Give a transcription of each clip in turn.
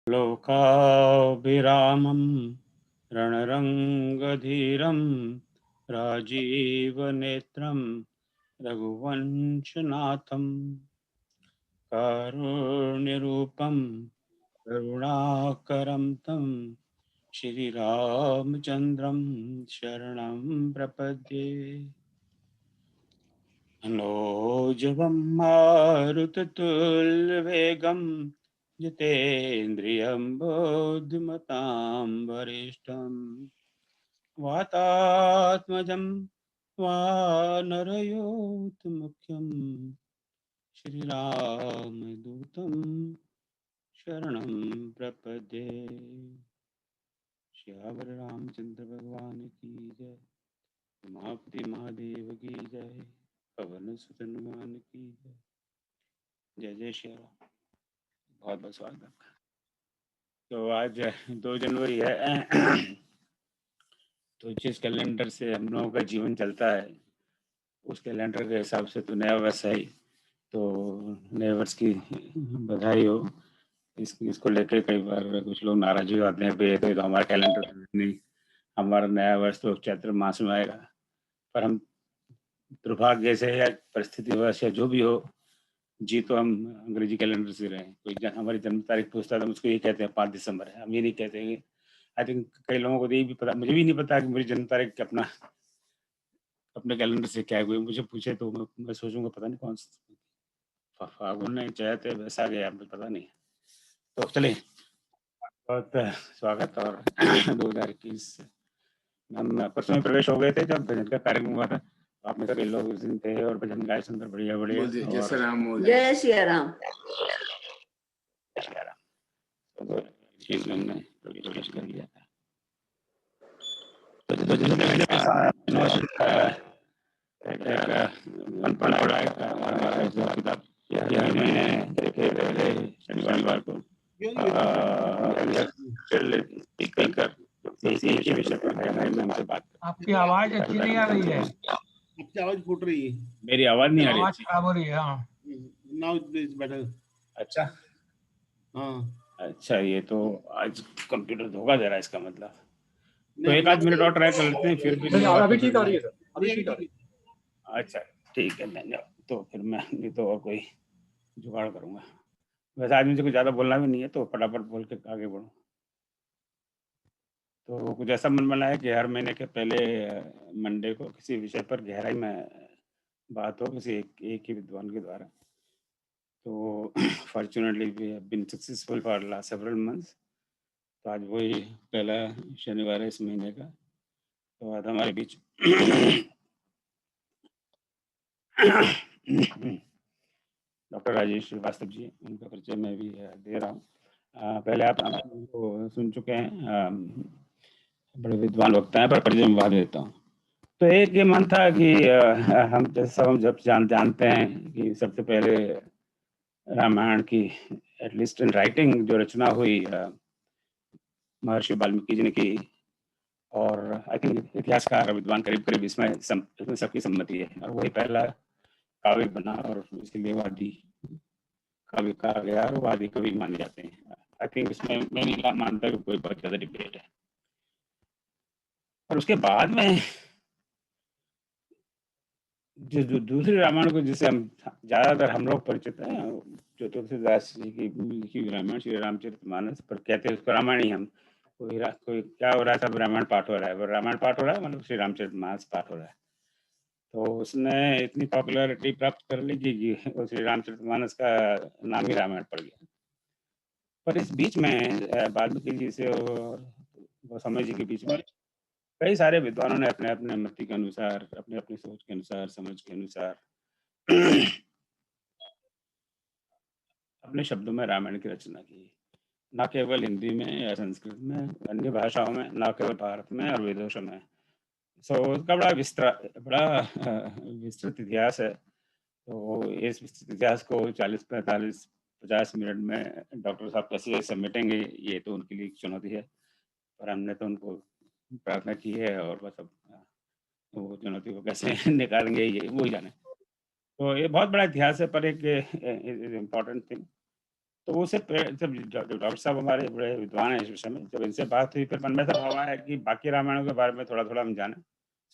लोकाभिरामं रणरङ्गधीरं राजीवनेत्रं रघुवंशनाथं कारुण्यरूपं करुणाकरं तं श्रीरामचन्द्रं शरणं प्रपद्ये। मनोजवं मारुततुल्यवेगं जितेन्द्रियं बुद्धिमतां वरिष्ठं वातात्मजं वानरयोधमुख्यं श्रीरामदूतं शरणं प्रपद्ये। श्यावर रामचंद्र भगवान की जय। उमापति महादेव की जय। पवन सुत हनुमान की जय। जय जय श्री राम। बहुत बहुत स्वागत आपका। तो आज 2 जनवरी है। तो जिस कैलेंडर से हम लोगों का जीवन चलता है उस कैलेंडर के हिसाब से तो नया वर्ष है ही। तो नए वर्ष की बधाई हो। इसको लेकर कई बार कुछ लोग नाराज भी होते हैं कि तो हमारा कैलेंडर नहीं, हमारा नया वर्ष तो चैत्र मास में आएगा। पर हम दुर्भाग्य से या परिस्थिति वश या जो भी हो, जी तो हम अंग्रेजी कैलेंडर से रहे। कोई हमारी जन्म तारीख पूछता था, उसको ये कहते हैं 5 दिसंबर है, हम ये नहीं कहते हैं। आई थिंक कई लोगों को तो ये भी पता, मुझे भी नहीं पता कि मेरी जन्म तारीख अपने कैलेंडर से क्या है। कोई मुझे पूछे तो मैं सोचूंगा पता नहीं कौन सा फागुन है, चैत है, वैसा गया, मुझे पता नहीं। तो चले, बहुत स्वागत। और 2021 हम परसों में प्रवेश हो गए थे जब भजन का कार्यक्रम हुआ था। आप में सभी लोग उस दिन थे और भजन गाए सुंदर, बढ़िया बढ़िया। जय श्री राम। जय श्री राम। हमने प्रवेश कर लिया था। तो जैसे मैंने मन पड़ा है हमारा हिसाब किताब मैंने देखे पहले शनिवार को स्पीकर के विषय पर हमसे बात। आपकी आवाज अच्छी नहीं आ रही है। आपकी आवाज फूट रही है। मेरी आवाज नहीं आ रही? आवाज खराब हो रही है। हाँ, नाउ इज बेटर। अच्छा, हाँ अच्छा, ये तो आज कंप्यूटर धोखा दे रहा है, इसका मतलब। तो एक आध मिनट और ट्राई कर लेते हैं, फिर भी अभी ठीक आ रही है सर, अभी ठीक आ रही है। अच्छा ठीक है, धन्यवाद। तो फिर मैं नहीं तो और कोई जुगाड़ करूंगा। वैसे आज मुझे कुछ ज़्यादा बोलना भी नहीं है, तो फटाफट बोल के आगे बढ़ूँ। तो कुछ ऐसा मन बनाया कि हर महीने के पहले मंडे को किसी विषय पर गहराई में बात हो, किसी एक ही विद्वान के द्वारा। तो fortunately we have been successful for last several months. तो आज वही पहला शनिवार है इस महीने का। तो आज हमारे बीच डॉक्टर राजेश श्रीवास्तव जी, उनका परिचय मैं भी दे रहा हूँ। पहले आप उनको सुन चुके हैं, बड़े विद्वान वक्ता हैं, पर परिचय में बाद देता हूँ। तो एक ये मन था कि हम जब जानते हैं कि सबसे पहले रामायण की एटलीस्ट इन राइटिंग जो रचना हुई महर्षि वाल्मीकि जी ने की, और आई थिंक इतिहासकार विद्वान करीब इसमें सबकी सम्मति है, और वही पहला काव्य बना और इसलिए वादी काव्य कहा गया और वादी कवि माने जाते हैं। आई थिंक इसमें मैं नहीं मानता कि कोई बहुत ज्यादा डिबेट है। और उसके बाद में जो दूसरे रामायण को जिसे हम ज्यादातर हम लोग परिचित हैं, जो तुलसीदास जी की लिखी रामायण श्री रामचरितमानस, पर कहते हैं उसको रामायण ही हम। कोई क्या हो रहा है, सब रामायण पाठ हो रहा है, रामायण पाठ हो रहा है मतलब श्री रामचरितमानस पाठ हो रहा है। तो उसने इतनी पॉपुलैरिटी प्राप्त कर ली कि श्री रामचरितमानस का नाम ही रामायण पड़ गया। पर इस बीच में वाल्मीकि जी से और गोस्वामी जी के बीच में कई सारे विद्वानों ने अपने अपने मति के अनुसार, अपने अपनी सोच के अनुसार, समझ के अनुसार अपने शब्दों में रामायण की रचना की। न केवल हिंदी में या संस्कृत में, अन्य भाषाओं में, न केवल भारत में और विदेशों में। सो उसका बड़ा विस्तृत इतिहास है। तो इस विस्तृत इतिहास को 40, 45, 50 मिनट में डॉक्टर साहब कैसे समेटेंगे, ये तो उनके लिए एक चुनौती है। पर हमने तो उनको प्रार्थना की है, और बस अब वो चुनौती को कैसे निकालेंगे ये वो ही जाने। तो ये बहुत बड़ा इतिहास है, पर एक इम्पॉर्टेंट थिंग तो उससे जब डॉक्टर साहब हमारे बड़े विद्वान हैं इस विषय में, जब इनसे बात हुई फिर मन में था हवा है कि बाकी रामायणों के बारे में थोड़ा-थोड़ा हम जानें।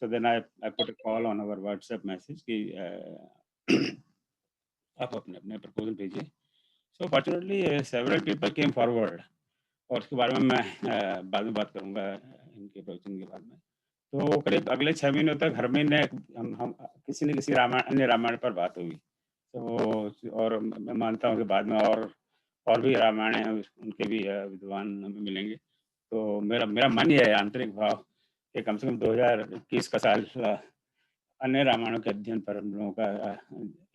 So then I put a call on our WhatsApp message कि आप अपने-अपने प्रपोज़ल भेजिए। So fortunately several people came forward और उसके बारे में मैं बाद में बात करूँगा इनके प्रवचन के बाद में। तो करीब अगले 6 महीनों तक हर महीने हम किसी न किसी अन्य रामायण पर बात हुई। तो और मैं मानता हूँ कि बाद में और भी रामायण हैं उनके भी विद्वान हमें मिलेंगे। तो मेरा मेरा मन ये है आंतरिक भाव कि कम से कम 2021 का साल अन्य रामायणों के अध्ययन पर हम लोगों का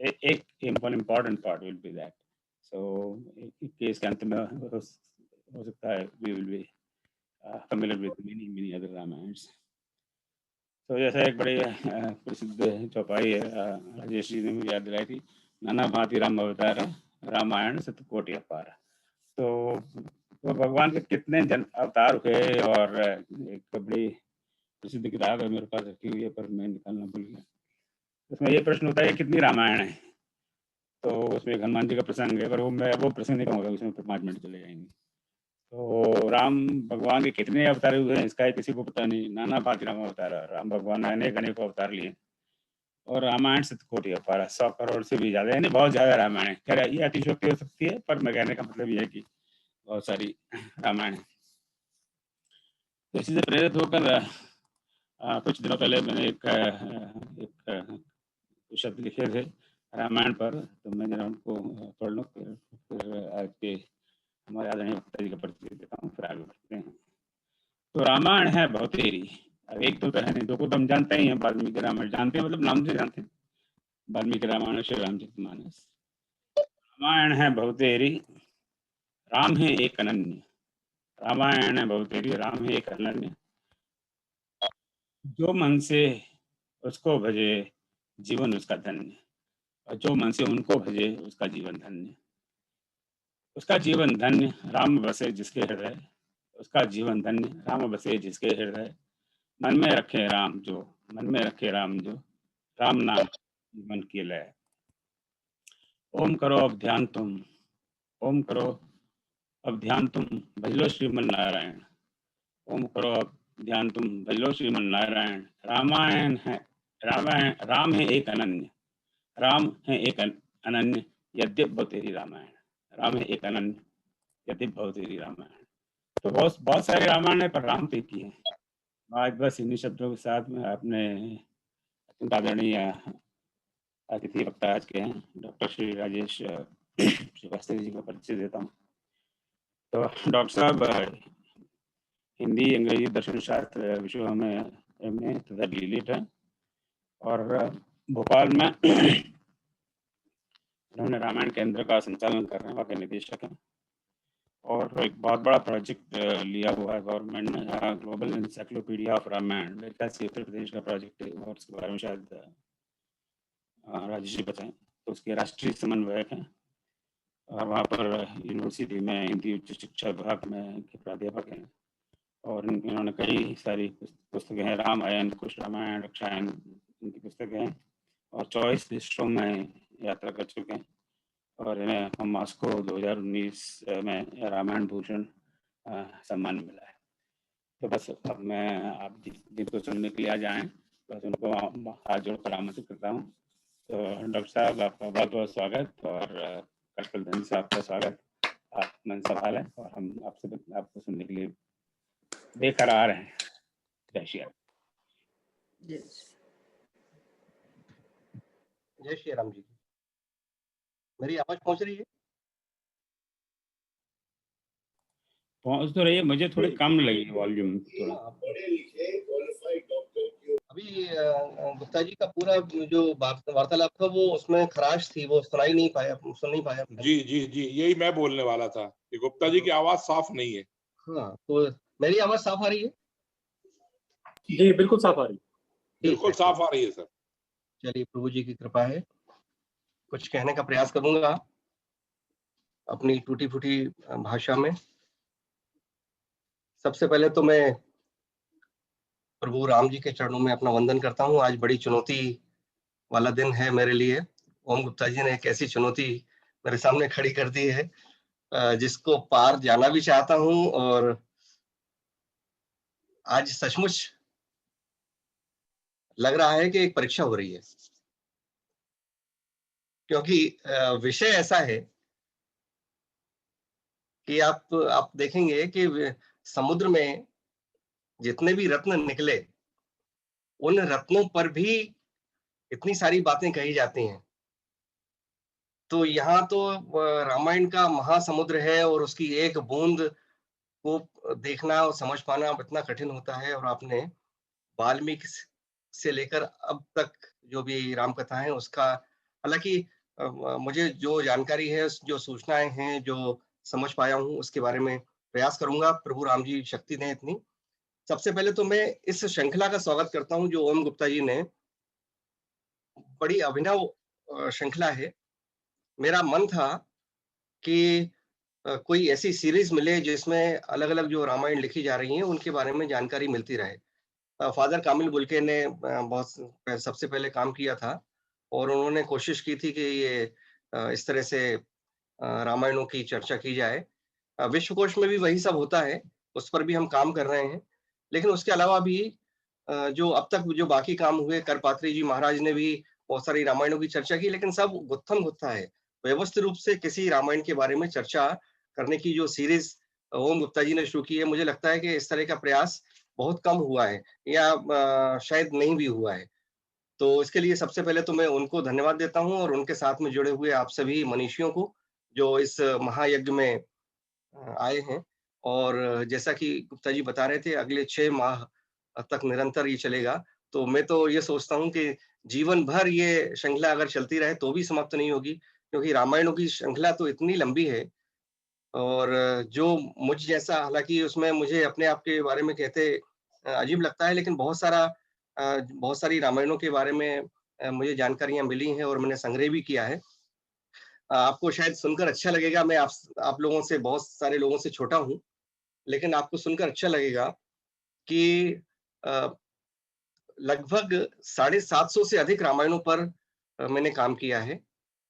एक important part will be that. So 21 के अंत में हो सकता है we will be familiar with many other Ramayans. तो जैसा एक बड़ी प्रसिद्ध चौपाई है राजेश जी ने मुझे याद दिलाई थी, नाना भांति राम अवतार रामायण सतकोटि अपार। तो भगवान के कितने जन अवतार हुए और एक बड़ी प्रसिद्ध किताब है मेरे पास रखी हुई है पर मैं निकालना भूल गया। उसमें ये प्रश्न होता है कितनी रामायण है, तो उसमें हनुमान जी का प्रसंग है पर वो प्रसंग नहीं कहूँगा, उसमें 5 मिनट चले जाएंगे। तो राम भगवान के कितने अवतार हुए हैं इसका किसी को पता नहीं, नाना भांति राम अवतार, राम भगवान ने अनेक अवतार लिए और रामायण सतकोटि अपार 100 करोड़ से भी ज्यादा, यानी बहुत ज्यादा रामायण है। खैर ये अतिशयोक्ति हो सकती है पर मैं कहने का मतलब ये है कि बहुत सारी रामायण है। तो इसी से प्रेरित होकर कुछ दिनों पहले मैंने एक शब्द लिखे थे रामायण पर, तो मैं जरा उनको पढ़ लूँ फिर आपके हमारे आदरणीय वक्ता जी का परिचय देता हूँ फिर आगे बढ़ते हैं। तो रामायण है बहुतेरी, अब एक तो है नहीं, दो को तो हम जानते ही हैं, वाल्मीकि रामायण जानते हैं, मतलब नाम से जानते हैं, वाल्मीकि रामायण श्री रामचरितमानस। रामायण है बहुतेरी राम है एक अनन्य, रामायण है बहुतेरी राम है एक अनन्य, जो मन से उसको भजे जीवन उसका धन्य, और जो मन से उनको भजे उसका जीवन धन्य। उसका जीवन धन्य राम बसे जिसके हृदय, उसका जीवन धन्य राम बसे जिसके हृदय, मन में रखे राम जो, मन में रखे राम जो, राम नाम जीवन की लय। ओम करो अब ध्यान तुम, ओम करो अब ध्यान तुम भज लो श्रीमन नारायण, ओम करो अब ध्यान तुम भज लो श्रीमन नारायण। रामायण है राम है एक अनन्य, राम है एक अनन्य यद्यप बहुतेरी रामायण, राम है एक अनन्य यद्यप बहुतेरी रामायण। तो बहुत सारे रामायण है पर राम पे की है। आज बस इन्हीं शब्दों के साथ में अपने अत्यंत आदरणीय अतिथि वक्ता आज के हैं डॉक्टर श्री राजेश श्रीवास्तव जी का परिचय देता हूँ। तो डॉक्टर साहब हिंदी अंग्रेजी दर्शन शास्त्र विषयों में एमए तथा डीलिट है और भोपाल में उन्होंने रामायण केंद्र का संचालन कर रहे हैं, वहाँ के निदेशक हैं और एक बहुत बड़ा प्रोजेक्ट लिया हुआ है गवर्नमेंट ने, ग्लोबल एनसाइक्लोपीडिया ऑफ रामायण, मेरे से उत्तर प्रदेश का प्रोजेक्ट है और उसके बारे में शायद राजेश जी बताएं। तो उसके राष्ट्रीय समन्वयक हैं और वहाँ पर यूनिवर्सिटी में हिंदी उच्च शिक्षा विभाग में के प्राध्यापक हैं और इन्होंने कई सारी पुस्तकें हैं, रामायण, कुश रामायण, रक्षायण, इनकी पुस्तकें हैं और 24 देशों में यात्रा कर चुके हैं और इन्हें हम मॉस्को 2019 में रामायण भूषण सम्मान मिला है। तो बस अब मैं आप जिनको सुनने के लिए आ जाएं बस उनको हाथ जोड़कर आमंत्रित करता हूँ। तो डॉक्टर साहब आपका बहुत बहुत स्वागत और कटकल से आपका स्वागत, आप मन संभाल है और हम आपको सुनने के लिए बेकरार हैं। जय श्री राम। जय श्री राम जी। मेरी आवाज पहुंच रही है? पहुंच तो रही है, मुझे थोड़ी कम लगी वॉल्यूम थोड़ा। अभी गुप्ता जी का पूरा जो वार्तालाप था वो उसमें खराश थी, वो सुन नहीं पाया। जी जी जी, यही मैं बोलने वाला था कि गुप्ता जी की आवाज साफ नहीं है। हाँ, तो मेरी आवाज साफ आ रही है? जी बिल्कुल साफ आ रही है। बिल्कुल साफ आ रही है सर। चलिए, प्रभु जी की कृपा है। कुछ कहने का प्रयास करूंगा अपनी टूटी फूटी भाषा में। सबसे पहले तो मैं प्रभु राम जी के चरणों में अपना वंदन करता हूँ। आज बड़ी चुनौती वाला दिन है मेरे लिए। ओम गुप्ता जी ने एक ऐसी चुनौती मेरे सामने खड़ी कर दी है, जिसको पार जाना भी चाहता हूं, और आज सचमुच लग रहा है कि एक परीक्षा हो रही है, क्योंकि विषय ऐसा है कि आप देखेंगे कि समुद्र में जितने भी रत्न निकले, उन रत्नों पर भी इतनी सारी बातें कही जाती हैं। तो यहाँ तो रामायण का महासमुद्र है, और उसकी एक बूंद को देखना और समझ पाना इतना कठिन होता है। और आपने वाल्मीकि से लेकर अब तक जो भी राम कथा है उसका, हालांकि मुझे जो जानकारी है, जो सूचनाएं हैं, जो समझ पाया हूँ, उसके बारे में प्रयास करूंगा। प्रभु राम जी शक्ति दें इतनी। सबसे पहले तो मैं इस श्रृंखला का स्वागत करता हूं जो ओम गुप्ता जी ने, बड़ी अभिनव श्रृंखला है। मेरा मन था कि कोई ऐसी सीरीज मिले जिसमें अलग-अलग जो रामायण लिखी जा रही हैं उनके बारे में जानकारी मिलती रहे। फादर कामिल बुल्के ने बहुत सबसे पहले काम किया था, और उन्होंने कोशिश की थी कि ये इस तरह से रामायणों की चर्चा की जाए। विश्वकोश में भी वही सब होता है, उस पर भी हम काम कर रहे हैं। लेकिन उसके अलावा भी जो अब तक जो बाकी काम हुए, करपात्री जी महाराज ने भी बहुत सारी रामायणों की चर्चा की, लेकिन सब गुत्थम-गुत्था है। व्यवस्थित रूप से किसी रामायण के बारे में चर्चा करने की जो सीरीज ओम गुप्ता जी ने शुरू की है, मुझे लगता है कि इस तरह का प्रयास बहुत कम हुआ है, या शायद नहीं भी हुआ है। तो इसके लिए सबसे पहले तो मैं उनको धन्यवाद देता हूँ, और उनके साथ में जुड़े हुए आप सभी मनीषियों को जो इस महायज्ञ में आए हैं। और जैसा कि गुप्ता जी बता रहे थे, अगले 6 माह तक निरंतर ये चलेगा। तो मैं तो ये सोचता हूँ कि जीवन भर ये श्रृंखला अगर चलती रहे तो भी समाप्त नहीं होगी, क्योंकि रामायणों की श्रृंखला तो इतनी लंबी है। और जो मुझ जैसा, हालांकि उसमें मुझे अपने आप के बारे में कहते अजीब लगता है, लेकिन बहुत सारी रामायणों के बारे में मुझे जानकारियां मिली हैं, और मैंने संग्रह भी किया है। आपको शायद सुनकर अच्छा लगेगा, मैं आप लोगों से, बहुत सारे लोगों से छोटा हूँ, लेकिन आपको सुनकर अच्छा लगेगा कि लगभग 750 से अधिक रामायणों पर मैंने काम किया है,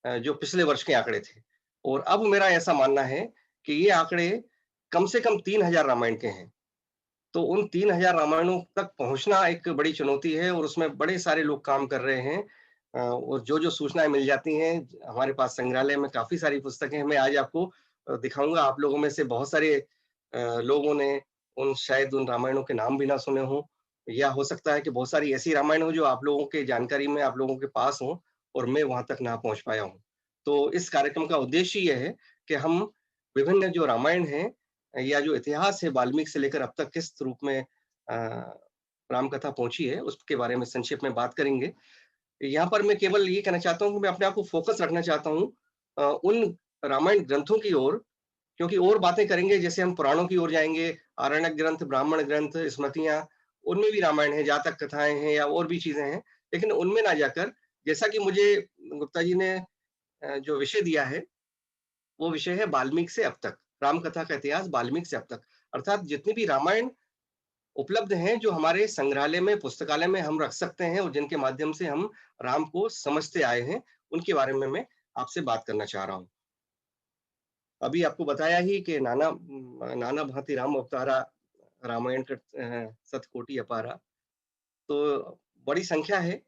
जो पिछले वर्ष के आंकड़े थे। और अब मेरा ऐसा मानना है कि ये आंकड़े कम से कम 3000 रामायण के हैं। तो उन 3000 रामायणों तक पहुंचना एक बड़ी चुनौती है, और उसमें बड़े सारे लोग काम कर रहे हैं। और जो सूचनाएं मिल जाती हैं, हमारे पास संग्रहालय में काफी सारी पुस्तकें हैं। मैं आज आपको दिखाऊंगा। आप लोगों में से बहुत सारे लोगों ने शायद उन रामायणों के नाम भी ना सुने हों, या हो सकता है कि बहुत सारी ऐसी रामायण हो जो आप लोगों के जानकारी में, आप लोगों के पास हो, और मैं वहां तक ना पहुंच पाया हूं। तो इस कार्यक्रम का उद्देश्य यह है कि हम विभिन्न जो रामायण हैं, या जो इतिहास है वाल्मीकि से लेकर अब तक किस रूप में राम कथा पहुंची है, उसके बारे में संक्षेप में बात करेंगे। यहाँ पर मैं केवल ये कहना चाहता हूँ कि मैं अपने आप को फोकस रखना चाहता हूँ उन रामायण ग्रंथों की ओर, क्योंकि और बातें करेंगे, जैसे हम पुराणों की ओर जाएंगे, आरण्यक ग्रंथ, ब्राह्मण ग्रंथ, स्मृतियां, उनमें भी रामायण है, जातक कथाएं हैं, या और भी चीजें हैं। लेकिन उनमें ना जाकर, जैसा कि मुझे गुप्ता जी ने जो विषय दिया है, वो विषय है वाल्मीकि से अब तक, राम कथा का इतिहास वाल्मीकि से अब तक। अर्थात जितनी भी रामायण उपलब्ध हैं, जो हमारे संग्रहालय में, पुस्तकालय में हम रख सकते हैं, और जिनके माध्यम से हम राम को समझते आए हैं, उनके बारे में मैं आपसे बात करना चाह रहा हूँ। अभी आपको बताया ही कि नाना भांति राम अवतारा, रामायण का सतकोटि अपारा। तो बड़ी संख्या है।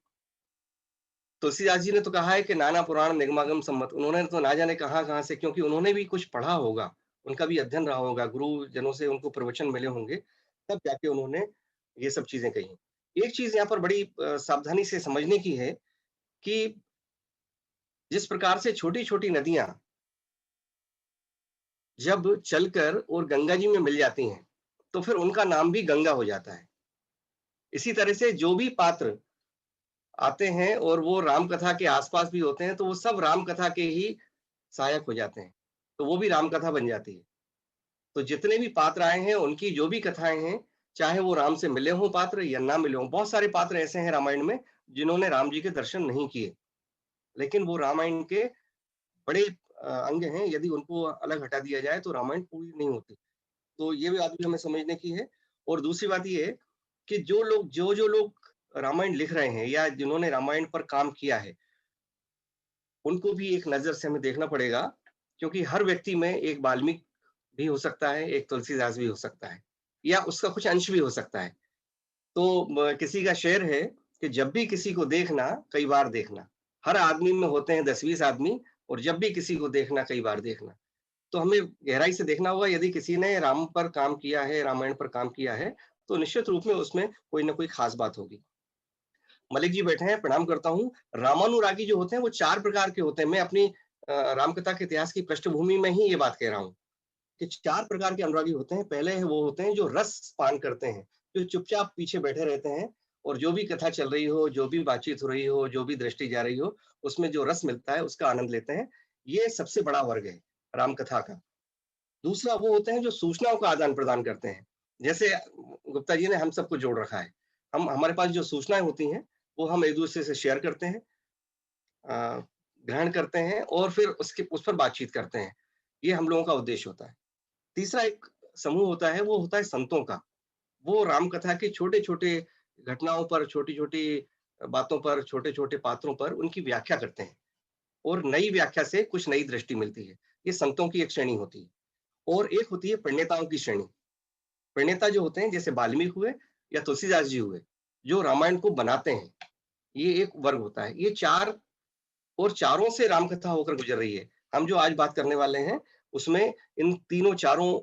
तुलसीदास जी ने तो कहा है कि नाना पुराण निगमागम सम्मत। उन्होंने तो ना जाने कहाँ से, क्योंकि उन्होंने भी कुछ पढ़ा होगा, उनका भी अध्ययन रहा होगा, गुरुजनों से उनको प्रवचन मिले होंगे, तब जाके उन्होंने ये सब चीजें कही। एक चीज यहाँ पर बड़ी सावधानी से समझने की है कि जिस प्रकार से छोटी-छोटी नदियां जब चलकर और गंगा जी में मिल जाती हैं, तो फिर उनका नाम भी गंगा हो जाता है। इसी तरह से जो भी पात्र आते हैं और वो राम कथा के आसपास भी होते हैं, तो वो सब राम कथा के ही सहायक हो जाते हैं, तो वो भी राम कथा बन जाती है। तो जितने भी पात्र आए हैं, उनकी जो भी कथाएं हैं, चाहे वो राम से मिले हों पात्र या ना मिले हों, बहुत सारे पात्र ऐसे हैं रामायण में जिन्होंने राम जी के दर्शन नहीं किए, लेकिन वो रामायण के बड़े अंग हैं। यदि उनको अलग हटा दिया जाए तो रामायण पूरी नहीं होती। तो ये भी बात भी हमें समझने की है। और दूसरी बात ये है कि जो लोग रामायण लिख रहे हैं, या जिन्होंने रामायण पर काम किया है, उनको भी एक नजर से हमें देखना पड़ेगा क्योंकि हर व्यक्ति में एक वाल्मीकि भी हो सकता है, एक तुलसीदास भी हो सकता है, या उसका कुछ अंश भी हो सकता है। तो किसी का शेर है कि जब भी किसी को देखना कई बार देखना, हर आदमी में होते हैं 10-20 आदमी, और जब भी किसी को देखना कई बार देखना। तो हमें गहराई से देखना होगा, यदि किसी ने राम पर काम किया है, रामायण पर काम किया है, तो निश्चित रूप में उसमें कोई ना कोई खास बात होगी। मलिक जी बैठे हैं, प्रणाम करता हूँ। रामानुरागी जो होते हैं वो 4 प्रकार के होते हैं। मैं अपनी रामकथा के इतिहास की पृष्ठभूमि में ही ये बात कह रहा हूँ कि 4 प्रकार के अनुरागी होते हैं। पहले है वो होते हैं जो रस पान करते हैं, जो चुपचाप पीछे बैठे रहते हैं, और जो भी कथा चल रही हो, जो भी बातचीत हो रही हो, जो भी दृष्टि जा रही हो, उसमें जो रस मिलता है उसका आनंद लेते हैं। ये सबसे बड़ा वर्ग है रामकथा का। दूसरा वो होते हैं जो सूचनाओं का आदान प्रदान करते हैं। जैसे गुप्ता जी ने हम सबको जोड़ रखा है। हमारे पास जो सूचनाएं होती हैं वो हम एक दूसरे से शेयर करते हैं, ग्रहण करते हैं, और फिर उस पर बातचीत करते हैं। ये हम लोगों का उद्देश्य होता है। तीसरा एक समूह होता है, वो होता है संतों का। वो रामकथा के छोटे-छोटे घटनाओं पर, छोटी-छोटी बातों पर, छोटे-छोटे पात्रों पर उनकी व्याख्या करते हैं, और नई व्याख्या से कुछ नई दृष्टि मिलती है। ये संतों की एक श्रेणी होती है। और एक होती है प्रणेताओं की श्रेणी। प्रणेता जो होते हैं, जैसे वाल्मीकि हुए या तुलसीदास जी हुए, जो रामायण को बनाते हैं, ये एक वर्ग होता है। ये 4, और चारों से रामकथा होकर गुजर रही है। हम जो आज बात करने वाले हैं उसमें इन तीनों चारों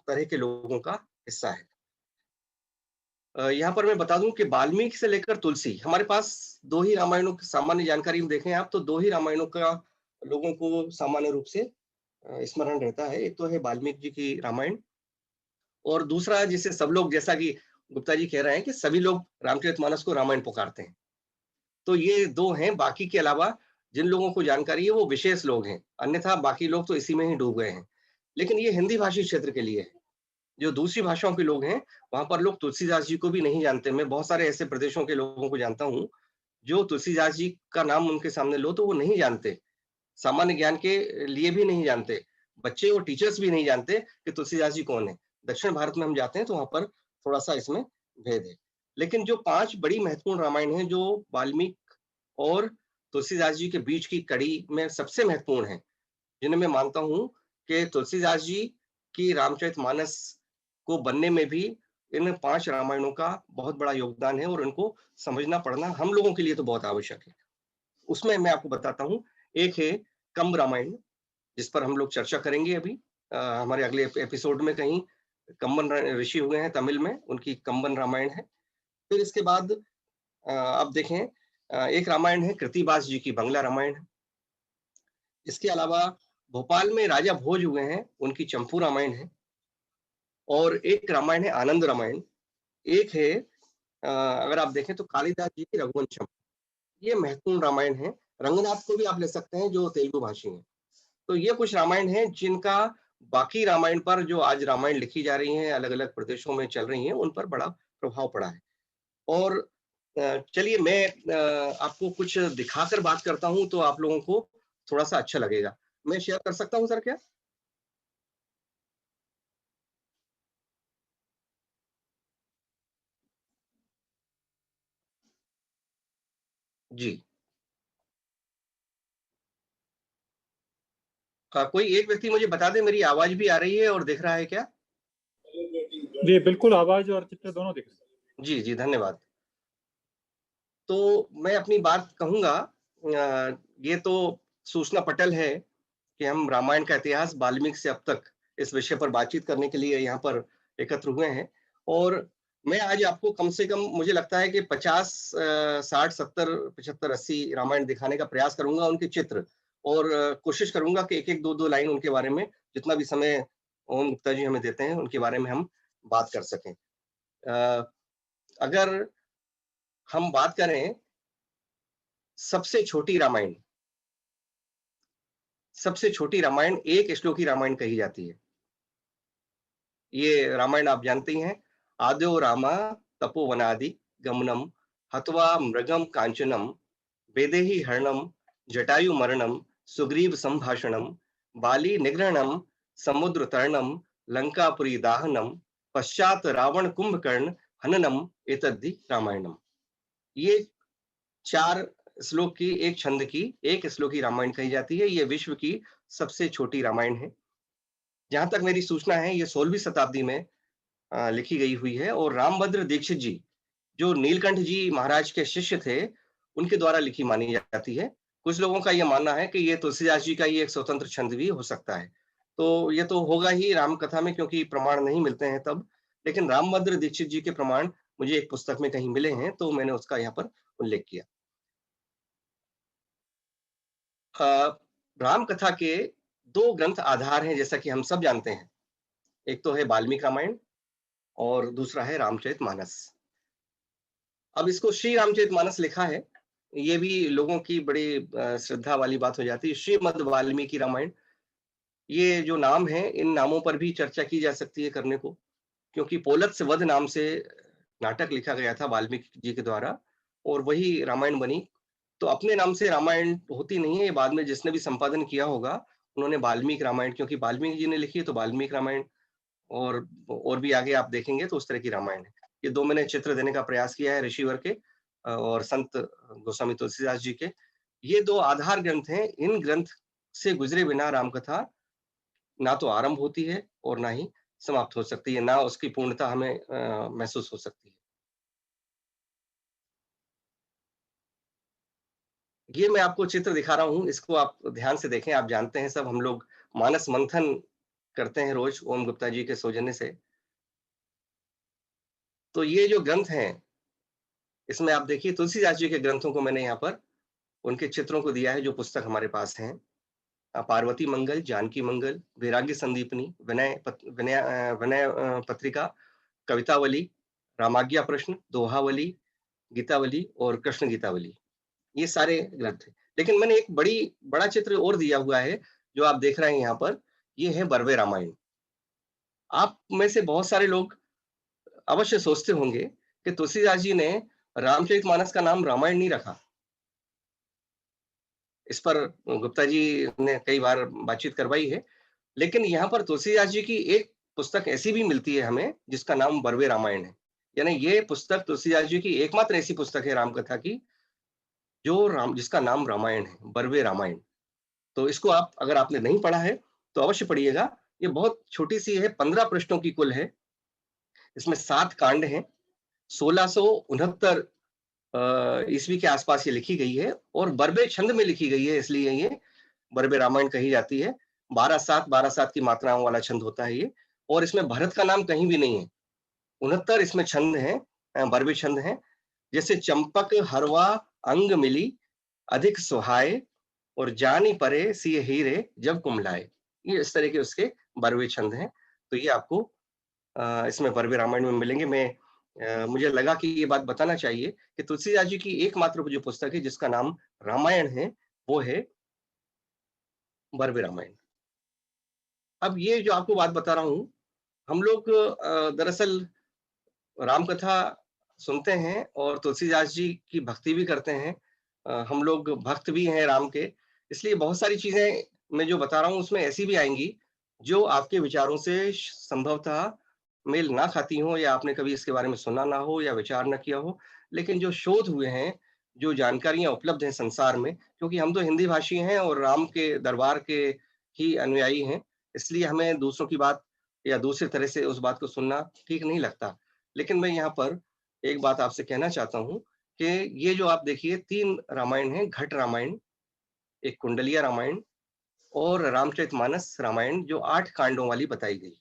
तरह के लोगों का हिस्सा है। यहाँ पर मैं बता दूं कि वाल्मीकि से लेकर तुलसी, हमारे पास 2 ही रामायणों की सामान्य जानकारी में देखें आप, तो 2 ही रामायणों का लोगों को सामान्य रूप से स्मरण रहता है। एक तो है वाल्मीकि जी की रामायण, और दूसरा जिसे सब लोग, जैसा कि गुप्ता जी कह रहे हैं कि सभी लोग रामचरितमानस को रामायण पुकारते हैं। तो ये 2 हैं। बाकी के अलावा जिन लोगों को जानकारी है वो विशेष लोग हैं, अन्यथा बाकी लोग तो इसी में ही डूब गए हैं। लेकिन ये हिंदी भाषी क्षेत्र के लिए है। जो दूसरी भाषाओं के लोग हैं, वहां पर लोग तुलसीदास जी को भी नहीं जानते। मैं बहुत सारे ऐसे प्रदेशों के लोगों को जानता हूँ जो तुलसीदास जी का नाम उनके सामने लो तो वो नहीं जानते, सामान्य ज्ञान के लिए भी नहीं जानते। बच्चे और टीचर्स भी नहीं जानते कि तुलसीदास जी कौन है। दक्षिण भारत में हम जाते हैं तो वहां पर थोड़ा सा इसमें भेद है। लेकिन जो 5 बड़ी महत्वपूर्ण रामायण हैं, जो वाल्मीकि और तुलसीदास जी के बीच की कड़ी में सबसे महत्वपूर्ण है, जिन्हें मैं मानता हूं कि तुलसीदास जी की रामचरितमानस को बनने में भी इन 5 रामायणों का बहुत बड़ा योगदान है, और इनको समझना पढ़ना हम लोगों के लिए तो बहुत आवश्यक है। उसमें मैं आपको बताता हूँ, एक है कंब रामायण, जिस पर हम लोग चर्चा करेंगे अभी हमारे अगले एपिसोड में। कहीं कंबन ऋषि हुए हैं तमिल में, उनकी कंबन रामायण है। फिर इसके बाद आप देखें, एक रामायण है कृतिवास जी की, बंगला रामायण है। इसके अलावा भोपाल में राजा भोज हुए हैं, उनकी चंपू रामायण है। और एक रामायण है आनंद रामायण। एक है अगर आप देखें तो कालिदास जी की रघुवंशम। ये महत्वपूर्ण रामायण है। रंगनाथ को भी आप ले सकते हैं जो तेलुगु भाषी हैं। तो ये कुछ रामायण हैं जिनका बाकी रामायण पर, जो आज रामायण लिखी जा रही हैं, अलग अलग प्रदेशों में चल रही हैं, उन पर बड़ा प्रभाव पड़ा है। और चलिए मैं आपको कुछ दिखाकर बात करता हूं तो आप लोगों को थोड़ा सा अच्छा लगेगा। मैं शेयर कर सकता हूं सर क्या? जी। कोई एक व्यक्ति मुझे बता दे, मेरी आवाज भी आ रही है और दिख रहा है क्या? जी बिल्कुल, आवाज और चित्र दोनों दिख रहे हैं। जी जी, धन्यवाद। तो मैं अपनी बात कहूंगा। ये तो सूचना पटल है कि हम रामायण का इतिहास वाल्मीकि से अब तक इस विषय पर बातचीत करने के लिए यहाँ पर एकत्र हुए हैं। और मैं आज आपको कम से कम, मुझे लगता है कि 50, 60, 70, 75, 80 रामायण दिखाने का प्रयास करूंगा, उनके चित्र, और कोशिश करूंगा कि एक एक 2-2 लाइन उनके बारे में, जितना भी समय ओम गुप्ता जी हमें देते हैं, उनके बारे में हम बात कर सकें। अगर हम बात करें सबसे छोटी रामायण, सबसे छोटी रामायण एक श्लोकी रामायण कही जाती है। ये रामायण आप जानते ही हैं। आद्यो रामा तपोवनादि गमनम हत्वा मृगम कांचनम वेदेहि हरणम जटायु मरणम सुग्रीव संभाषणम बाली निग्रहणम समुद्र तरणम लंकापुरी दाहनम पश्चात रावण कुंभकर्ण हननम एतद्धि रामायणम। ये 4 श्लोक की, एक छंद की, एक श्लोकी रामायण कही जाती है। ये विश्व की सबसे छोटी रामायण है। जहां तक मेरी सूचना है ये 16वीं शताब्दी में लिखी गई हुई है और रामभद्र दीक्षित जी जो नीलकंठ जी महाराज के शिष्य थे उनके द्वारा लिखी मानी जाती है। कुछ लोगों का यह मानना है कि ये तुलसीदास जी का ही एक स्वतंत्र छंद भी हो सकता है। तो ये तो होगा ही राम कथा में, क्योंकि प्रमाण नहीं मिलते हैं तब, लेकिन रामभद्र दीक्षित जी के प्रमाण मुझे एक पुस्तक में कहीं मिले हैं, तो मैंने उसका यहाँ पर उल्लेख किया। राम कथा के 2 ग्रंथ आधार हैं, जैसा कि हम सब जानते हैं। एक तो है वाल्मीकि रामायण और दूसरा है रामचरितमानस। अब इसको श्री रामचरितमानस लिखा है, ये भी लोगों की बड़ी श्रद्धा वाली बात हो जाती है। श्रीमद् वाल्मीकि रामायण, ये जो नाम है इन नामों पर भी चर्चा की जा सकती है करने को, क्योंकि पोलत्स वध नाम से नाटक लिखा गया था वाल्मीकि जी के द्वारा और वही रामायण बनी। तो अपने नाम से रामायण होती नहीं है, बाद में जिसने भी संपादन किया होगा उन्होंने वाल्मीकि रामायण, क्योंकि वाल्मीकि जी ने लिखी है तो वाल्मीकि रामायण, और भी आगे आप देखेंगे तो उस तरह की रामायण है। ये 2 मैंने चित्र देने का प्रयास किया है, ऋषिवर के और संत गोस्वामी तुलसीदास जी के। ये 2 आधार ग्रंथ हैं। इन ग्रंथ से गुजरे बिना रामकथा ना तो आरंभ होती है और ना ही समाप्त हो सकती है, ना उसकी पूर्णता हमें महसूस हो सकती है। ये मैं आपको चित्र दिखा रहा हूँ, इसको आप ध्यान से देखें। आप जानते हैं सब, हम लोग मानस मंथन करते हैं रोज ओम गुप्ता जी के सौजन्य से। तो ये जो ग्रंथ हैं, इसमें आप देखिए तुलसीदास जी के ग्रंथों को मैंने यहाँ पर उनके चित्रों को दिया है जो पुस्तक हमारे पास हैं। पार्वती मंगल, जानकी मंगल, वैराग्य संदीपनी, विनय पत्रिका, कवितावली, रामाज्ञा प्रश्न, दोहावली, गीतावली और कृष्ण गीतावली, ये सारे ग्रंथ हैं। लेकिन मैंने एक बड़ा चित्र और दिया हुआ है जो आप देख रहे हैं यहाँ पर, ये है बरवे रामायण। आप में से बहुत सारे लोग अवश्य सोचते होंगे कि तुलसीदास जी ने रामचरितमानस का नाम रामायण नहीं रखा। इस पर गुप्ता जी ने कई बार बातचीत करवाई है, लेकिन यहाँ पर तुलसीदास जी की एक पुस्तक ऐसी भी मिलती है हमें जिसका नाम बरवे रामायण है। यानी ये पुस्तक तुलसीदास जी की एकमात्र ऐसी पुस्तक है रामकथा की जिसका नाम रामायण है, बरवे रामायण। तो इसको आप, अगर आपने नहीं पढ़ा है तो अवश्य पढ़िएगा। ये बहुत छोटी सी है, 15 पृष्ठों की कुल है। इसमें 7 कांड हैं। 1669 ईस्वी के आसपास ये लिखी गई है और बरबे छंद में लिखी गई है, इसलिए ये बरबे रामायण कही जाती है। 12/7 की मात्राओं वाला छंद होता है ये, और इसमें भरत का नाम कहीं भी नहीं है। 69 इसमें छंद हैं, बरबे छंद हैं, जैसे चंपक हरवा अंग मिली अधिक सुहाए और जानी परे सिय हीरे जब कुमलाए। ये इस तरह के उसके बरवे छंद हैं। तो ये आपको इसमें बरवे रामायण में मिलेंगे। मुझे लगा कि ये बात बताना चाहिए कि तुलसीदास जी की एकमात्र जो पुस्तक है जिसका नाम रामायण है वो है बरवे रामायण। अब ये जो आपको बात बता रहा हूं, हम लोग दरअसल रामकथा सुनते हैं और तुलसीदास जी की भक्ति भी करते हैं। हम लोग भक्त भी हैं राम के, इसलिए बहुत सारी चीजें मैं जो बता रहा हूँ उसमें ऐसी भी आएंगी जो आपके विचारों से संभवतः मेल ना खाती हो, या आपने कभी इसके बारे में सुना ना हो या विचार ना किया हो। लेकिन जो शोध हुए हैं, जो जानकारियां उपलब्ध हैं संसार में, क्योंकि हम तो हिंदी भाषी हैं और राम के दरबार के ही अनुयायी हैं, इसलिए हमें दूसरों की बात या दूसरी तरह से उस बात को सुनना ठीक नहीं लगता। लेकिन मैं यहाँ पर एक बात आपसे कहना चाहता हूँ कि ये जो आप देखिए 3 रामायण हैं, घट रामायण, एक कुंडलिया रामायण और रामचरितमानस रामायण, जो 8 कांडों वाली बताई गई।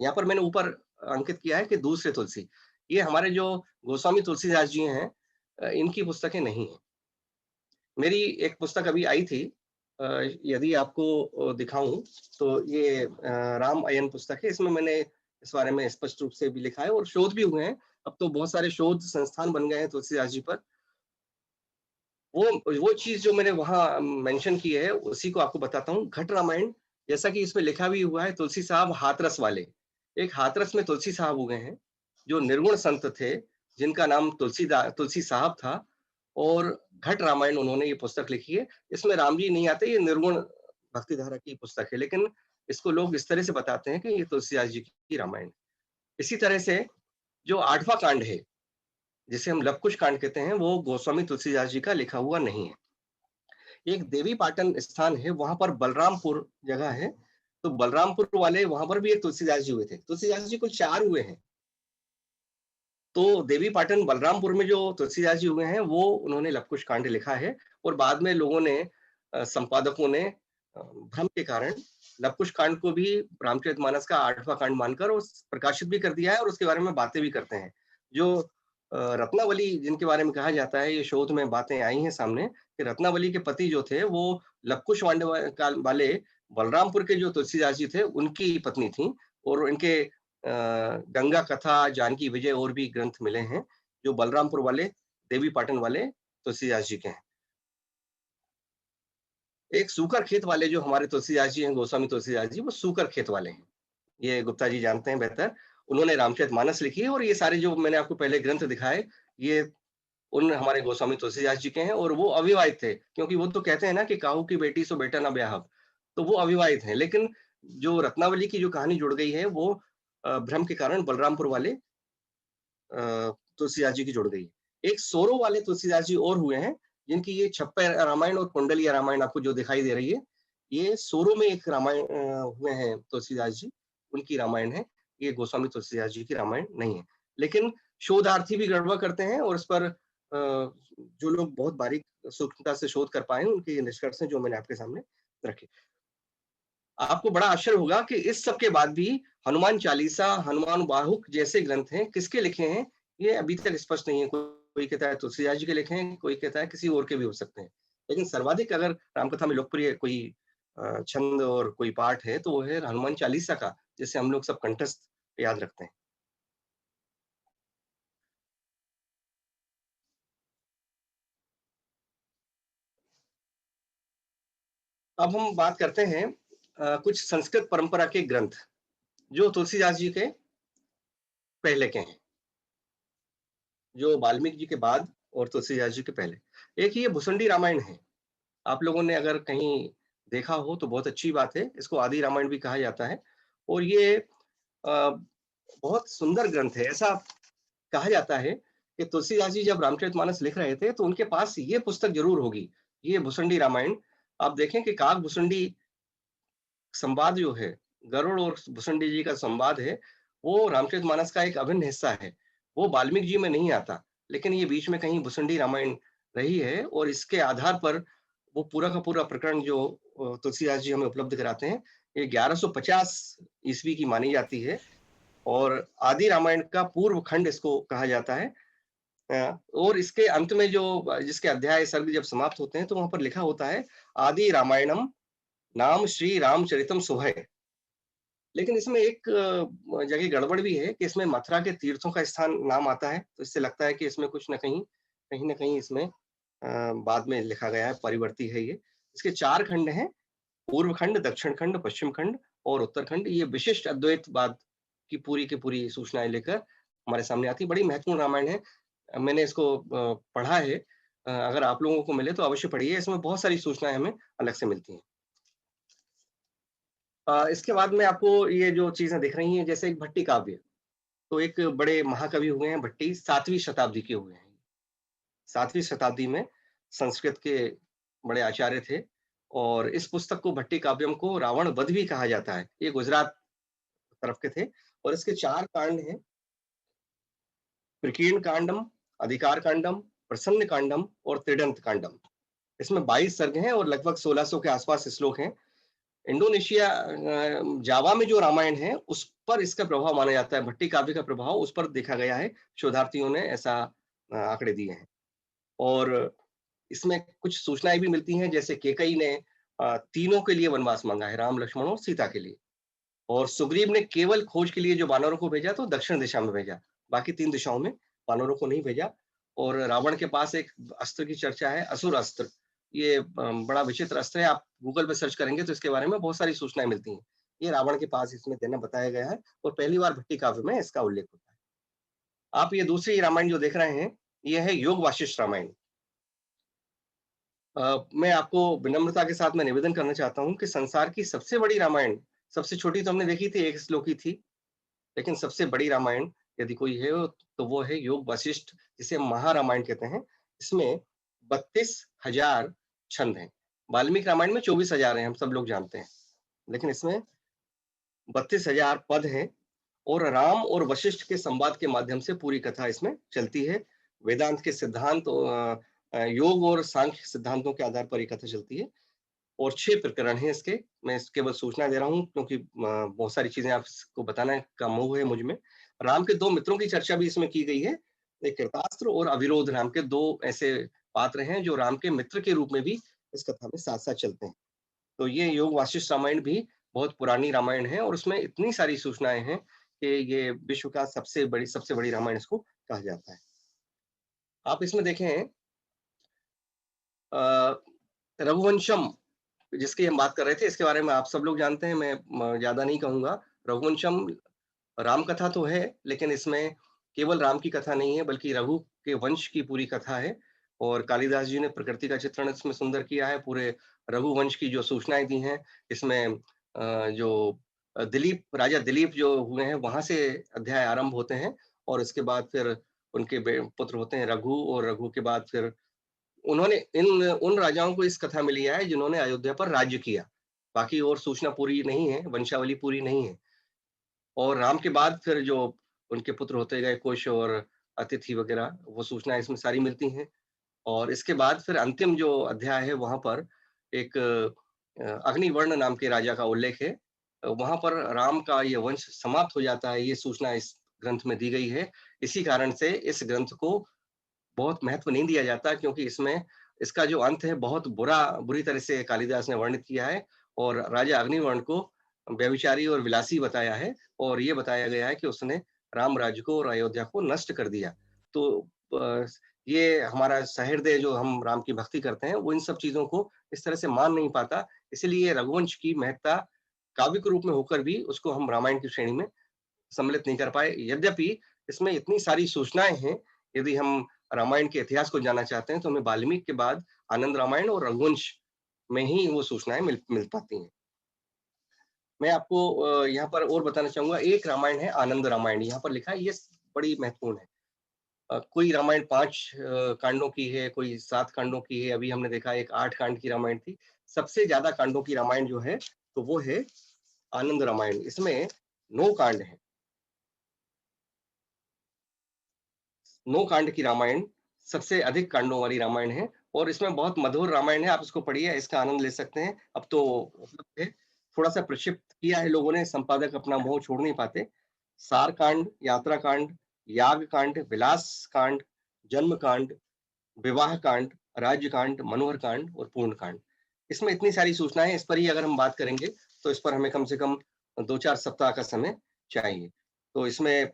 यहाँ पर मैंने ऊपर अंकित किया है कि दूसरे तुलसी, ये हमारे जो गोस्वामी तुलसीदास जी हैं, इनकी पुस्तकें नहीं है। मेरी एक पुस्तक अभी आई थी, यदि आपको दिखाऊं तो ये राम अयन पुस्तक है। इसमें मैंने इस बारे में स्पष्ट रूप से भी लिखा है और शोध भी हुए हैं। अब तो बहुत सारे शोध संस्थान बन गए हैं तुलसीदास जी पर। वो चीज जो मैंने वहां मेंशन की है उसी को आपको बताता हूँ। घट रामायण, जैसा कि इसमें लिखा भी हुआ है, तुलसी साहब हाथरस वाले, एक हाथरस में तुलसी साहब हो गए हैं जो निर्गुण संत थे, जिनका नाम तुलसी साहब था, और घट रामायण उन्होंने ये पुस्तक लिखी है। इसमें राम जी नहीं आते, ये निर्गुण भक्ति धारा की पुस्तक है, लेकिन इसको लोग इस तरह से बताते हैं कि ये तुलसीदास जी की रामायण। इसी तरह से जो 8वां कांड है, जिसे हम लवकुश कांड कहते हैं, वो गोस्वामी तुलसीदास जी का लिखा हुआ नहीं है। एक देवी पाटन स्थान है, वहां पर बलरामपुर जगह है, तो बलरामपुर वाले वहां पर भी एक तुलसीदास जी हुए थे। तुलसीदास जी कुल 4 हुए हैं। तो देवी पाटन बलरामपुर में जो तुलसीदास जी हुए हैं, वो उन्होंने लवकुश कांड लिखा है, और बाद में लोगों ने संपादकों ने भ्रम के कारण लवकुश कांड को भी रामचरितमानस का 8वां कांड मानकर उस प्रकाशित भी कर दिया है, और उसके बारे में बातें भी करते हैं। जो रत्नावली जिनके बारे में कहा जाता है, ये शोध में बातें आई हैं सामने कि रत्नावली के पति जो थे वो लवकुश वाले बलरामपुर के जो तुलसीदास जी थे उनकी पत्नी थी, और इनके गंगा कथा, जानकी विजय और भी ग्रंथ मिले हैं जो बलरामपुर वाले देवी पाटन वाले तुलसीदास जी के हैं। एक सूकर खेत वाले जो हमारे तुलसीदास जी हैं, गोस्वामी तुलसीदास जी, वो सूकर खेत वाले हैं। ये गुप्ता जी जानते हैं बेहतर। उन्होंने रामचरितमानस लिखी है, और ये सारे जो मैंने आपको पहले ग्रंथ दिखाए, ये उन हमारे गोस्वामी तुलसीदास जी के हैं, और वो अविवाहित थे, क्योंकि वो तो कहते हैं ना कि काहू की बेटी सो बेटा ना ब्याह, तो वो अविवाहित हैं। लेकिन जो रत्नावली की जो कहानी जुड़ गई है, वो भ्रम के कारण बलरामपुर वाले तुलसीदास जी की जुड़ गई। एक सोरो वाले तुलसीदास जी और हुए हैं, जिनकी ये छप्पर रामायण और कुंडलिया रामायण आपको जो दिखाई दे रही है, ये सोरो में एक रामायण हुए हैं तुलसीदास जी, उनकी रामायण है। ये गोस्वामी तुलसीदास जी की रामायण नहीं है। लेकिन शोधार्थी भी गड़बड़ करते हैं, और इस पर जो लोग बहुत बारीक सूक्ष्मता से शोध कर पाए, उनके ये निष्कर्ष हैं जो मैंने आपके सामने रखे। आपको बड़ा आश्चर्य होगा कि इस सब के बाद भी हनुमान चालीसा, हनुमान बाहुक जैसे ग्रंथ हैं, किसके लिखे हैं ये अभी तक स्पष्ट नहीं है। कोई कहता है तुलसीदास जी के लिखे हैं, कोई कहता है किसी और के भी हो सकते हैं। लेकिन सर्वाधिक अगर रामकथा में लोकप्रिय कोई छंद और कोई पाठ है, तो वो है हनुमान चालीसा का, जिसे हम लोग सब कंठस्थ याद रखते हैं। अब हम बात करते हैं कुछ संस्कृत परंपरा के ग्रंथ जो तुलसीदास जी के पहले के हैं, जो वाल्मीकि जी के बाद और तुलसीदास जी के पहले। एक ये भुसंडी रामायण है। आप लोगों ने अगर कहीं देखा हो तो बहुत अच्छी बात है। इसको आदि रामायण भी कहा जाता है, और ये बहुत सुंदर ग्रंथ है। ऐसा कहा जाता है कि तुलसीदास जी जब रामचरितमानस लिख रहे थे, तो उनके पास ये पुस्तक जरूर होगी, ये भुसंडी रामायण। आप देखें कि काक भुसंडी संवाद जो है, गरुड़ और भुसंडी जी का संवाद है, वो रामचरितमानस का एक अभिन्न हिस्सा है। वो वाल्मीकि जी में नहीं आता, लेकिन ये बीच में कहीं भुसंडी रामायण रही है, और इसके आधार पर वो पूरा का पूरा प्रकरण जो तुलसीदास जी हमें उपलब्ध कराते हैं, ये 1150 ईस्वी की मानी जाती है, और आदि रामायण का पूर्व खंड इसको कहा जाता है। और इसके अंत में जो जिसके अध्याय सर्ग जब समाप्त होते हैं, तो वहां पर लिखा होता है आदि रामायणम नाम श्री रामचरितम सुभय। लेकिन इसमें एक जगह गड़बड़ भी है कि इसमें मथुरा के तीर्थों का स्थान नाम आता है, तो इससे लगता है कि इसमें कुछ न कहीं न कहीं इसमें बाद में लिखा गया है, परिवर्ती है ये। इसके 4 खंड हैं, पूर्व खंड, दक्षिण खंड, पश्चिम खंड और उत्तरखंड। ये विशिष्ट अद्वैतवाद की पूरी सूचनाएं लेकर हमारे सामने आती है। बड़ी महत्वपूर्ण रामायण है। मैंने इसको पढ़ा है। अगर आप लोगों को मिले तो अवश्य पढ़िए, इसमें बहुत सारी सूचनाएं हमें अलग से मिलती हैं। इसके बाद में आपको ये जो चीजें दिख रही हैं, जैसे एक भट्टी काव्य, तो एक बड़े महाकवि हुए हैं भट्टी, 7वीं शताब्दी के हुए हैं। 7वीं शताब्दी में संस्कृत के बड़े आचार्य थे, और इस पुस्तक को भट्टी काव्यम को रावण वध भी कहा जाता है। ये गुजरात तरफ के थे, और इसके 4 कांड हैं, प्रकीर्ण कांडम, अधिकार कांडम, प्रसन्न कांडम और त्रिदंत कांडम। इसमें 22 सर्ग हैं और लगभग 1600 के आसपास श्लोक हैं। इंडोनेशिया जावा में जो रामायण है, उस पर इसका प्रभाव माना जाता है। भट्टी काव्य का प्रभाव उस पर देखा गया है, शोधार्थियों ने ऐसा आंकड़े दिए हैं। और इसमें कुछ सूचनाएं भी मिलती हैं, जैसे केकई ने तीनों के लिए वनवास मांगा है, राम, लक्ष्मण और सीता के लिए, और सुग्रीव ने केवल खोज के लिए जो वानरों को भेजा तो दक्षिण दिशा में भेजा, बाकी 3 दिशाओं में वानरों को नहीं भेजा। और रावण के पास एक अस्त्र की चर्चा है, असुर अस्त्र। ये बड़ा विचित्र अस्त्र है, आप गूगल पे सर्च करेंगे तो इसके बारे में बहुत सारी सूचनाएं मिलती हैं। ये रावण के पास इसमें देना बताया गया है, और पहली बार भट्टी काव्य में इसका उल्लेख होता है। आप ये दूसरी रामायण जो देख रहे हैं, ये है योग वाशिष्ठ रामायण। मैं आपको विनम्रता के साथ मैं निवेदन करना चाहता हूं कि संसार की सबसे बड़ी रामायण, सबसे छोटी तो हमने देखी थी, 1 श्लोकी थी, लेकिन सबसे बड़ी रामायण यदि कोई है तो वो है योग वशिष्ठ, जिसे महारामायण कहते हैं। इसमें 32,000 छंद हैं। वाल्मीकि रामायण में 24,000 हैं, हम सब लोग जानते हैं, लेकिन इसमें 32,000 पद हैं और राम और वशिष्ठ के संवाद के माध्यम से पूरी कथा इसमें चलती है। वेदांत के सिद्धांत योग और सांख्य सिद्धांतों के आधार पर ये कथा चलती है और 6 प्रकरण हैं इसके। मैं केवल सूचना दे रहा हूँ क्योंकि बहुत सारी चीजें आपको बताने का मोह है मुझ में। राम के 2 मित्रों की चर्चा भी इसमें की गई है, एक कृतास्त्र और अविरोध। राम के 2 ऐसे पात्र हैं जो राम के मित्र के रूप में भी इस कथा में साथ साथ चलते हैं। तो ये योग वासिष्ठ रामायण भी बहुत पुरानी रामायण है और उसमें इतनी सारी सूचनाएं हैं कि ये विश्व का सबसे बड़ी रामायण इसको कहा जाता है। आप इसमें देखें रघुवंशम जिसकी हम बात कर रहे थे, इसके बारे में आप सब लोग जानते हैं, मैं ज्यादा नहीं कहूंगा। रघुवंशम राम कथा तो है, लेकिन इसमें केवल राम की कथा नहीं है बल्कि रघु के वंश की पूरी कथा है और कालिदास जी ने प्रकृति का चित्रण इसमें सुंदर किया है। पूरे रघुवंश की जो सूचनाएं दी हैं इसमें जो राजा दिलीप जो हुए हैं वहां से अध्याय आरंभ होते हैं और इसके बाद फिर उनके पुत्र होते हैं रघु, और रघु के बाद फिर उन्होंने उन राजाओं को इस कथा में लिया है जिन्होंने अयोध्या पर राज्य किया। बाकी और सूचना पूरी नहीं है, वंशावली पूरी नहीं है। और राम के बाद फिर जो उनके पुत्र होते गए कुश और अतिथि वगैरह, वो सूचना इसमें सारी मिलती हैं। और इसके बाद फिर अंतिम जो अध्याय है वहां पर एक अग्निवर्ण नाम के राजा का उल्लेख है। वहां पर राम का ये वंश समाप्त हो जाता है, ये सूचना इस ग्रंथ में दी गई है। इसी कारण से इस ग्रंथ को बहुत महत्व नहीं दिया जाता, क्योंकि इसमें इसका जो अंत है बहुत बुरी तरह से कालिदास ने वर्णित किया है और राजा अग्निवर्ण को व्यभिचारी और विलासी बताया है और ये बताया गया है कि उसने राम राज्य को और अयोध्या को नष्ट कर दिया। तो ये हमारा सहृदय जो हम राम की भक्ति करते हैं वो इन सब चीजों को इस तरह से मान नहीं पाता, इसलिए रघुवंश की महत्ता काव्य के रूप में होकर भी उसको हम रामायण की श्रेणी में सम्मिलित नहीं कर पाए। यद्यपि इसमें इतनी सारी सूचनाएं हैं, यदि हम रामायण के इतिहास को जानना चाहते हैं तो हमें वाल्मीकि के बाद आनंद रामायण और रघुवंश में ही वो सूचनाएं मिल पाती हैं। मैं आपको यहाँ पर और बताना चाहूंगा, एक रामायण है आनंद रामायण, यहाँ पर लिखा है, ये बड़ी महत्वपूर्ण है। कोई रामायण 5 कांडों की है, कोई 7 कांडों की है, अभी हमने देखा एक 8 कांड की रामायण थी। सबसे ज्यादा कांडों की रामायण जो है तो वो है आनंद रामायण। इसमें 9 कांड है। 9 कांड की रामायण सबसे अधिक कांडों वाली रामायण है और इसमें बहुत मधुर रामायण है। आप इसको पढ़िए, इसका आनंद ले सकते हैं। अब तो उपलब्ध है, थोड़ा सा प्रक्षिप्त किया है लोगों ने, संपादक अपना मोह छोड़ नहीं पाते। सार कांड, यात्रा कांड, याग कांड, विलास कांड, जन्म कांड, विवाह कांड, राज्य कांड, मनोहर कांड और पूर्ण कांड। इसमें इतनी सारी सूचनाएं, इस पर ही अगर हम बात करेंगे तो इस पर हमें कम से कम 2-4 सप्ताह का समय चाहिए। तो इसमें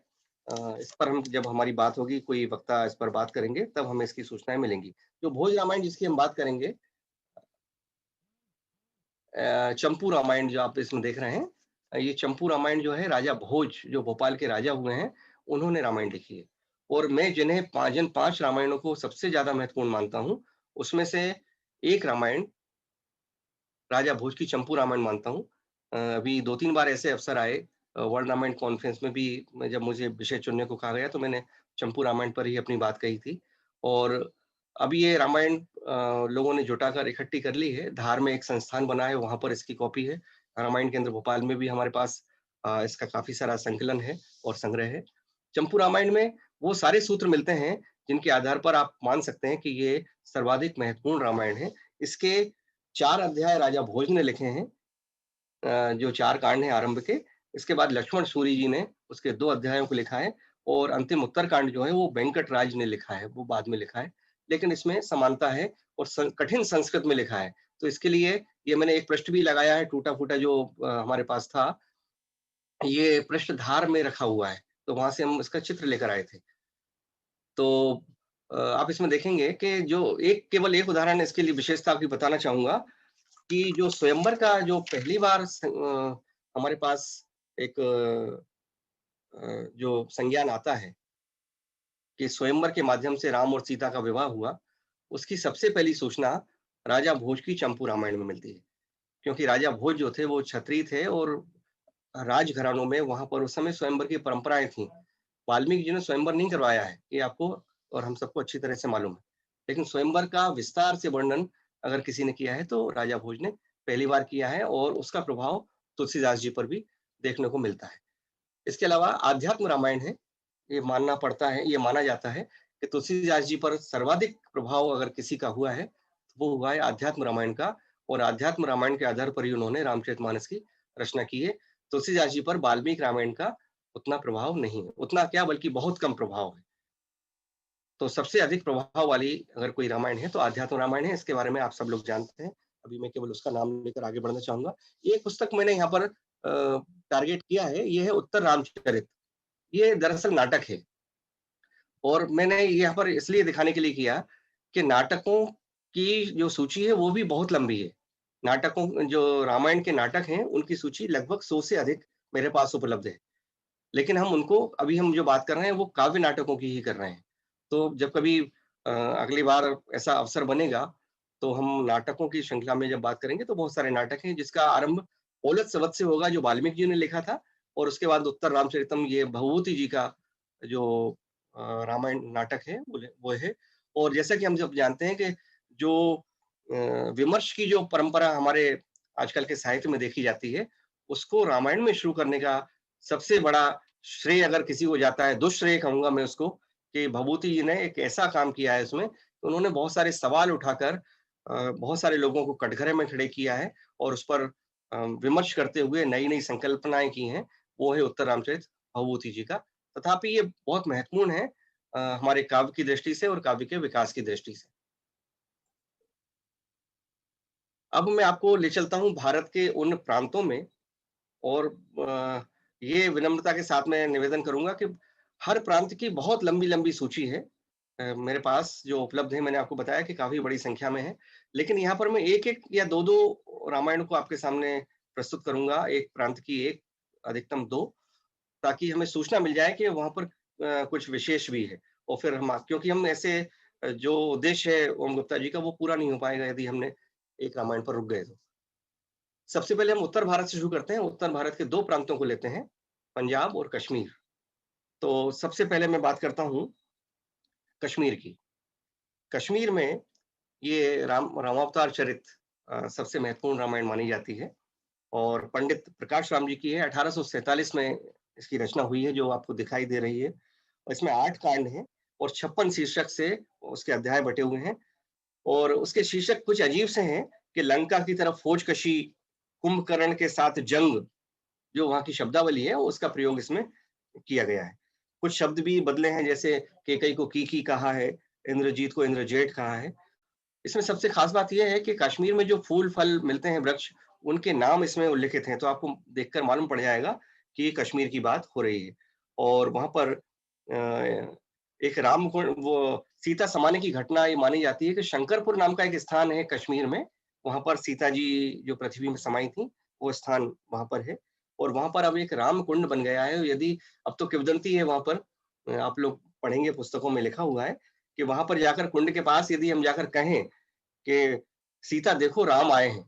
इस पर हम जब हमारी बात होगी, कोई वक्ता इस पर बात करेंगे, तब हमें इसकी सूचनाएं मिलेंगी। जो भोज रामायण जिसकी हम बात करेंगे, चंपू रामायण जो आप इसमें देख रहे हैं, ये चंपू रामायण जो है, राजा भोज जो भोपाल के राजा हुए हैं उन्होंने रामायण लिखी है। और मैं जिन्हें 5 रामायणों को सबसे ज्यादा महत्वपूर्ण मानता हूँ, उसमें से एक रामायण राजा भोज की चंपू रामायण मानता हूँ। अभी 2-3 बार ऐसे अवसर आए वर्ल्ड रामायण कॉन्फ्रेंस में भी, जब मुझे विषय चुनने को कहा गया तो मैंने चंपू रामायण पर ही अपनी बात कही थी। और अभी ये रामायण लोगों ने जुटाकर इकट्ठी कर ली है, धार में एक संस्थान बना है, वहां पर इसकी कॉपी है। रामायण केंद्र भोपाल में भी हमारे पास इसका काफी सारा संकलन है और संग्रह है। चंपू रामायण में वो सारे सूत्र मिलते हैं जिनके आधार पर आप मान सकते हैं कि ये सर्वाधिक महत्वपूर्ण रामायण है। इसके 4 अध्याय राजा भोज ने लिखे हैं, जो 4 कांड हैं आरंभ के। इसके बाद लक्ष्मण सूरी जी ने उसके 2 अध्यायों को लिखा है और अंतिम उत्तर कांड जो है वो वेंकट राज ने लिखा है, वो बाद में लिखा है, लेकिन इसमें समानता है और कठिन संस्कृत में लिखा है। तो इसके लिए ये मैंने एक पृष्ठ भी लगाया है, टूटा फूटा जो हमारे पास था, ये पृष्ठ धार में रखा हुआ है, तो वहां से हम इसका चित्र लेकर आए थे। तो आप इसमें देखेंगे कि जो केवल एक उदाहरण इसके लिए विशेषता आपकी बताना चाहूंगा कि जो स्वयंवर का जो पहली बार हमारे पास एक जो संज्ञान आता है कि स्वयंवर के माध्यम से राम और सीता का विवाह हुआ, उसकी सबसे पहली सूचना राजा भोज की चंपू रामायण में मिलती है। क्योंकि राजा भोज जो थे वो क्षत्रिय थे और राजघरानों में वहां पर उस समय स्वयंवर की परंपराएं थी। वाल्मीकि जी ने स्वयंवर नहीं करवाया है, ये आपको और हम सबको अच्छी तरह से मालूम है, लेकिन स्वयंवर का विस्तार से वर्णन अगर किसी ने किया है तो राजा भोज ने पहली बार किया है, और उसका प्रभाव तुलसीदास जी पर भी देखने को मिलता है। इसके अलावा आध्यात्म रामायण है, ये माना जाता है कि तुलसीदास जी पर सर्वाधिक प्रभाव अगर किसी का हुआ है तो वो हुआ है आध्यात्म रामायण का, और आध्यात्म रामायण के आधार पर ही उन्होंने रामचरितमानस की रचना की है। तुलसीदास जी पर वाल्मीकि रामायण का उतना प्रभाव नहीं है, उतना क्या बल्कि बहुत कम प्रभाव है। तो सबसे अधिक प्रभाव वाली अगर कोई रामायण है तो आध्यात्म रामायण है, इसके बारे में आप सब लोग जानते हैं। अभी मैं केवल उसका नाम लेकर आगे बढ़ना चाहूंगा। एक पुस्तक मैंने यहाँ पर टारगेट किया है, ये है उत्तर रामचरित। ये दरअसल नाटक है, और मैंने यहाँ पर इसलिए दिखाने के लिए किया कि नाटकों की जो सूची है वो भी बहुत लंबी है। नाटकों जो रामायण के नाटक हैं उनकी सूची लगभग 100 से अधिक मेरे पास उपलब्ध है, लेकिन हम उनको अभी हम जो बात कर रहे हैं वो काव्य नाटकों की ही कर रहे हैं। तो जब कभी अगली बार ऐसा अवसर बनेगा तो हम नाटकों की श्रृंखला में जब बात करेंगे तो बहुत सारे नाटक हैं, जिसका आरंभ ओलत सवत से होगा जो वाल्मीकि जी ने लिखा था, और उसके बाद उत्तर रामचरितम ये भवभूति जी का जो रामायण नाटक है वो है। और जैसा कि हम जब जानते हैं कि जो विमर्श की जो परंपरा हमारे आजकल के साहित्य में देखी जाती है, उसको रामायण में शुरू करने का सबसे बड़ा श्रेय अगर किसी को जाता है, दुष्श्रेय कहूंगा मैं उसको, कि भभूति जी ने एक ऐसा काम किया है उसमें, तो उन्होंने बहुत सारे सवाल उठाकर बहुत सारे लोगों को कटघरे में खड़े किया है और उस पर विमर्श करते हुए नई नई संकल्पनाएं की हैं। वो है उत्तर रामचरित भभूति जी का। तथापि ये बहुत महत्वपूर्ण है हमारे काव्य की दृष्टि से और काव्य के विकास की दृष्टि से। अब मैं आपको ले चलता हूं भारत के उन प्रांतों में, और ये विनम्रता के साथ मैं निवेदन करूंगा कि हर प्रांत की बहुत लंबी लंबी सूची है मेरे पास जो उपलब्ध है। मैंने आपको बताया कि काफी बड़ी संख्या में है, लेकिन यहाँ पर मैं एक एक या दो दो रामायण को आपके सामने प्रस्तुत करूंगा, एक प्रांत की एक, अधिकतम दो, ताकि हमें सूचना मिल जाए कि वहां पर कुछ विशेष भी है। और फिर हम, क्योंकि हम ऐसे जो उद्देश्य है ओम गुप्ता जी का वो पूरा नहीं हो पाएगा यदि हमने एक रामायण पर रुक गए तो। सबसे पहले हम उत्तर भारत से शुरू करते हैं। उत्तर भारत के दो प्रांतों को लेते हैं, पंजाब और कश्मीर। तो सबसे पहले मैं बात करता हूं कश्मीर की। कश्मीर में ये रामावतार चरित सबसे महत्वपूर्ण रामायण मानी जाती है, और पंडित प्रकाश राम जी की है। 1847 में इसकी रचना हुई है जो आपको दिखाई दे रही है। इसमें 8 कांड हैं और 56 शीर्षक से उसके अध्याय बटे हुए हैं, और उसके शीर्षक कुछ अजीब से हैं कि लंका की तरफ फौज कशी, कुंभकर्ण के साथ जंग, जो वहां की शब्दावली है उसका प्रयोग इसमें किया गया है। कुछ शब्द भी बदले हैं, जैसे केकई को की कहा है, इंद्रजीत को इंद्रजेठ कहा है। इसमें सबसे खास बात यह है कि कश्मीर में जो फूल फल मिलते हैं, वृक्ष, उनके नाम इसमें उल्लिखित हैं, तो आपको देखकर मालूम पड़ जाएगा कि ये कश्मीर की बात हो रही है। और वहां पर एक राम को वो सीता समाने की घटना ये मानी जाती है कि शंकरपुर नाम का एक स्थान है कश्मीर में, वहां पर सीता जी जो पृथ्वी में समाई थी वो स्थान वहां पर है, और वहां पर अब एक राम कुंड बन गया है। यदि अब तो किंवदंती है वहां पर, आप लोग पढ़ेंगे पुस्तकों में लिखा हुआ है कि वहां पर जाकर कुंड के पास यदि हम जाकर कहें कि सीता देखो राम आए हैं,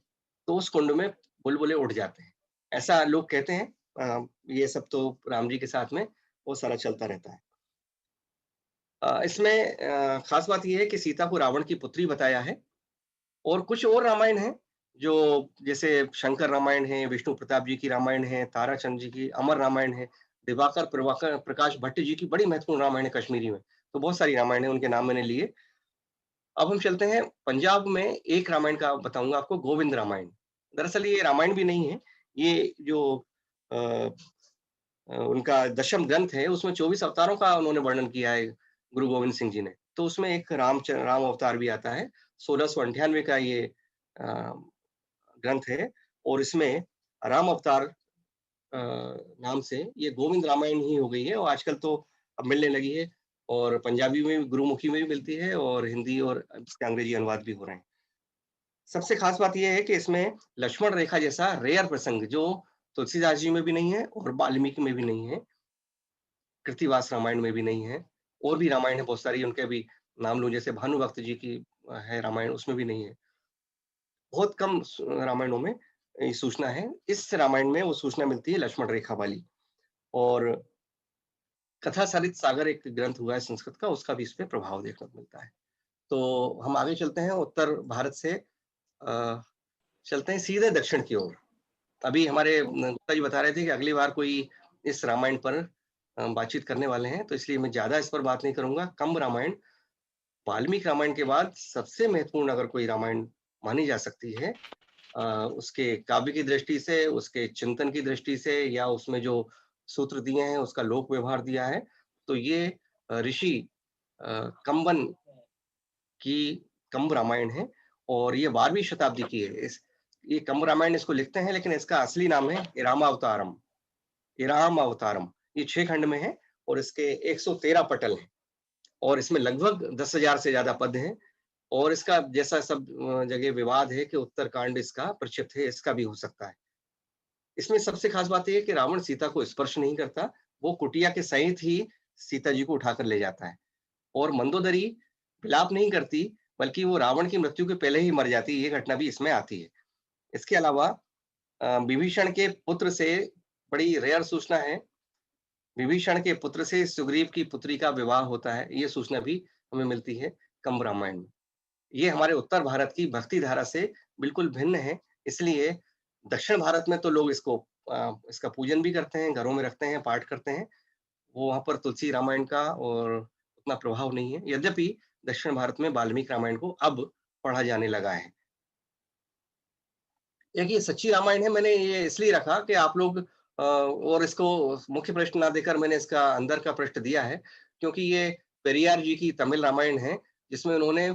तो उस कुंड में बुलबुले उठ जाते हैं, ऐसा लोग कहते हैं। ये सब तो राम जी के साथ में वो सारा चलता रहता है। इसमें खास बात यह है कि सीता को रावण की पुत्री बताया है। और कुछ और रामायण है जो, जैसे शंकर रामायण है, विष्णु प्रताप जी की रामायण है, ताराचंद जी की अमर रामायण है, दिवाकर प्रकाश भट्ट जी की बड़ी महत्वपूर्ण रामायण है कश्मीरी में। तो बहुत सारी रामायण है, उनके नाम मैंने लिए। अब हम चलते हैं पंजाब में। एक रामायण का बताऊंगा आपको, गोविंद रामायण। दरअसल ये रामायण भी नहीं है, ये जो उनका दशम ग्रंथ है उसमें 24 अवतारों का उन्होंने वर्णन किया है गुरु गोविंद सिंह जी ने। तो उसमें एक राम अवतार भी आता है। 1698 का ये ग्रंथ है, और इसमें राम अवतार नाम से ये गोविंद रामायण ही हो गई है, और आजकल तो अब मिलने लगी है, और पंजाबी में भी, गुरुमुखी में भी मिलती है, और हिंदी और इसके अंग्रेजी अनुवाद भी हो रहे हैं। सबसे खास बात यह है कि इसमें लक्ष्मण रेखा जैसा रेयर प्रसंग जो तुलसीदास जी में भी नहीं है और वाल्मीकि में भी नहीं है, कृतिवास रामायण में भी नहीं है, और भी रामायण है बहुत सारी, उनके भी नाम लूं, जैसे भानुभक्त जी की है रामायण, उसमें भी नहीं है। बहुत कम रामायणों में ये सूचना है। इस रामायण में वो सूचना मिलती है लक्ष्मण रेखा वाली। और कथा सरित सागर एक ग्रंथ हुआ है संस्कृत का, उसका भी इस पे प्रभाव देखने को मिलता है। तो हम आगे चलते हैं उत्तर भारत से चलते हैं सीधे दक्षिण की ओर। अभी हमारे गुप्ता जी बता रहे थे कि अगली बार कोई इस रामायण पर बातचीत करने वाले हैं, तो इसलिए मैं ज्यादा इस पर बात नहीं करूंगा। कंब रामायण वाल्मीकि रामायण के बाद सबसे महत्वपूर्ण अगर कोई रामायण मानी जा सकती है, उसके काव्य की दृष्टि से, उसके चिंतन की दृष्टि से, या उसमें जो सूत्र दिए हैं, उसका लोक व्यवहार दिया है, तो ये ऋषि कंबन की कंब रामायण है और ये 12वीं शताब्दी की है। ये कंब रामायण इसको लिखते हैं, लेकिन इसका असली नाम है इरामावतारम। इरामावतारम ये 6 खंड में है और इसके 113 पटल हैं और इसमें लगभग 10,000 से ज्यादा पद हैं। और इसका जैसा सब जगह विवाद है कि उत्तरकांड इसका प्रक्षिप्त है, इसका भी हो सकता है। इसमें सबसे खास बात यह है कि रावण सीता को स्पर्श नहीं करता, वो कुटिया के सहित ही सीता जी को उठाकर ले जाता है। और मंदोदरी विलाप नहीं करती, बल्कि वो रावण की मृत्यु के पहले ही मर जाती है। ये घटना भी इसमें आती है। इसके अलावा विभीषण के पुत्र से बड़ी रेयर सूचना है, विभीषण के पुत्र से सुग्रीव की पुत्री का विवाह होता है। ये सूचना भी हमें मिलती है कंब रामायण में। ये हमारे उत्तर भारत की भक्ति धारा से बिल्कुल भिन्न है, इसलिए दक्षिण भारत में तो लोग इसका पूजन भी करते हैं, घरों में रखते हैं, पाठ करते हैं। वो वहां पर तुलसी रामायण का और उतना प्रभाव नहीं है, यद्यपि दक्षिण भारत में वाल्मीकि रामायण को अब पढ़ा जाने लगा है। एक ये सच्ची रामायण है, मैंने ये इसलिए रखा कि आप लोग और इसको मुख्य प्रश्न ना देकर मैंने इसका अंदर का प्रश्न दिया है, क्योंकि ये पेरियार जी की तमिल रामायण है, जिसमें उन्होंने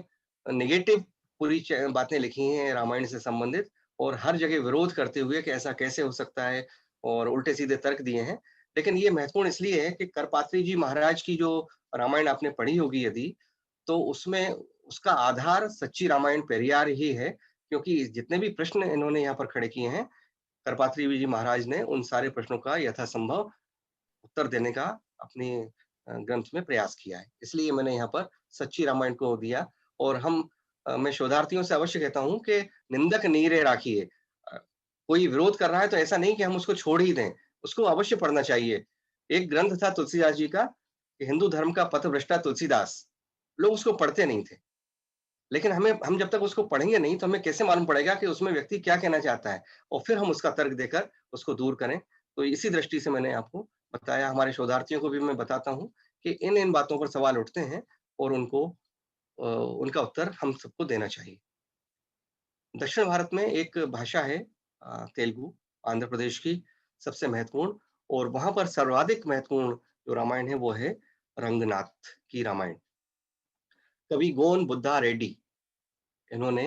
नेगेटिव पूरी बातें लिखी हैं रामायण से संबंधित, और हर जगह विरोध करते हुए कि ऐसा कैसे हो सकता है, और उल्टे सीधे तर्क दिए हैं। लेकिन ये महत्वपूर्ण इसलिए है कि करपात्री जी महाराज की जो रामायण आपने पढ़ी होगी यदि, तो उसमें उसका आधार सच्ची रामायण पेरियार ही है, क्योंकि जितने भी प्रश्न इन्होंने यहाँ पर खड़े किए हैं, करपात्री जी महाराज ने उन सारे प्रश्नों का यथासंभव उत्तर देने का अपने ग्रंथ में प्रयास किया है। इसलिए मैंने यहाँ पर सच्ची रामायण को दिया। और मैं शोधार्थियों से अवश्य कहता हूँ कि निंदक नीरे राखिए। कोई विरोध कर रहा है तो ऐसा नहीं कि हम उसको छोड़ ही दें, उसको अवश्य पढ़ना चाहिए। एक ग्रंथ था तुलसीदास जी का, हिंदू धर्म का पथभ्रष्टा तुलसीदास, लोग उसको पढ़ते नहीं थे। लेकिन हम जब तक उसको पढ़ेंगे नहीं तो हमें कैसे मालूम पड़ेगा कि उसमें व्यक्ति क्या कहना चाहता है, और फिर हम उसका तर्क देकर उसको दूर करें। तो इसी दृष्टि से मैंने आपको बताया। हमारे शोधार्थियों को भी मैं बताता हूँ कि इन बातों पर सवाल उठते हैं और उनका उत्तर हम सबको देना चाहिए। दक्षिण भारत में एक भाषा है तेलुगु, आंध्र प्रदेश की सबसे महत्वपूर्ण, और वहां पर सर्वाधिक महत्वपूर्ण जो रामायण है वो है रंगनाथ की रामायण। कवि गोन बुद्धा रेड्डी, इन्होंने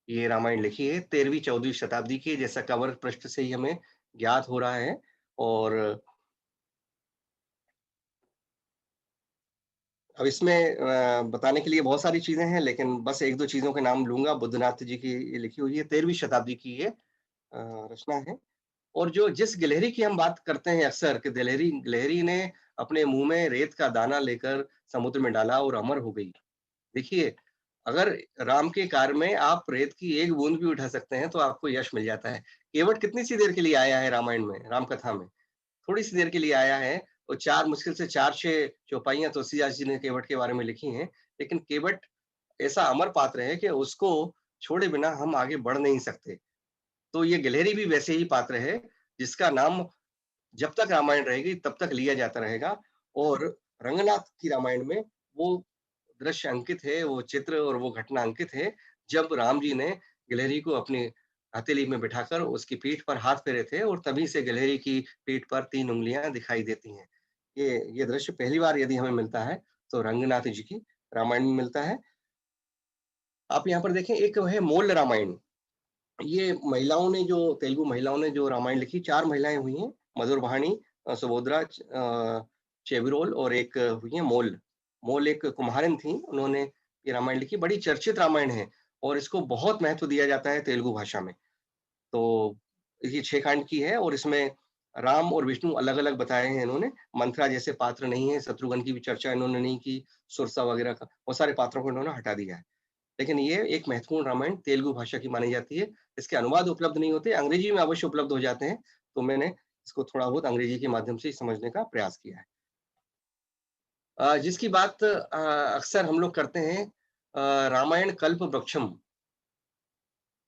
ये रामायण लिखी है। 13वीं-14वीं शताब्दी की, जैसा कवर पृष्ठ से ही हमें ज्ञात हो रहा है। और अब इसमें बताने के लिए बहुत सारी चीजें हैं, लेकिन बस एक दो चीजों के नाम लूंगा। बुद्धनाथ जी की ये लिखी हुई है, 13वीं शताब्दी की ये रचना है। और जिस गिलहरी की हम बात करते हैं अक्सर, कि गिलहरी ने अपने मुंह में रेत का दाना लेकर समुद्र में डाला और अमर हो गई। देखिए, अगर राम के कार्य में आप रेत की एक बूंद भी उठा सकते हैं तो आपको यश मिल जाता है। केवट कितनी सी देर के लिए आया है रामायण में, राम कथा में? थोड़ी सी देर के लिए आया है। और मुश्किल से 4-6 चौपाइयां तुलसीदास जी ने केवट के बारे में लिखी हैं। लेकिन केवट ऐसा अमर पात्र है कि उसको छोड़े बिना हम आगे बढ़ नहीं सकते। तो ये गिलहरी भी वैसे ही पात्र है, जिसका नाम जब तक रामायण रहेगी तब तक लिया जाता रहेगा। और रंगनाथ की रामायण में वो दृश्य अंकित है, वो चित्र और वो घटना अंकित है, जब राम जी ने गिलहरी को अपनी हथेली में बिठाकर उसकी पीठ पर हाथ फेरे थे, और तभी से गिलहरी की पीठ पर 3 उंगलियां दिखाई देती हैं। ये दृश्य पहली बार यदि हमें मिलता है तो रंगनाथ जी की रामायण में मिलता है। आप यहाँ पर देखें, एक है मोल रामायण। ये महिलाओं ने जो तेलुगु महिलाओं ने जो रामायण लिखी, 4 महिलाएं हुई हैं, मधुरवाहिनी, सुभद्रा, चेविरोल, और एक हुई है मोल। मोल एक कुम्हारिन थी, उन्होंने ये रामायण लिखी। बड़ी चर्चित रामायण है और इसको बहुत महत्व दिया जाता है तेलुगु भाषा में। तो ये 6 खंड की है और इसमें राम और विष्णु अलग अलग बताए हैं इन्होंने। मंथरा जैसे पात्र नहीं है, शत्रुघ्न की भी चर्चा इन्होंने नहीं की, सुरसा वगैरह का, बहुत सारे पात्रों को इन्होंने हटा दिया है। लेकिन ये एक महत्वपूर्ण रामायण तेलुगु भाषा की मानी जाती है। इसके अनुवाद उपलब्ध नहीं होते, अंग्रेजी में अवश्य उपलब्ध हो जाते हैं, तो मैंने इसको थोड़ा बहुत अंग्रेजी के माध्यम से समझने का प्रयास किया है। जिसकी बात अक्सर हम लोग करते हैं, रामायण कल्प वृक्षम,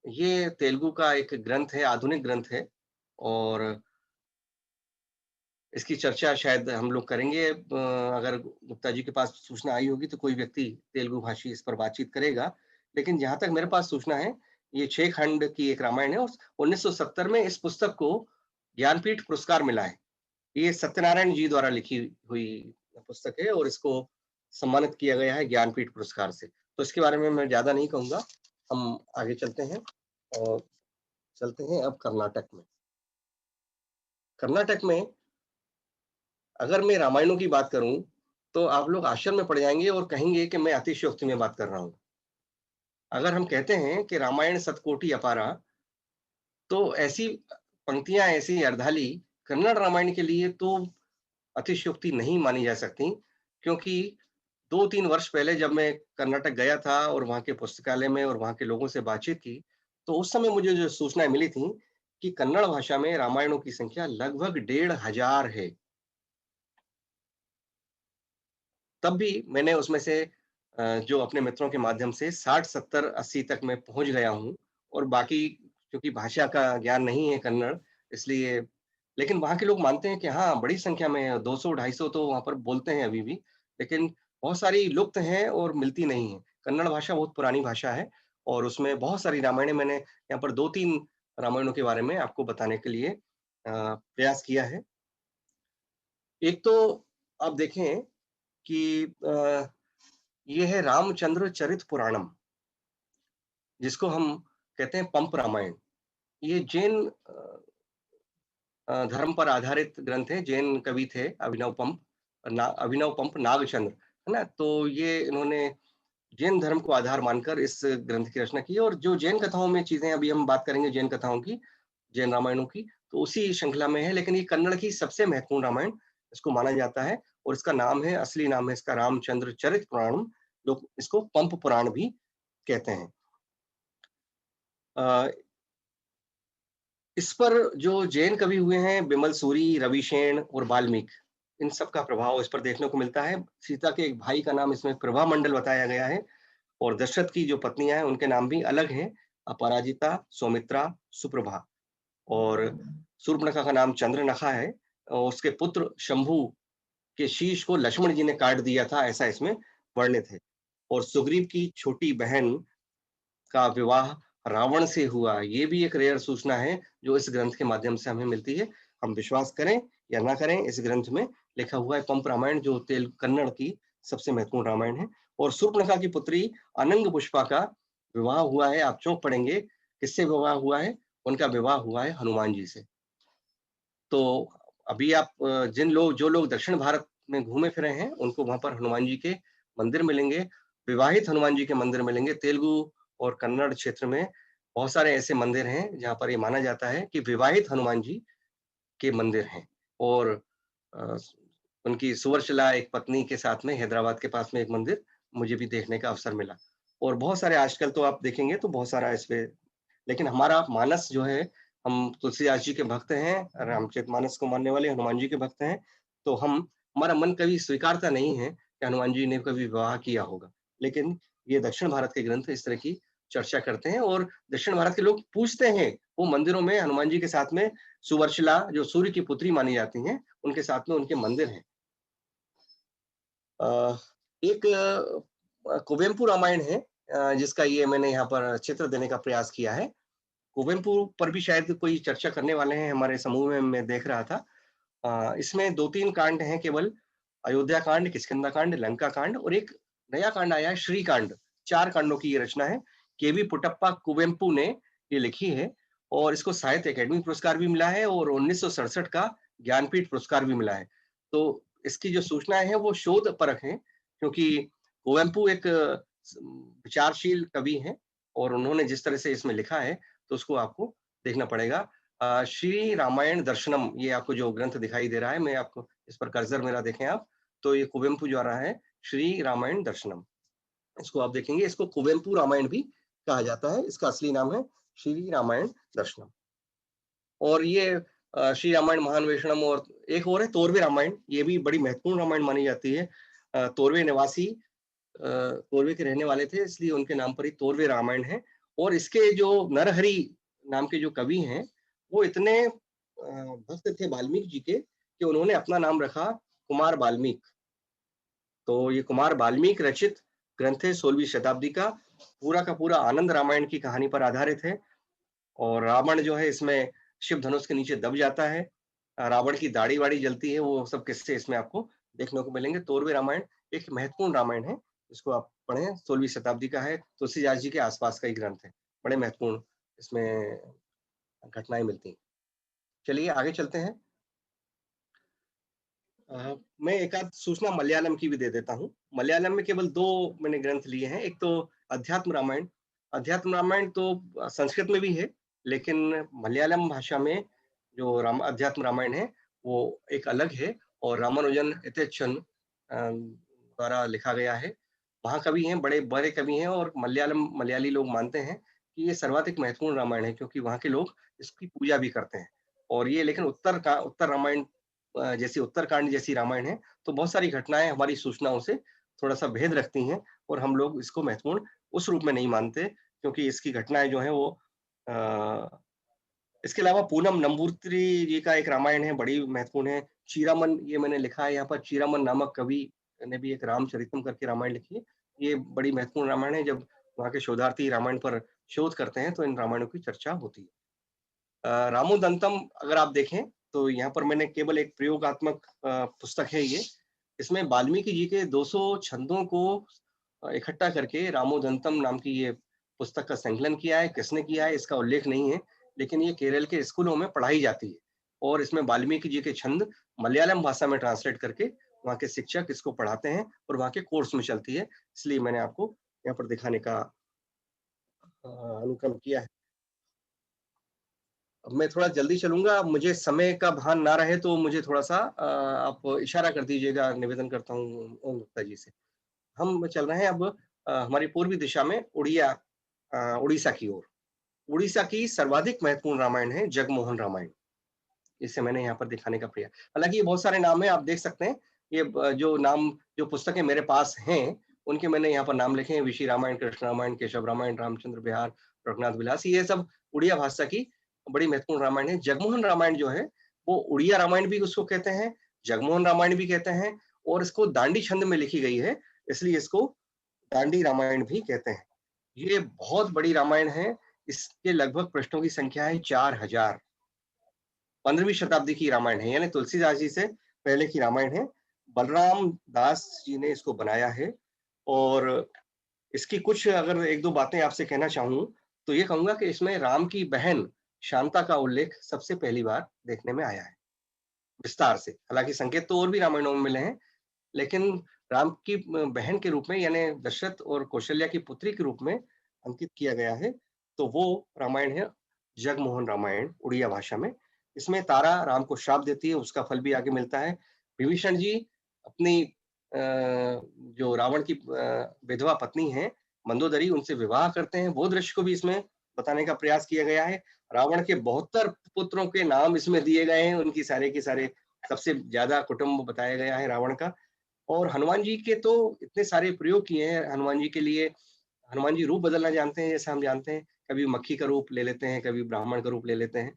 ये तेलुगु का एक ग्रंथ है, आधुनिक ग्रंथ है, और इसकी चर्चा शायद हम लोग करेंगे। अगर गुप्ता जी के पास सूचना आई होगी तो कोई व्यक्ति तेलुगु भाषी इस पर बातचीत करेगा। लेकिन जहां तक मेरे पास सूचना है, ये 6 खंड की एक रामायण है और 1970 में इस पुस्तक को ज्ञानपीठ पुरस्कार मिला है। ये सत्यनारायण जी द्वारा लिखी हुई पुस्तक है और इसको सम्मानित किया गया है ज्ञानपीठ पुरस्कार से। तो इसके बारे में मैं ज्यादा नहीं कहूंगा, हम आगे चलते हैं और चलते हैं अब कर्नाटक में। कर्नाटक में अगर मैं रामायणों की बात करूं तो आप लोग आश्चर्य में पड़ जाएंगे और कहेंगे कि मैं अतिशयोक्ति में बात कर रहा हूं। अगर हम कहते हैं कि रामायण सतकोटि अपारा, तो ऐसी पंक्तियां, ऐसी अर्धाली कन्नड़ रामायण के लिए तो अतिशयोक्ति नहीं मानी जा सकती, क्योंकि 2-3 वर्ष पहले जब मैं कर्नाटक गया था और वहाँ के पुस्तकालय में और वहाँ के लोगों से बातचीत की, तो उस समय मुझे जो सूचनाएं मिली थी कि कन्नड़ भाषा में रामायणों की संख्या लगभग 1500 है। तब भी मैंने उसमें से जो अपने मित्रों के माध्यम से 60, 70, 80 तक मैं पहुंच गया हूं, और बाकी क्योंकि भाषा का ज्ञान नहीं है कन्नड़, इसलिए, लेकिन वहाँ के लोग मानते हैं कि हाँ, बड़ी संख्या में 200, 250 तो वहाँ पर बोलते हैं अभी भी, लेकिन बहुत सारी लुप्त हैं और मिलती नहीं है। कन्नड़ भाषा बहुत पुरानी भाषा है और उसमें बहुत सारी रामायणें, मैंने यहाँ पर 2-3 रामायणों के बारे में आपको बताने के लिए प्रयास किया है। एक तो आप देखें कि ये है रामचंद्र चरित पुराणम, जिसको हम कहते हैं पंप रामायण। ये जैन धर्म पर आधारित ग्रंथ है। जैन कवि थे अभिनव पंप नागचंद्र, है ना। तो ये इन्होंने जैन धर्म को आधार मानकर इस ग्रंथ की रचना की, और जो जैन कथाओं में चीजें, अभी हम बात करेंगे जैन कथाओं की, जैन रामायणों की, तो उसी श्रृंखला में है। लेकिन ये कन्नड़ की सबसे महत्वपूर्ण रामायण इसको माना जाता है, और इसका नाम है, असली नाम है इसका रामचंद्र चरित पुराणम, लोग इसको पंप पुराण भी कहते हैं। इस पर जो जैन कवि हुए हैं, बिमल सूरी, रविशेन और वाल्मीकि, इन सब का प्रभाव इस पर देखने को मिलता है। सीता के एक भाई का नाम इसमें प्रभा मंडल बताया गया है, और दशरथ की जो पत्नियां हैं उनके नाम भी अलग हैं, अपराजिता, सौमित्रा, सुप्रभा, और सूर्पनखा का नाम चंद्रनखा है, और उसके पुत्र शंभु के शीश को लक्ष्मण जी ने काट दिया था, ऐसा इसमें वर्णित है। और सुग्रीव की छोटी बहन का विवाह रावण से हुआ, ये भी एक रेयर सूचना है जो इस ग्रंथ के माध्यम से हमें मिलती है। हम विश्वास करें या ना करें, इस ग्रंथ में लिखा हुआ है पंप रामायण, जो कन्नड़ की सबसे महत्वपूर्ण रामायण है। और सूर्पनखा की पुत्री अनंग पुष्पा का विवाह हुआ है। आप चौंक पड़ेंगे, किससे विवाह हुआ है? उनका विवाह हुआ है हनुमान जी से। तो अभी आप जो लोग दक्षिण भारत में घूमे फिरे हैं, उनको वहां पर हनुमान जी के मंदिर मिलेंगे, विवाहित हनुमान जी के मंदिर मिलेंगे। तेलुगु और कन्नड़ क्षेत्र में बहुत सारे ऐसे मंदिर हैं जहां पर ये माना जाता है कि विवाहित हनुमान जी के मंदिर हैं। और उनकी सुवर्चला एक पत्नी के साथ में हैदराबाद के पास में एक मंदिर मुझे भी देखने का अवसर मिला। और बहुत सारे आजकल तो आप देखेंगे तो बहुत सारा इसमें, लेकिन हमारा मानस जो है, हम तुलसीदास जी के भक्त हैं, रामचरितमानस को मानने वाले हनुमान जी के भक्त हैं, तो हमारा मन कभी स्वीकारता नहीं है कि हनुमान जी ने कभी विवाह किया होगा। लेकिन ये दक्षिण भारत के ग्रंथ इस तरह की चर्चा करते हैं, और दक्षिण भारत के लोग पूछते हैं, वो मंदिरों में हनुमान जी के साथ में सुवर्चला, जो सूर्य की पुत्री मानी जाती हैं, उनके साथ में उनके मंदिर हैं। एक कुवेम्पु रामायण है, जिसका ये मैंने यहाँ पर चित्र देने का प्रयास किया है। कुवेम्पु पर भी शायद कोई चर्चा करने वाले हैं हमारे समूह में, मैं देख रहा था। इसमें 2-3 कांड हैं केवल, अयोध्या कांड, किष्किंधा कांड, लंका कांड, और एक नया कांड आया है श्री कांड। 4 कांडों की ये रचना है। केवी पुटप्पा कुवेम्पु ने ये लिखी है, और इसको साहित्य अकेडमी पुरस्कार भी मिला है, और 1967 का ज्ञानपीठ पुरस्कार भी मिला है। तो इसकी जो सूचनाएं हैं वो शोध परक हैं, क्योंकि कुवेम्पु एक विचारशील कवि हैं, और उन्होंने जिस तरह से इसमें लिखा है तो उसको आपको देखना पड़ेगा। श्री रामायण दर्शनम, ये आपको जो ग्रंथ दिखाई दे रहा है, मैं आपको इस पर कर्सर मेरा देखें आप, तो ये कुवेम्पु जो आ रहा है श्री रामायण दर्शनम, इसको आप देखेंगे, इसको कुवेम्पु रामायण भी कहा जाता है। इसका असली नाम है श्री रामायण दर्शनम। और ये श्री रामायण महान्वेषणम, और एक और है तोरवे रामायण, ये भी बड़ी महत्वपूर्ण रामायण मानी जाती है। तोरवे निवासी तोरवे के रहने वाले थे, इसलिए उनके नाम पर ही तोरवे रामायण है। और इसके जो नरहरि नाम के जो कवि हैं वो इतने भक्त थे वाल्मीकि जी के कि उन्होंने अपना नाम रखा कुमार वाल्मीकि। तो ये कुमार वाल्मीकि रचित ग्रंथ है 16वीं शताब्दी का पूरा आनंद रामायण की कहानी पर आधारित है। और रावण जो है इसमें शिव धनुष के नीचे दब जाता है, रावण की दाढ़ी वाड़ी जलती है, वो सब किस्से इसमें आपको देखने को मिलेंगे। तोरवे रामायण एक महत्वपूर्ण रामायण है, इसको आप पढ़ें, 16वीं शताब्दी का है, तुलसीदास जी के आसपास का ही ग्रंथ है, बड़े महत्वपूर्ण इसमें घटनाएं मिलती हैं। चलिए आगे चलते हैं। मैं एक आध सूचना मलयालम की भी दे देता हूँ। मलयालम में केवल 2 मैंने ग्रंथ लिए हैं। एक तो अध्यात्म रामायण। अध्यात्म रामायण तो संस्कृत में भी है, लेकिन मलयालम भाषा में जो अध्यात्म रामायण है वो एक अलग है और रामानुजन यथेच्छन द्वारा लिखा गया है। वहाँ कवि हैं, बड़े बड़े कवि हैं और मलयाली लोग मानते हैं कि ये सर्वाधिक महत्वपूर्ण रामायण है, क्योंकि वहाँ के लोग इसकी पूजा भी करते हैं। और ये लेकिन उत्तर रामायण जैसी उत्तरकांड जैसी रामायण है, तो बहुत सारी घटनाएं हमारी सूचनाओं से थोड़ा सा भेद रखती हैं और हम लोग इसको महत्वपूर्ण उस रूप में नहीं मानते, क्योंकि इसकी घटनाएं जो है वो इसके अलावा पूनम नंबूत्री जी का एक रामायण है, बड़ी महत्वपूर्ण है। चीरामन, ये मैंने लिखा है यहाँ पर, चीरामन नामक कवि ने भी एक रामचरितम करके रामायण लिखी है। ये बड़ी महत्वपूर्ण रामायण है। जब वहाँ के शोधार्थी रामायण पर शोध करते हैं तो इन रामायणों की चर्चा होती है। रामोदंतम अगर आप देखें तो यहाँ पर मैंने केवल एक प्रयोगात्मक पुस्तक है ये। इसमें वाल्मीकि जी के 200 छंदों को इकट्ठा करके रामोदंतम नाम की ये पुस्तक का संकलन किया है। किसने किया है इसका उल्लेख नहीं है, लेकिन ये केरल के स्कूलों में पढ़ाई जाती है और इसमें वाल्मीकि जी के छंद मलयालम भाषा में ट्रांसलेट करके वहाँ के शिक्षक इसको पढ़ाते हैं और वहाँ के कोर्स में चलती है, इसलिए मैंने आपको यहाँ पर दिखाने का अनुक्रम किया है। अब मैं थोड़ा जल्दी चलूंगा, मुझे समय का भान ना रहे तो मुझे थोड़ा सा आप इशारा कर दीजिएगा, निवेदन करता हूँ ओम गुप्ता जी से। हम चल रहे हैं अब हमारी पूर्वी दिशा में उड़ीसा की ओर। उड़ीसा की सर्वाधिक महत्वपूर्ण रामायण है जगमोहन रामायण। इसे मैंने यहाँ पर दिखाने का प्रयास, हालांकि ये बहुत सारे नाम है, आप देख सकते हैं। ये जो पुस्तकें मेरे पास हैं उनके मैंने यहाँ पर नाम लिखे हैं, विशी रामायण, कृष्ण रामायण, केशव रामायण, रामचंद्र बिहार, रघुनाथ विलास, ये सब उड़िया भाषा की बड़ी महत्वपूर्ण रामायण है। जगमोहन रामायण जो है वो उड़िया रामायण भी उसको कहते हैं, जगमोहन रामायण भी कहते हैं, और इसको दांडी छंद में लिखी गई है, इसलिए इसको दांडी रामायण भी कहते हैं। ये बहुत बड़ी रामायण है, इसके लगभग पृष्ठों की संख्या है 4000। 15वीं शताब्दी की रामायण है, यानी तुलसीदास जी से पहले की रामायण है। बलराम दास जी ने इसको बनाया है और इसकी कुछ अगर 1-2 बातें आपसे कहना चाहूं तो ये कहूंगा कि इसमें राम की बहन शांता का उल्लेख सबसे पहली बार देखने में आया है विस्तार से। हालांकि संकेत तो और भी रामायणों में मिले हैं, लेकिन राम की बहन के रूप में, यानी दशरथ और कौशल्या की पुत्री के रूप में अंकित किया गया है, तो वो रामायण है जगमोहन रामायण उड़िया भाषा में। इसमें तारा राम को श्राप देती है, उसका फल भी आगे मिलता है। विभीषण जी अपनी जो रावण की विधवा पत्नी है मंदोदरी, उनसे विवाह करते हैं, वो दृश्य को भी इसमें बताने का प्रयास किया गया है। रावण के 72 पुत्रों के नाम इसमें दिए गए हैं, उनकी सारे के सारे, सबसे ज्यादा कुटुंब बताया गया है रावण का। और हनुमान जी के तो इतने सारे प्रयोग किए हैं हनुमान जी के लिए। हनुमान जी रूप बदलना जानते हैं, जैसा हम जानते हैं, कभी मक्खी का रूप ले लेते हैं, कभी ब्राह्मण का रूप ले लेते हैं।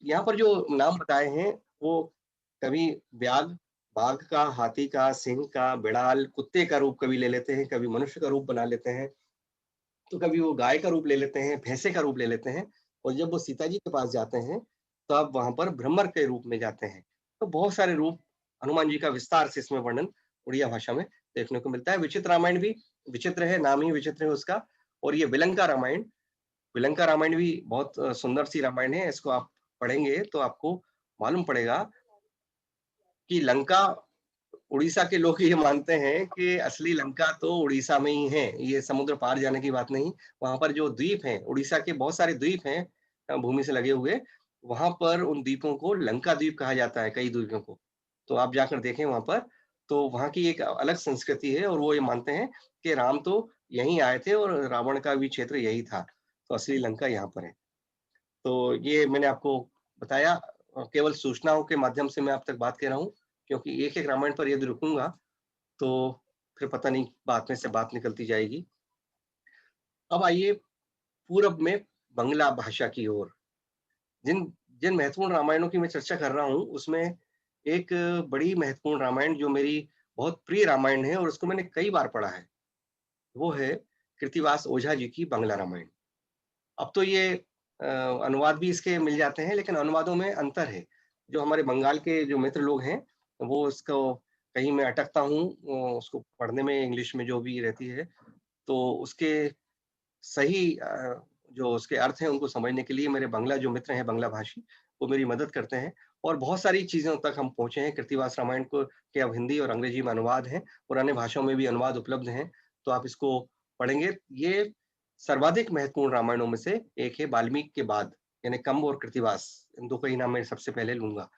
यहाँ पर जो नाम बताए हैं वो कभी बाघ का, हाथी का, सिंह का, बिड़ाल, कुत्ते का रूप कभी ले लेते हैं, कभी मनुष्य का रूप बना लेते हैं, तो कभी वो गाय का रूप ले लेते हैं, भैंसे का रूप ले लेते हैं, और जब वो सीता जी के पास जाते हैं तो अब वहां पर भ्रमर के रूप में जाते हैं। तो बहुत सारे रूप हनुमान जी का विस्तार से इसमें वर्णन उड़िया भाषा में देखने को मिलता है। विचित्र रामायण भी विचित्र है, नाम ही विचित्र है उसका। और ये विलंका रामायण भी बहुत सुंदर सी रामायण है। इसको आप पढ़ेंगे तो आपको मालूम पड़ेगा कि लंका, उड़ीसा के लोग ये मानते हैं कि असली लंका तो उड़ीसा में ही है, ये समुद्र पार जाने की बात नहीं। वहां पर जो द्वीप हैं, उड़ीसा के बहुत सारे द्वीप हैं भूमि से लगे हुए, वहां पर उन द्वीपों को लंका द्वीप कहा जाता है, कई द्वीपों को। तो आप जाकर देखें वहां पर, तो वहां की एक अलग संस्कृति है और वो ये मानते हैं कि राम तो यहीं आए थे और रावण का भी क्षेत्र यही था, तो असली लंका यहाँ पर है। तो ये मैंने आपको बताया, केवल सूचनाओं के माध्यम से मैं आप तक बात कर रहा हूँ, क्योंकि एक रामायण पर यदि रुकूंगा तो फिर पता नहीं बात में से बात निकलती जाएगी। अब आइए पूरब में बंगला भाषा की ओर। जिन जिन महत्वपूर्ण रामायणों की मैं चर्चा कर रहा हूँ, उसमें एक बड़ी महत्वपूर्ण रामायण जो मेरी बहुत प्रिय रामायण है और उसको मैंने कई बार पढ़ा है, वो है कृतिवास ओझा जी की बंगला रामायण। अब तो ये अनुवाद भी इसके मिल जाते हैं, लेकिन अनुवादों में अंतर है। जो हमारे बंगाल के जो मित्र लोग हैं, वो उसको कहीं मैं अटकता हूँ उसको पढ़ने में, इंग्लिश में जो भी रहती है, तो उसके सही जो उसके अर्थ हैं उनको समझने के लिए मेरे बंगला जो मित्र हैं बंगला भाषी, वो मेरी मदद करते हैं और बहुत सारी चीज़ों तक हम पहुँचे हैं। कृतिवास रामायण को के अब हिंदी और अंग्रेजी में अनुवाद हैं, पुराने भाषाओं में भी अनुवाद उपलब्ध हैं, तो आप इसको पढ़ेंगे। ये सर्वाधिक महत्वपूर्ण रामायणों में से एक है वाल्मीकि के बाद, यानी कंब और कृतिवास, इन 2 का ही नाम मैं सबसे पहले लूँगा।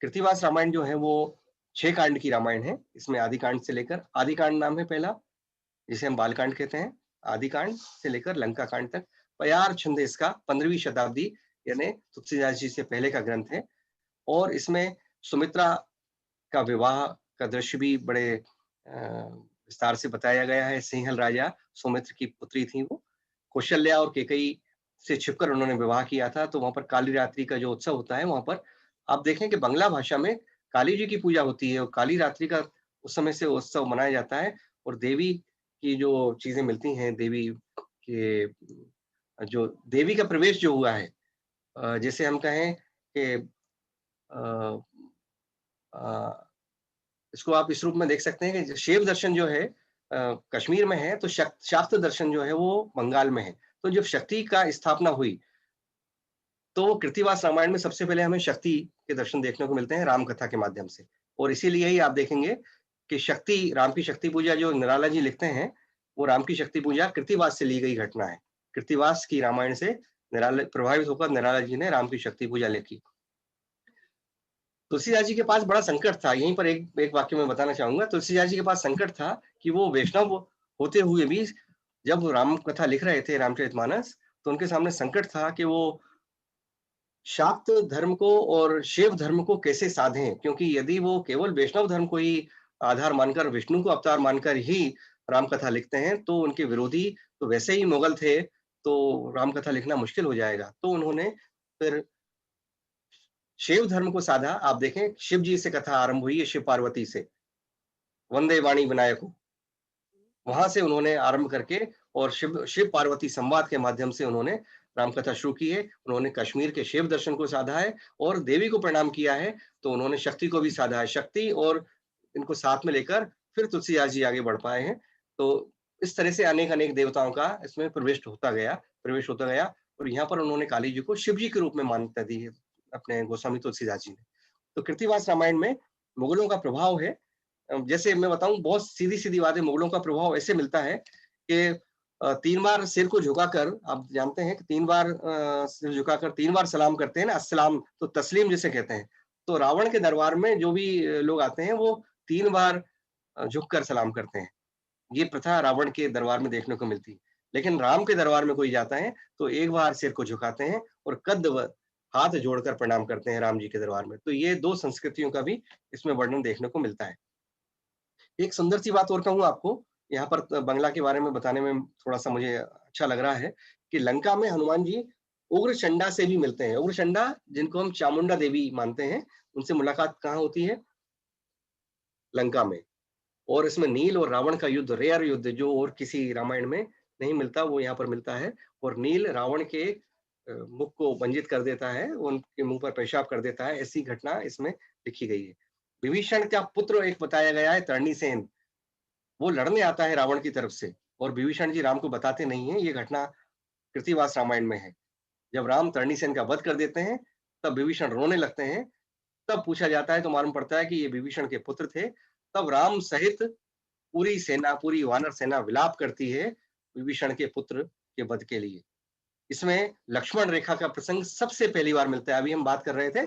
कृतिवास रामायण जो है वो 6 कांड की रामायण है। इसमें आदि कांड से लेकर, आदि कांड नाम है पहला, जिसे हम बालकांड कहते हैं, आदि कांड से लेकर लंका कांड तक। पयार छंद इसका 15वीं शताब्दी यानी तुलसीदास जी से पहले का ग्रंथ है और इसमें सुमित्रा का विवाह का दृश्य भी बड़े विस्तार से बताया गया है। सिंहल राजा सुमित्र की पुत्री थी वो, कौशल्या और केकई से छिपकर उन्होंने विवाह किया था, तो वहां पर काली रात्रि का जो उत्सव होता है, वहां पर आप देखें कि बंगला भाषा में काली जी की पूजा होती है और काली रात्रि का उस समय से उत्सव मनाया जाता है और देवी की जो चीजें मिलती हैं, देवी के जो देवी का प्रवेश जो हुआ है, जैसे हम कहें कि इसको आप इस रूप में देख सकते हैं कि शिव दर्शन जो है कश्मीर में है, तो शाक्त दर्शन जो है वो बंगाल में है। तो जब शक्ति का स्थापना हुई, तो कृतिवास रामायण में सबसे पहले हमें शक्ति के दर्शन देखने को मिलते हैं राम कथा के माध्यम से और इसीलिए ही आप देखेंगे कि राम की शक्ति पूजा जो निराला जी लिखते हैं, वो राम की शक्ति पूजा कृतिवास से ली गई घटना है। कृतिवास की रामायण से निराला प्रभावित होकर निराला जी ने राम की शक्ति पूजा लिखी। तुलसीदास जी के पास बड़ा संकट था, यहीं पर एक वाक्य मैं बताना चाहूंगा। तुलसीदास जी के पास संकट था कि वो वैष्णव होते हुए भी जब राम कथा लिख रहे थे, रामचरितमानस, तो उनके सामने संकट था कि वो शाक्त धर्म को और शिव धर्म को कैसे साधें, क्योंकि यदि वो केवल वैष्णव धर्म को ही आधार मानकर, विष्णु को अवतार मानकर ही राम कथा लिखते हैं, तो उनके विरोधी तो वैसे ही मुगल थे, तो राम कथा लिखना मुश्किल हो जाएगा। तो उन्होंने फिर शिव धर्म को साधा। आप देखें, शिव जी से कथा आरंभ हुई है, शिव पार्वती से, वंदे वाणी विनायक, वहां से उन्होंने आरंभ करके और शिव पार्वती संवाद के माध्यम से उन्होंने रामकथा शुरू की है। उन्होंने कश्मीर के शिव दर्शन को साधा है और देवी को प्रणाम किया है, तो उन्होंने शक्ति को भी साधा है। शक्ति और इनको साथ में लेकर फिर तुलसीदास जी आगे बढ़ पाए हैं। तो इस तरह से अनेक अनेक देवताओं का इसमें प्रवेश होता गया और यहाँ पर उन्होंने काली जी को शिव जी के रूप में मान्यता दी है अपने गोस्वामी तुलसीदास जी ने। तो कृतिवास रामायण में मुगलों का प्रभाव है। जैसे मैं बताऊं, बहुत सीधी सीधी बात है, मुगलों का प्रभाव ऐसे मिलता है कि 3 बार सिर को झुकाकर, आप जानते हैं कि 3 बार सिर झुकाकर 3 बार सलाम करते हैं ना, अस्सलाम, तो तस्लीम जिसे कहते हैं। तो रावण के दरबार में जो भी लोग आते हैं वो 3 बार झुककर सलाम करते हैं। ये प्रथा रावण के दरबार में देखने को मिलती है। लेकिन राम के दरबार में कोई जाता है तो 1 बार सिर को झुकाते हैं और हाथ जोड़कर प्रणाम करते हैं राम जी के दरबार में। तो ये 2 संस्कृतियों का भी इसमें वर्णन देखने को मिलता है। एक सुंदर सी बात और कहूँ आपको, यहाँ पर बंगला के बारे में बताने में थोड़ा-सा मुझे अच्छा लग रहा है कि लंका में हनुमान जी उग्रचंडा से भी मिलते हैं। उग्रचंडा, जिनको हम चामुंडा देवी मानते हैं, उनसे मुलाकात कहाँ होती है? लंका में। और इसमें नील और रावण का युद्ध, रेयर युद्ध, जो और किसी रामायण में नहीं मिलता, वो यहाँ पर मिलता है। और नील रावण के मुख को भंजित कर देता है, उनके मुंह पर पेशाब कर देता है, ऐसी घटना इसमें लिखी गई है। विभीषण का पुत्र एक बताया गया है, तरणीसेन, वो लड़ने आता है रावण की तरफ से और विभीषण जी राम को बताते नहीं है। ये घटना कृतिवास रामायण में है। जब राम तरणीसेन का वध कर देते हैं, तब विभीषण रोने लगते हैं। तब पूछा जाता है तो मालूम पड़ता है कि ये विभीषण के पुत्र थे। तब राम सहित पूरी सेना, पूरी वानर सेना विलाप करती है विभीषण के पुत्र के वध के लिए। इसमें लक्ष्मण रेखा का प्रसंग सबसे पहली बार मिलता है। अभी हम बात कर रहे थे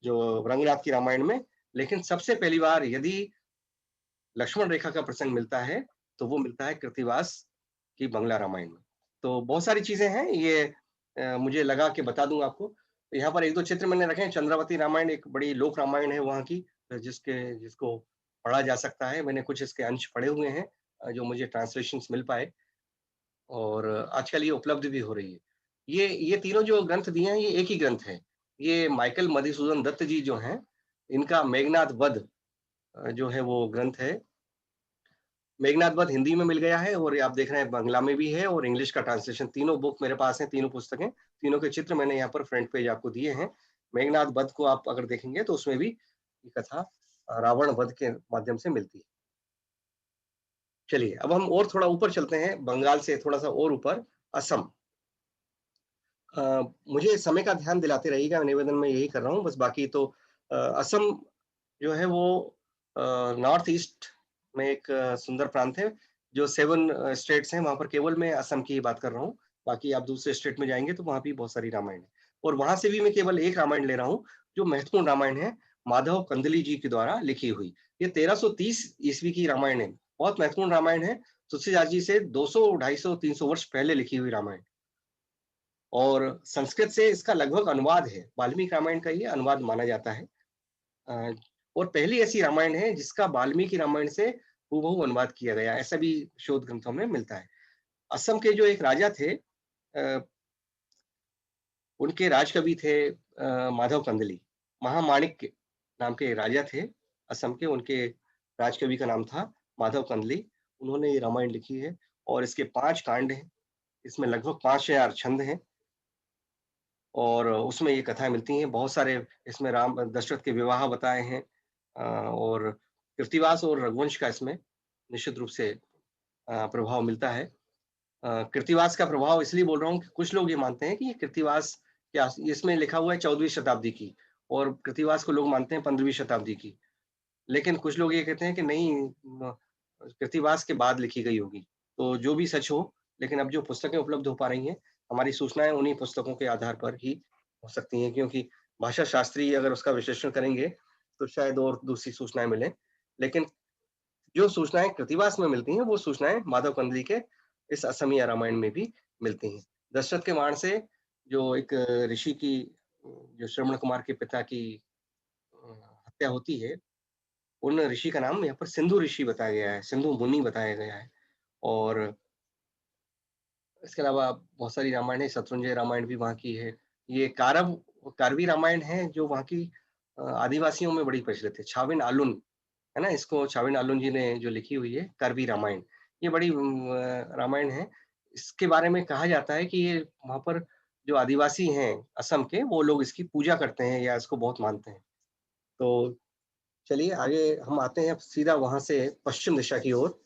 जो रंगनाथ की रामायण में, लेकिन सबसे पहली बार यदि लक्ष्मण रेखा का प्रसंग मिलता है तो वो मिलता है कृतिवास की बंगला रामायण में। तो बहुत सारी चीजें हैं, ये मुझे लगा कि बता दूं आपको। यहाँ पर 1-2 चित्र मैंने रखे हैं। चंद्रावती रामायण एक बड़ी लोक रामायण है वहाँ की, जिसको पढ़ा जा सकता है। मैंने कुछ इसके अंश पढ़े हुए हैं जो मुझे ट्रांसलेशंस मिल पाए। और आजकल ये उपलब्ध भी हो रही है। ये तीनों जो ग्रंथ दिए हैं ये एक ही ग्रंथ है। ये माइकल मधुसूदन दत्त जी जो हैं, इनका मेघनाद वध जो है वो ग्रंथ है। मेघनाद वध हिंदी में मिल गया है और ये आप देख रहे हैं बांग्ला में भी है और इंग्लिश का ट्रांसलेशन। तीनों बुक मेरे पास हैं, तीनों पुस्तकें, तीनों के चित्र मैंने यहाँ पर फ्रंट पेज आपको दिए हैं। मेघनाद वध को आप अगर देखेंगे तो उसमें भी ये कथा रावण वध के माध्यम से मिलती है। चलिए अब हम और थोड़ा ऊपर चलते हैं, बंगाल से थोड़ा सा और ऊपर, असम। मुझे समय का ध्यान दिलाते रहिएगा, निवेदन में यही कर रहा हूँ बस। बाकी तो असम जो है वो नॉर्थ ईस्ट में एक सुंदर प्रांत है। जो 7 स्टेट्स हैं वहां पर केवल मैं असम की ही बात कर रहा हूँ। बाकी आप दूसरे स्टेट में जाएंगे तो वहां भी बहुत सारी रामायण है, और वहां से भी मैं केवल एक रामायण ले रहा हूँ जो महत्वपूर्ण रामायण है, माधव कंदली जी के द्वारा लिखी हुई। ये 1330 ईस्वी की रामायण है, बहुत महत्वपूर्ण रामायण है। तुलसीदास जी से 200, 250, 300 वर्ष पहले लिखी हुई रामायण, और संस्कृत से इसका लगभग अनुवाद है। वाल्मीकि रामायण का ये अनुवाद माना जाता है, और पहली ऐसी रामायण है जिसका वाल्मीकि रामायण से हूबहू अनुवाद किया गया, ऐसा भी शोध ग्रंथों में मिलता है। असम के जो एक राजा थे, उनके राजकवि थे माधव कंदली, महामाणिक्य नाम के राजा थे असम के, उनके राजकवि का नाम था माधव कंदली। उन्होंने ये रामायण लिखी है और इसके 5 कांड हैं, इसमें लगभग 5000 छंद हैं, और उसमें ये कथाएं मिलती हैं। बहुत सारे इसमें राम दशरथ के विवाह बताए हैं, और कृतिवास और रघुवंश का इसमें निश्चित रूप से प्रभाव मिलता है। कृतिवास का प्रभाव इसलिए बोल रहा हूँ कि कुछ लोग ये मानते हैं कि ये कृतिवास क्या, इसमें लिखा हुआ है 14वीं शताब्दी की, और कृतिवास को लोग मानते हैं 15वीं शताब्दी की। लेकिन कुछ लोग ये कहते हैं कि नहीं, कृतिवास के बाद लिखी गई होगी। तो जो भी सच हो, लेकिन अब जो पुस्तकें उपलब्ध हो पा रही हैं, हमारी सूचनाएं उन्हीं पुस्तकों के आधार पर ही हो सकती हैं, क्योंकि भाषा शास्त्री अगर उसका विश्लेषण करेंगे तो शायद और दूसरी सूचनाएं मिलें। लेकिन जो सूचनाएं कृतिवास में मिलती हैं वो सूचनाएं माधव कंदली के इस असमिया रामायण में भी मिलती हैं। दशरथ के बाण से जो एक ऋषि की, जो श्रवण कुमार के पिता की हत्या होती है, उन ऋषि का नाम यहाँ पर सिंधु ऋषि बताया गया है, सिंधु मुनि बताया गया है। और इसके अलावा बहुत सारी रामायण है, शत्रुंजय रामायण भी वहाँ की है। ये कारवी रामायण है जो वहाँ की आदिवासियों में बड़ी प्रचलित है। छाविन आलुन है ना, इसको छाविन आलुन जी ने जो लिखी हुई है कारवी रामायण, ये बड़ी रामायण है। इसके बारे में कहा जाता है कि ये वहाँ पर जो आदिवासी हैं असम के, वो लोग इसकी पूजा करते हैं या इसको बहुत मानते हैं। तो चलिए आगे हम आते हैं सीधा वहां से पश्चिम दिशा की ओर,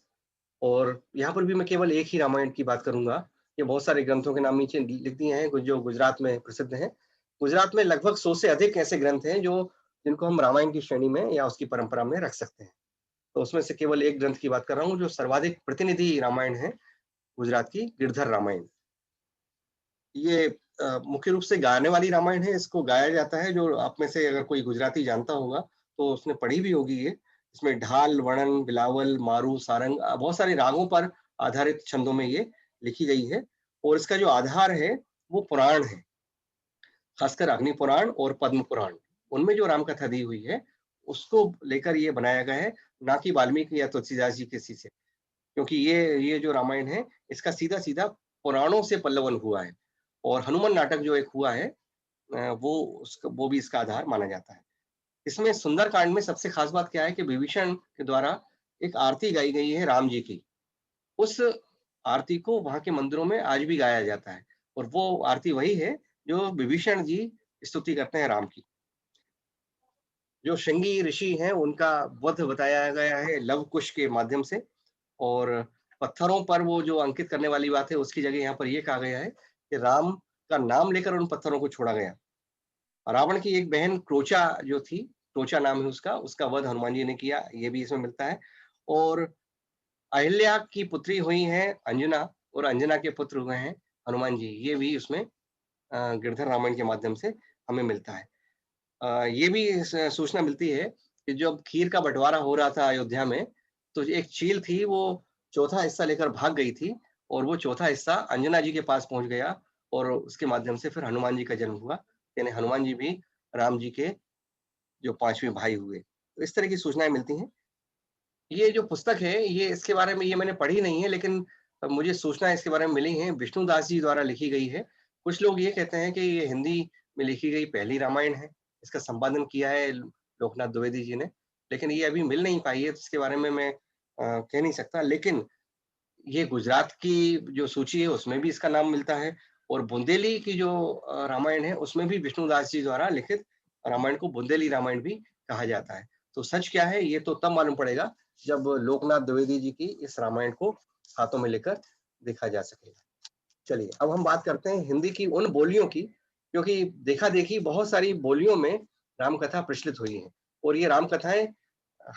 और यहाँ पर भी मैं केवल एक ही रामायण की बात करूंगा। ये बहुत सारे ग्रंथों के नाम नीचे लिख दिए हैं जो गुजरात में प्रसिद्ध हैं। गुजरात में लगभग 100 से अधिक ऐसे ग्रंथ हैं जो जिनको हम रामायण की श्रेणी में या उसकी परंपरा में रख सकते हैं। तो उसमें से केवल एक ग्रंथ की बात कर रहा हूँ जो सर्वाधिक प्रतिनिधि रामायण है, गुजरात की गिरधर रामायण। ये मुख्य रूप से गाने वाली रामायण है, इसको गाया जाता है। जो आप में से अगर कोई गुजराती जानता होगा तो उसने पढ़ी भी होगी ये। इसमें ढाल, वर्णन, बिलावल, मारू, सारंग, बहुत सारे रागों पर आधारित छंदों में ये लिखी गई है, और इसका जो आधार है वो पुराण है, खासकर अग्नि पुराण और पद्म पुराण। उनमें जो राम कथा दी हुई है उसको लेकर ये बनाया गया है, ना कि वाल्मीकि या तुलसीदास जी किसी से, क्योंकि ये जो रामायण है इसका सीधा सीधा पुराणों से पल्लवन हुआ है। और हनुमान नाटक जो एक हुआ है वो भी इसका आधार माना जाता है। इसमें सुंदरकांड में सबसे खास बात क्या है कि विभीषण के द्वारा एक आरती गाई गई है राम जी की। उस आरती को वहां के मंदिरों में आज भी गाया जाता है, और वो आरती वही है जो विभीषण जी स्तुति करते हैं राम की। जो श्रृंगी ऋषि हैं उनका वध बताया गया है लव कुश के माध्यम से, और पत्थरों पर वो जो अंकित करने वाली बात है उसकी जगह यहाँ पर ये कहा गया है कि राम का नाम लेकर उन पत्थरों को छोड़ा गया। रावण की एक बहन क्रोचा जो थी, क्रोचा नाम है उसका वध हनुमान जी ने किया, ये भी इसमें मिलता है। और अहिल्या की पुत्री हुई है अंजना, और अंजना के पुत्र हुए हैं हनुमान जी, ये भी उसमें गिरधर रामायण के माध्यम से हमें मिलता है। ये भी सूचना मिलती है कि जब खीर का बंटवारा हो रहा था अयोध्या में, तो एक चील थी, वो चौथा हिस्सा लेकर भाग गई थी, और वो चौथा हिस्सा अंजना जी के पास पहुंच गया, और उसके माध्यम से फिर हनुमान जी का जन्म हुआ। यानी हनुमान जी भी राम जी के जो 5वें भाई हुए। तो इस तरह की सूचनाएं मिलती हैं। ये जो पुस्तक है ये इसके बारे में ये मैंने पढ़ी नहीं है, लेकिन मुझे सूचना इसके बारे में मिली है, विष्णुदास जी द्वारा लिखी गई है। कुछ लोग ये कहते हैं कि ये हिंदी में लिखी गई पहली रामायण है, इसका संपादन किया है लोकनाथ द्विवेदी जी ने, लेकिन ये अभी मिल नहीं पाई है, तो इसके बारे में मैं कह नहीं सकता। लेकिन ये गुजरात की जो सूची है उसमें भी इसका नाम मिलता है, और बुंदेली की जो रामायण है उसमें भी विष्णुदास जी द्वारा लिखित रामायण को बुंदेली रामायण भी कहा जाता है। तो सच क्या है ये तो तब मालूम पड़ेगा जब लोकनाथ द्विवेदी जी की इस रामायण को हाथों में लेकर देखा जा सकेगा। चलिए अब हम बात करते हैं हिंदी की उन बोलियों की, क्योंकि देखा देखी बहुत सारी बोलियों में रामकथा प्रचलित हुई है, और ये रामकथाएं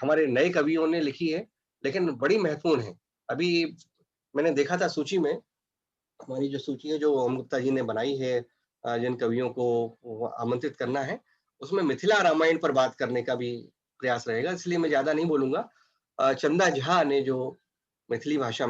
हमारे नए कवियों ने लिखी है, लेकिन बड़ी महत्वपूर्ण है। अभी मैंने देखा था सूची में, हमारी जो सूची है जो ओम गुप्ता जी ने बनाई है, जिन कवियों को आमंत्रित करना है, उसमें मिथिला रामायण पर बात करने का भी प्रयास रहेगा, इसलिए मैं ज्यादा नहीं बोलूंगा। चंदा झा ने जो मैथिल भाषा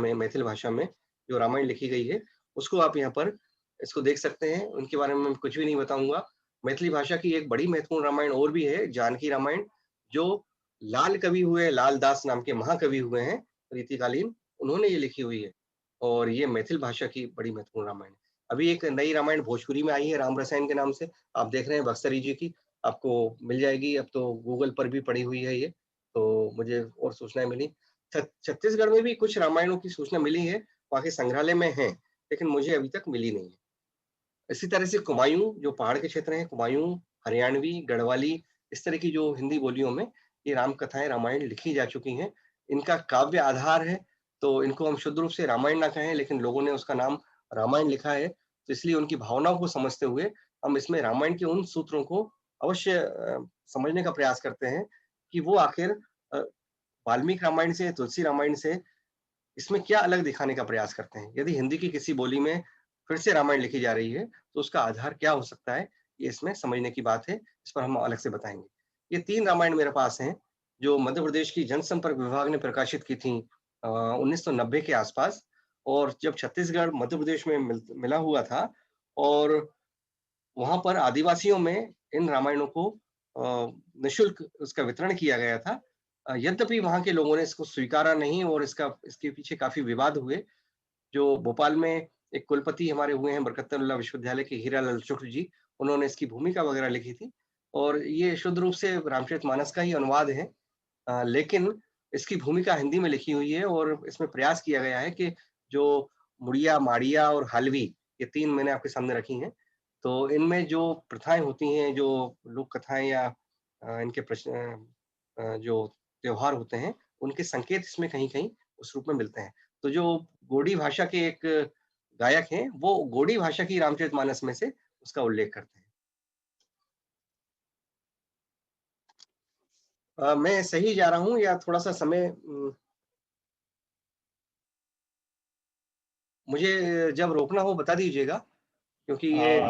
में जो रामायण लिखी गई है उसको आप यहाँ पर इसको देख सकते हैं। उनके बारे में कुछ भी नहीं बताऊंगा। मैथिली भाषा की एक बड़ी महत्वपूर्ण रामायण और भी है, जानकी रामायण, जो लाल कवि हुए, लाल दास नाम के महाकवि हुए हैं रीतिकालीन, उन्होंने ये लिखी हुई है, और ये मैथिल भाषा की बड़ी महत्वपूर्ण रामायण है। अभी एक नई रामायण भोजपुरी में आई है राम रसायन के नाम से, आप देख रहे हैं बख्तरी जी की, आपको मिल जाएगी, अब तो गूगल पर भी पड़ी हुई है ये, तो मुझे और सूचनाएं मिली। छत्तीसगढ़ में भी कुछ रामायणों की सूचना मिली है, वहाँ के संग्रहालय में है, लेकिन मुझे अभी तक मिली नहीं है। इसी तरह से कुमायूं, जो पहाड़ के क्षेत्र हैं, कुमायूं, हरियाणवी, गढ़वाली, इस तरह की जो हिंदी बोलियों में ये राम कथाएं रामायण लिखी जा चुकी हैं। इनका काव्य आधार है, तो इनको हम शुद्ध रूप से रामायण ना कहें, लेकिन लोगों ने उसका नाम रामायण लिखा है, तो इसलिए उनकी भावनाओं को समझते हुए हम इसमें रामायण के उन सूत्रों को अवश्य समझने का प्रयास करते हैं कि वो आखिर वाल्मीकि रामायण से, तुलसी रामायण से इसमें क्या अलग दिखाने का प्रयास करते हैं। यदि हिंदी की किसी बोली में फिर से रामायण लिखी जा रही है तो उसका आधार क्या हो सकता है, ये इसमें समझने की बात है, इस पर हम अलग से बताएंगे। ये 3 रामायण मेरे पास हैं जो मध्य प्रदेश की जनसंपर्क विभाग ने प्रकाशित की थी 1990 के आसपास, और जब छत्तीसगढ़ मध्य प्रदेश में मिला हुआ था, और वहां पर आदिवासियों में इन रामायणों को निःशुल्क उसका वितरण किया गया था। यद्यपि वहां के लोगों ने इसको स्वीकारा नहीं, और इसके पीछे काफी विवाद हुए। जो भोपाल में एक कुलपति हमारे हुए हैं बरकतुल्लाह विश्वविद्यालय के, हीरालाल शुक्ल जी, उन्होंने इसकी भूमिका वगैरह लिखी थी, और ये शुद्ध रूप से रामचरितमानस का ही अनुवाद है, लेकिन इसकी भूमिका हिंदी में लिखी हुई है, और इसमें प्रयास किया गया है कि जो मुड़िया, माड़िया और हालवी, ये 3 मैंने आपके सामने रखी हैं, तो इनमें जो प्रथाएं होती हैं, जो लोक कथाएं या इनके जो त्योहार होते हैं, उनके संकेत इसमें कहीं-कहीं उस रूप में मिलते हैं। तो जो गोडी भाषा के एक गायक हैं, वो गोडी भाषा की रामचरितमानस में से उसका उल्लेख करते हैं। मैं सही जा रहा हूँ या थोड़ा-सा समय मुझे जब रोकना हो बता दीजिएगा, क्योंकि ये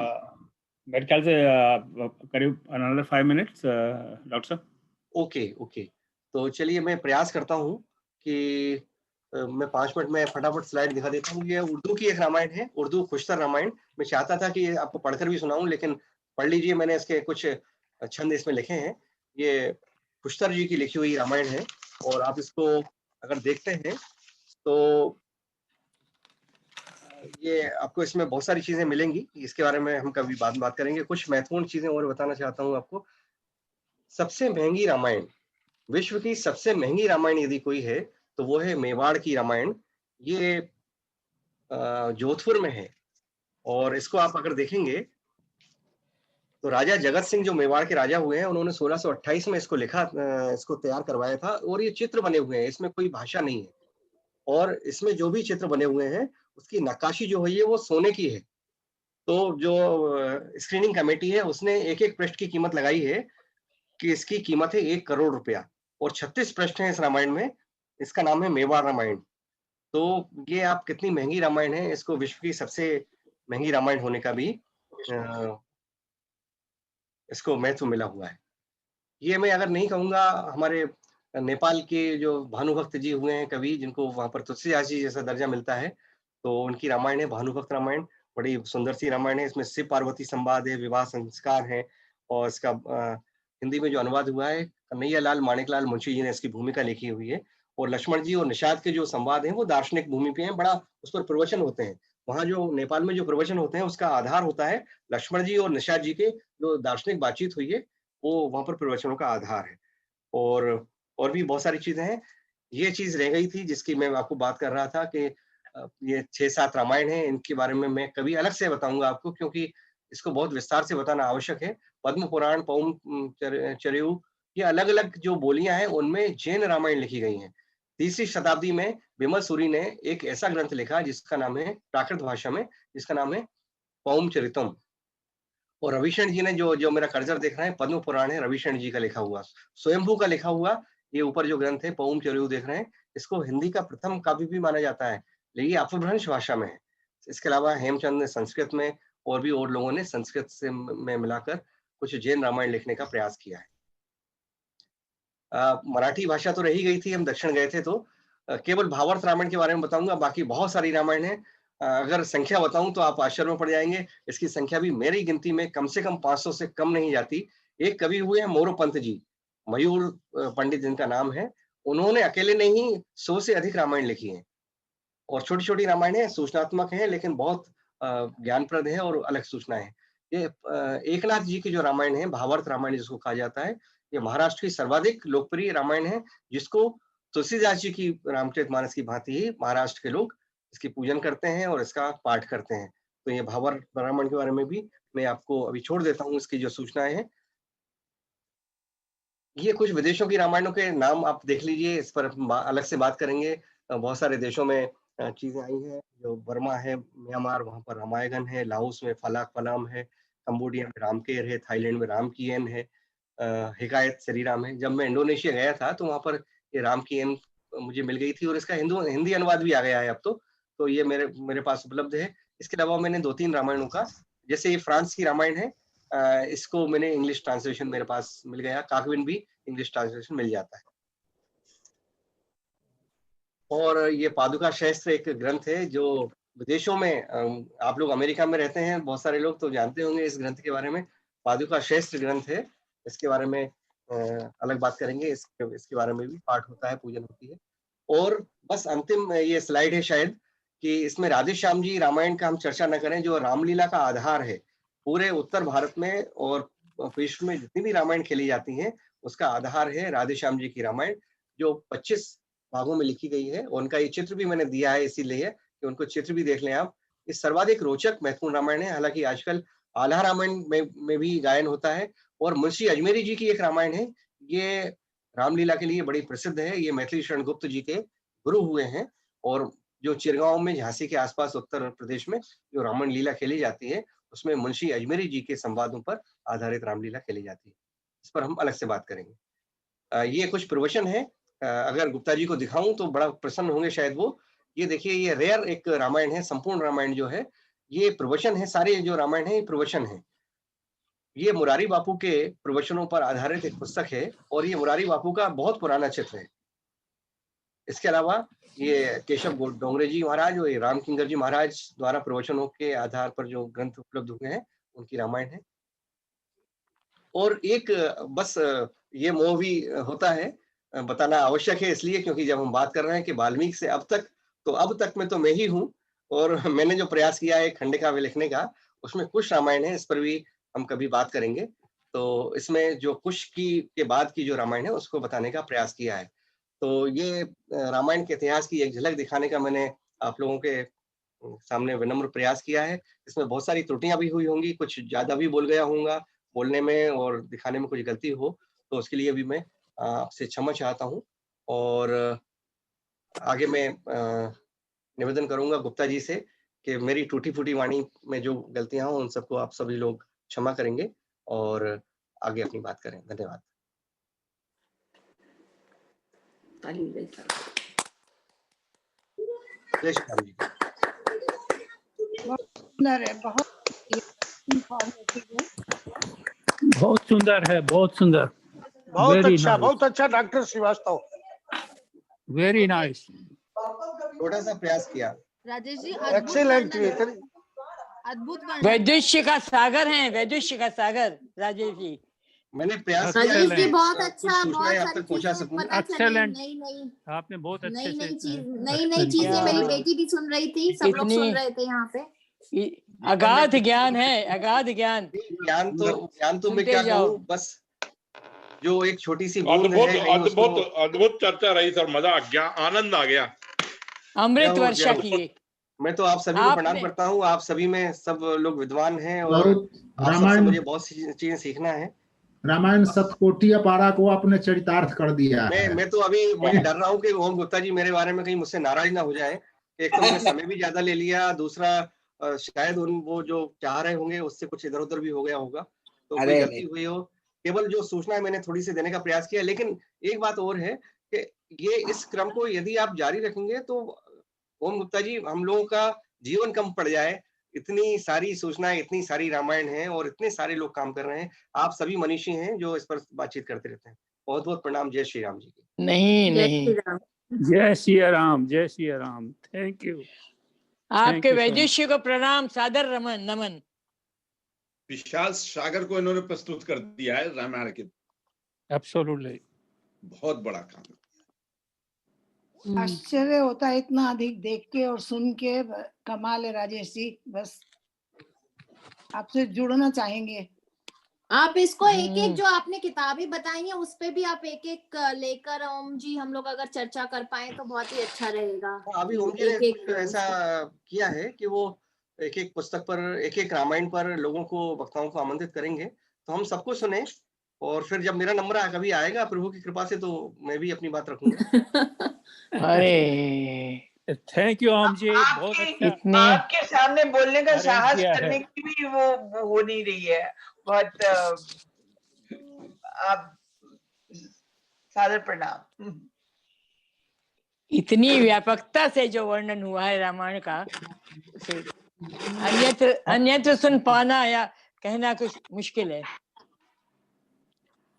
मेरे ख्याल से करीब अनदर 5 मिनट्स डॉक्टर साहब। ओके, तो चलिए मैं प्रयास करता हूँ कि मैं 5 मिनट में फटाफट स्लाइड दिखा देता हूँ। ये उर्दू की एक रामायण है, उर्दू खुशतर रामायण। मैं चाहता था कि आपको पढ़कर भी सुनाऊं, लेकिन पढ़ लीजिए, मैंने इसके कुछ छंद इसमें लिखे हैं। ये खुशतर जी की लिखी हुई रामायण है, और आप इसको अगर देखते हैं तो ये आपको इसमें बहुत सारी चीजें मिलेंगी, इसके बारे में हम कभी बाद में बात करेंगे। कुछ महत्वपूर्ण चीजें और बताना चाहता हूँ आपको। सबसे महंगी रामायण, विश्व की सबसे महंगी रामायण यदि कोई है तो वो है मेवाड़ की रामायण। ये जोधपुर में है, और इसको आप अगर देखेंगे तो राजा जगत सिंह जो मेवाड़ के राजा हुए हैं, उन्होंने 1628 में इसको लिखा, इसको तैयार करवाया था, और ये चित्र बने हुए हैं, इसमें कोई भाषा नहीं है, और इसमें जो भी चित्र बने हुए हैं उसकी नक्काशी जो हुई है वो सोने की है। तो जो स्क्रीनिंग कमेटी है उसने एक एक पृष्ठ की कीमत लगाई है कि इसकी कीमत है 1 करोड़ रुपया, और 36 पृष्ठ हैं इस रामायण में। इसका नाम है मेवाड़ रामायण। तो ये आप कितनी महंगी रामायण है, इसको विश्व की सबसे महंगी रामायण होने का भी इसको महत्व मिला हुआ है। ये मैं अगर नहीं कहूंगा, हमारे नेपाल के जो भानुभक्त जी हुए हैं कवि, जिनको वहां पर तुलसीदास जी जैसा दर्जा मिलता है, तो उनकी रामायण है भानुभक्त रामायण। बड़ी सुंदर सी रामायण है, इसमें शिव पार्वती संवाद है, विवाह संस्कार है, और इसका हिंदी में जो अनुवाद हुआ है कन्हैया लाल माणिकलाल मुंशी जी ने इसकी भूमिका लिखी हुई है, और लक्ष्मण जी और निषाद के जो संवाद हैं वो दार्शनिक भूमि पे हैं, बड़ा उस पर प्रवचन होते हैं। वहाँ जो नेपाल में जो प्रवचन होते हैं उसका आधार होता है लक्ष्मण जी और निषाद जी के जो दार्शनिक बातचीत हुई है वो वहाँ पर प्रवचनों का आधार है। और भी बहुत सारी चीजें हैं। ये चीज रह गई थी जिसकी मैं आपको बात कर रहा था कि ये 6-7 रामायण हैं, इनके बारे में मैं कभी अलग से बताऊंगा आपको, क्योंकि इसको बहुत विस्तार से बताना आवश्यक है। पद्म पुराण, पौम चरयु, ये अलग अलग जो बोलियां हैं उनमें जैन रामायण लिखी गई हैं। 3री शताब्दी में विमल सूरी ने एक ऐसा ग्रंथ लिखा जिसका नाम है प्राकृत भाषा में, जिसका नाम है पौम चरितम। और रविशरण जी ने जो मेरा कर्सर देख रहे हैं पद्म पुराण है, रविशरण जी का लिखा हुआ, स्वयंभू का लिखा हुआ ये ऊपर जो ग्रंथ है पौम चरयु देख रहे हैं, इसको हिंदी का प्रथम काव्य भी माना जाता है, लेकिन अपभ्रंश भाषा में है। इसके अलावा हेमचंद ने संस्कृत में और भी और लोगों ने संस्कृत से में मिलाकर कुछ जैन रामायण लिखने का प्रयास किया है। मराठी भाषा तो रही गई थी, हम दक्षिण गए थे तो केवल भावार्थ रामायण के बारे में बताऊंगा, बाकी बहुत सारी रामायण है। अगर संख्या बताऊं तो आप आश्चर्य में पड़ जाएंगे, इसकी संख्या भी मेरी गिनती में कम से कम 500 से कम नहीं जाती। एक कवि हुए हैं मोरोपंत जी, मयूर पंडित जिनका नाम है, उन्होंने अकेले ने ही 100 से अधिक रामायण लिखी हैं। और छोटी छोटी रामायण है, सूचनात्मक है, लेकिन बहुत ज्ञानप्रद है और अलग सूचना है। ये एकनाथ जी की जो रामायण है, भावार्थ रामायण जिसको कहा जाता है, ये महाराष्ट्र की सर्वाधिक लोकप्रिय रामायण है, जिसको तुलसीदास जी की रामचरितमानस की भांति ही महाराष्ट्र के लोग इसकी पूजन करते हैं और इसका पाठ करते हैं। तो ये भावार्थ रामायण के बारे में भी मैं आपको अभी छोड़ देता हूँ, इसकी जो सूचनाएं हैं। ये कुछ विदेशों की रामायणों के नाम आप देख लीजिए, इस पर अलग से बात करेंगे। बहुत सारे देशों में चीजें आई हैं, जो बर्मा है, म्यांमार, वहां पर रामायगन है, लाओस में फलाक फलाम है, कंबोडिया में रामकेर है, थाईलैंड में राम की एन है, हिकायत श्री राम है। जब मैं इंडोनेशिया गया था तो वहां पर ये राम की एन मुझे मिल गई थी और इसका हिंदी अनुवाद भी आ गया है अब तो ये मेरे पास उपलब्ध है। इसके अलावा मैंने 2-3 रामायणों का, जैसे ये फ्रांस की रामायण है, इसको मैंने इंग्लिश ट्रांसलेशन मेरे पास मिल गया, काकविन भी इंग्लिश ट्रांसलेशन मिल जाता है। और ये पादुका शास्त्र एक ग्रंथ है जो विदेशों में, आप लोग अमेरिका में रहते हैं, बहुत सारे लोग तो जानते होंगे इस ग्रंथ के बारे में। पादुका शास्त्र ग्रंथ है, इसके बारे में अलग बात करेंगे, इसके बारे में भी पाठ होता है, पूजन होती है। और बस अंतिम ये स्लाइड है शायद कि इसमें राधे श्याम जी रामायण का हम चर्चा न करें, जो रामलीला का आधार है पूरे उत्तर भारत में और विश्व में जितनी भी रामायण खेली जाती हैं उसका आधार है राधे श्याम जी की रामायण, जो 25 भागों में लिखी गई है। उनका ये चित्र भी मैंने दिया है इसीलिए कि उनको चित्र भी देख लें आप। ये सर्वाधिक रोचक महत्वपूर्ण रामायण है। हालांकि आजकल आल्हा रामायण में भी गायन होता है। और मुंशी अजमेरी जी की एक रामायण है, ये रामलीला के लिए बड़ी प्रसिद्ध है। ये मैथिली शरण गुप्त जी के गुरु हुए हैं और जो चिरगांव में झांसी के आसपास उत्तर प्रदेश में जो रामायण लीला खेली जाती है उसमें मुंशी अजमेरी जी के संवादों पर आधारित रामलीला खेली जाती है। इस पर हम अलग से बात करेंगे। ये कुछ प्रवचन है, अगर गुप्ता जी को दिखाऊं तो बड़ा प्रसन्न होंगे शायद वो। ये देखिए, ये रेयर एक रामायण है, संपूर्ण रामायण जो है ये प्रवचन है। सारे जो रामायण है ये प्रवचन है। ये मुरारी बापू के प्रवचनों पर आधारित एक पुस्तक है और ये मुरारी बापू का बहुत पुराना चित्र है। इसके अलावा ये केशव डोंगरे जी महाराज और राम किंकर जी महाराज द्वारा प्रवचनों के आधार पर जो ग्रंथ उपलब्ध हुए हैं उनकी रामायण है। और एक बस ये मोह भी होता है, बताना आवश्यक है इसलिए क्योंकि जब हम बात कर रहे हैं कि वाल्मीकि से अब तक में तो मैं ही हूँ और मैंने जो प्रयास किया है खंडकाव्य लिखने का उसमें कुश रामायण है, इस पर भी हम कभी बात करेंगे। तो इसमें जो कुश के बाद की जो रामायण है उसको बताने का प्रयास किया है। तो ये रामायण के इतिहास की एक झलक दिखाने का मैंने आप लोगों के सामने विनम्र प्रयास किया है। इसमें बहुत सारी त्रुटियां भी हुई होंगी, कुछ ज्यादा भी बोल गया होऊंगा, बोलने में और दिखाने में कुछ गलती हो तो उसके लिए भी मैं आपसे क्षमा चाहता हूँ। और आगे मैं निवेदन करूंगा गुप्ता जी से कि मेरी टूटी फूटी वाणी में जो गलतियां हो उन सबको आप सभी लोग क्षमा करेंगे और आगे अपनी बात करें। धन्यवाद। जय श्री राम जी। सुंदर है, बहुत बहुत सुंदर है, बहुत सुंदर, बहुत Very अच्छा nice. बहुत अच्छा डॉक्टर श्रीवास्तव। Very nice. थोड़ा सा प्रयास किया। राजेश जी एक्सीलेंट। अद्भुत वर्णन। वैदुष्य का सागर हैं, वैदुष्य का सागर राजेश जी। मैंने प्रयास हाँ, किया राजेश जी, बहुत कुछ अच्छा, सूचनाएं बहुत आप सारी तक पहुंचा चीजें सकूं। पता चली, Excellent. नई नई आपने बहुत अच्छे नई से नई चीज, explain नई नई किया। चीजें मेरी हाँ। बेटी भी सुन रही थी, सब लोग इतनी- सुन रहे थे यहाँ पे। अगाध ज्ञान है, अगाध ज्ञान। ज्ञान तो मैं सुनते क्या जाओ। कहूँ, बस जो एक छोटी सी बूंद अद्भुत है कहीं उसको अद्भुत अद्भुत चर्चा रही सर, मजा आ गया, आनंद आ गया। अमृत जय हो, वर्षा जय हो। किए। मैं तो आप सभी को प्रणाम आपने करता हूँ। आप सभी में सब लोग विद्वान हैं और आप सबसे रामायण मुझे बहुत सी चीजें सीखना है। रामायण सतकोटि अपारा को आपने चरितार्थ कर दिया है। मैं तो अभी मुझे डर रहा हूँ कि ओम गुप्ता जी मेरे बारे में कहीं मुझसे नाराज ना हो जाए। एक तो मैंने समय भी ज्यादा ले लिया, दूसरा शायद वो जो चाह रहे होंगे उससे कुछ इधर उधर भी हो गया होगा, तो कोई गलती हुई हो। केवल जो सूचना है मैंने थोड़ी सी देने का प्रयास किया, लेकिन एक बात और है कि ये इस क्रम को यदि आप जारी रखेंगे तो ओम गुप्ता जी हम लोगों का जीवन कम पड़ जाए। इतनी सारी सूचनाएं, इतनी सारी रामायण है और इतने सारे लोग काम कर रहे हैं। आप सभी मनीषी हैं जो इस पर बातचीत करते रहते हैं। बहुत बहुत प्रणाम। जय श्री राम जी की। नहीं जय नहीं, श्री राम। जय सिया राम, जय सिया राम। Thank you. आपके you, sir. वैदेश्य को प्रणाम, सादर नमन। विशाल सागर को इन्होंने प्रस्तुत कर दिया है रामायण के, Absolutely. बहुत बड़ा काम। आश्चर्य होता है इतना अधिक देख के और सुन के। कमाल है राजेश जी, बस आपसे जुड़ना चाहेंगे। आप इसको एक एक जो आपने किताबें बताई हैं उस पे भी आप एक एक लेकर ओम जी हम लोग अगर चर्चा कर पाए तो बहुत ही अच्छा रहेगा। अभी ओम जी ने कुछ ऐसा किया है कि वो एक एक पुस्तक पर, एक एक रामायण पर लोगों को, वक्ताओं को आमंत्रित करेंगे, तो हम सबको सुने और फिर जब मेरा नंबर कभी आएगा प्रभु की कृपा से तो मैं भी अपनी बात रखूंगा। अरे थैंक यू ओम जी, बहुत अच्छा। इतने आपके सामने बोलने का अरेंज साहस किया है। करने की भी वो हो नहीं रही है। बहुत आप सादर प्रणाम। इतनी व्यापकता से जो वर्णन हुआ है रामायण का, उसे अन्यत्र सुन पाना या कहना कुछ मुश्किल है।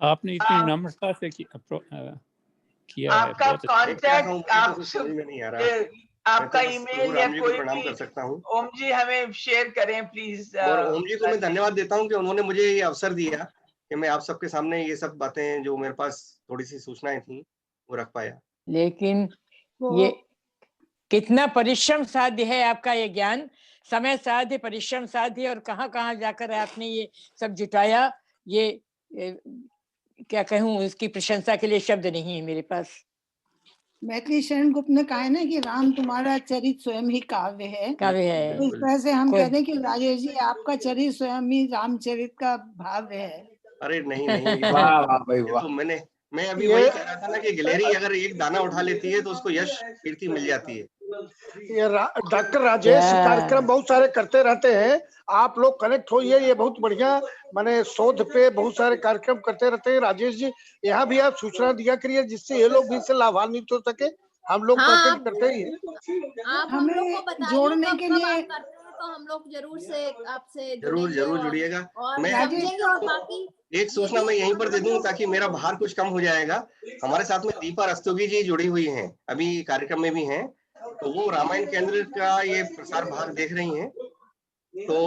आपने इतनी नम्रता से किया है, आपका बहुत अच्छा। कांटेक्ट, आप समझ में नहीं आ रहा। आपका ईमेल या कोई प्रणाम भी कर सकता हूँ। ओम जी हमें शेयर करें प्लीज। और ओम जी को मैं धन्यवाद देता हूँ कि उन्होंने मुझे ये अवसर दिया कि मैं आप सबके सामने ये सब बातें जो मेरे पास थोड़ी सी सूचनाएं थी वो रख पाया। लेकिन ये कितना परिश्रम साध्य है आपका ये ज्ञान, समय साध्य, परिश्रम साध्य, और कहाँ कहाँ जाकर आपने ये सब जुटाया। ये क्या कहूँ, उसकी प्रशंसा के लिए शब्द नहीं है मेरे पास। मैथिली शरण गुप्त ने कहा है ना कि राम तुम्हारा चरित्र स्वयं ही काव्य है। काव्य है। तो इस तरह से हम कहते हैं कि राजेश जी आपका चरित्र स्वयं ही रामचरित का भाव है। अरे नहीं नहीं, वाह वाह भाई वाह। तो मैं अभी वही कह रहा था ना कि गिलहरी अगर एक दाना उठा लेती है तो उसको यश कीर्ति मिल जाती है। ये डॉक्टर राजेश कार्यक्रम बहुत सारे करते रहते हैं, आप लोग कनेक्ट होइए, ये बहुत बढ़िया माने शोध पे बहुत सारे कार्यक्रम करते रहते हैं। राजेश जी यहाँ भी आप सूचना दिया करिए जिससे ये लोग भी इससे लाभान्वित हो सके। हम लोग प्रोटेक्ट करते ही हैं। आप हम लोग को बताइए जोड़ने के लिए आप करते हैं तो हम लोग जरूर से आपसे जरूर जुड़िएगा। और मैं समझेंगे। और बाकी एक सूचना मैं यहीं पर दे दूं ताकि मेरा भार कुछ कम हो जाएगा। हमारे साथ में दीपा रस्तोगी जी जुड़ी हुई हैं, अभी कार्यक्रम में भी हैं, तो वो रामायण केंद्र का ये प्रसार भाग देख रही हैं, तो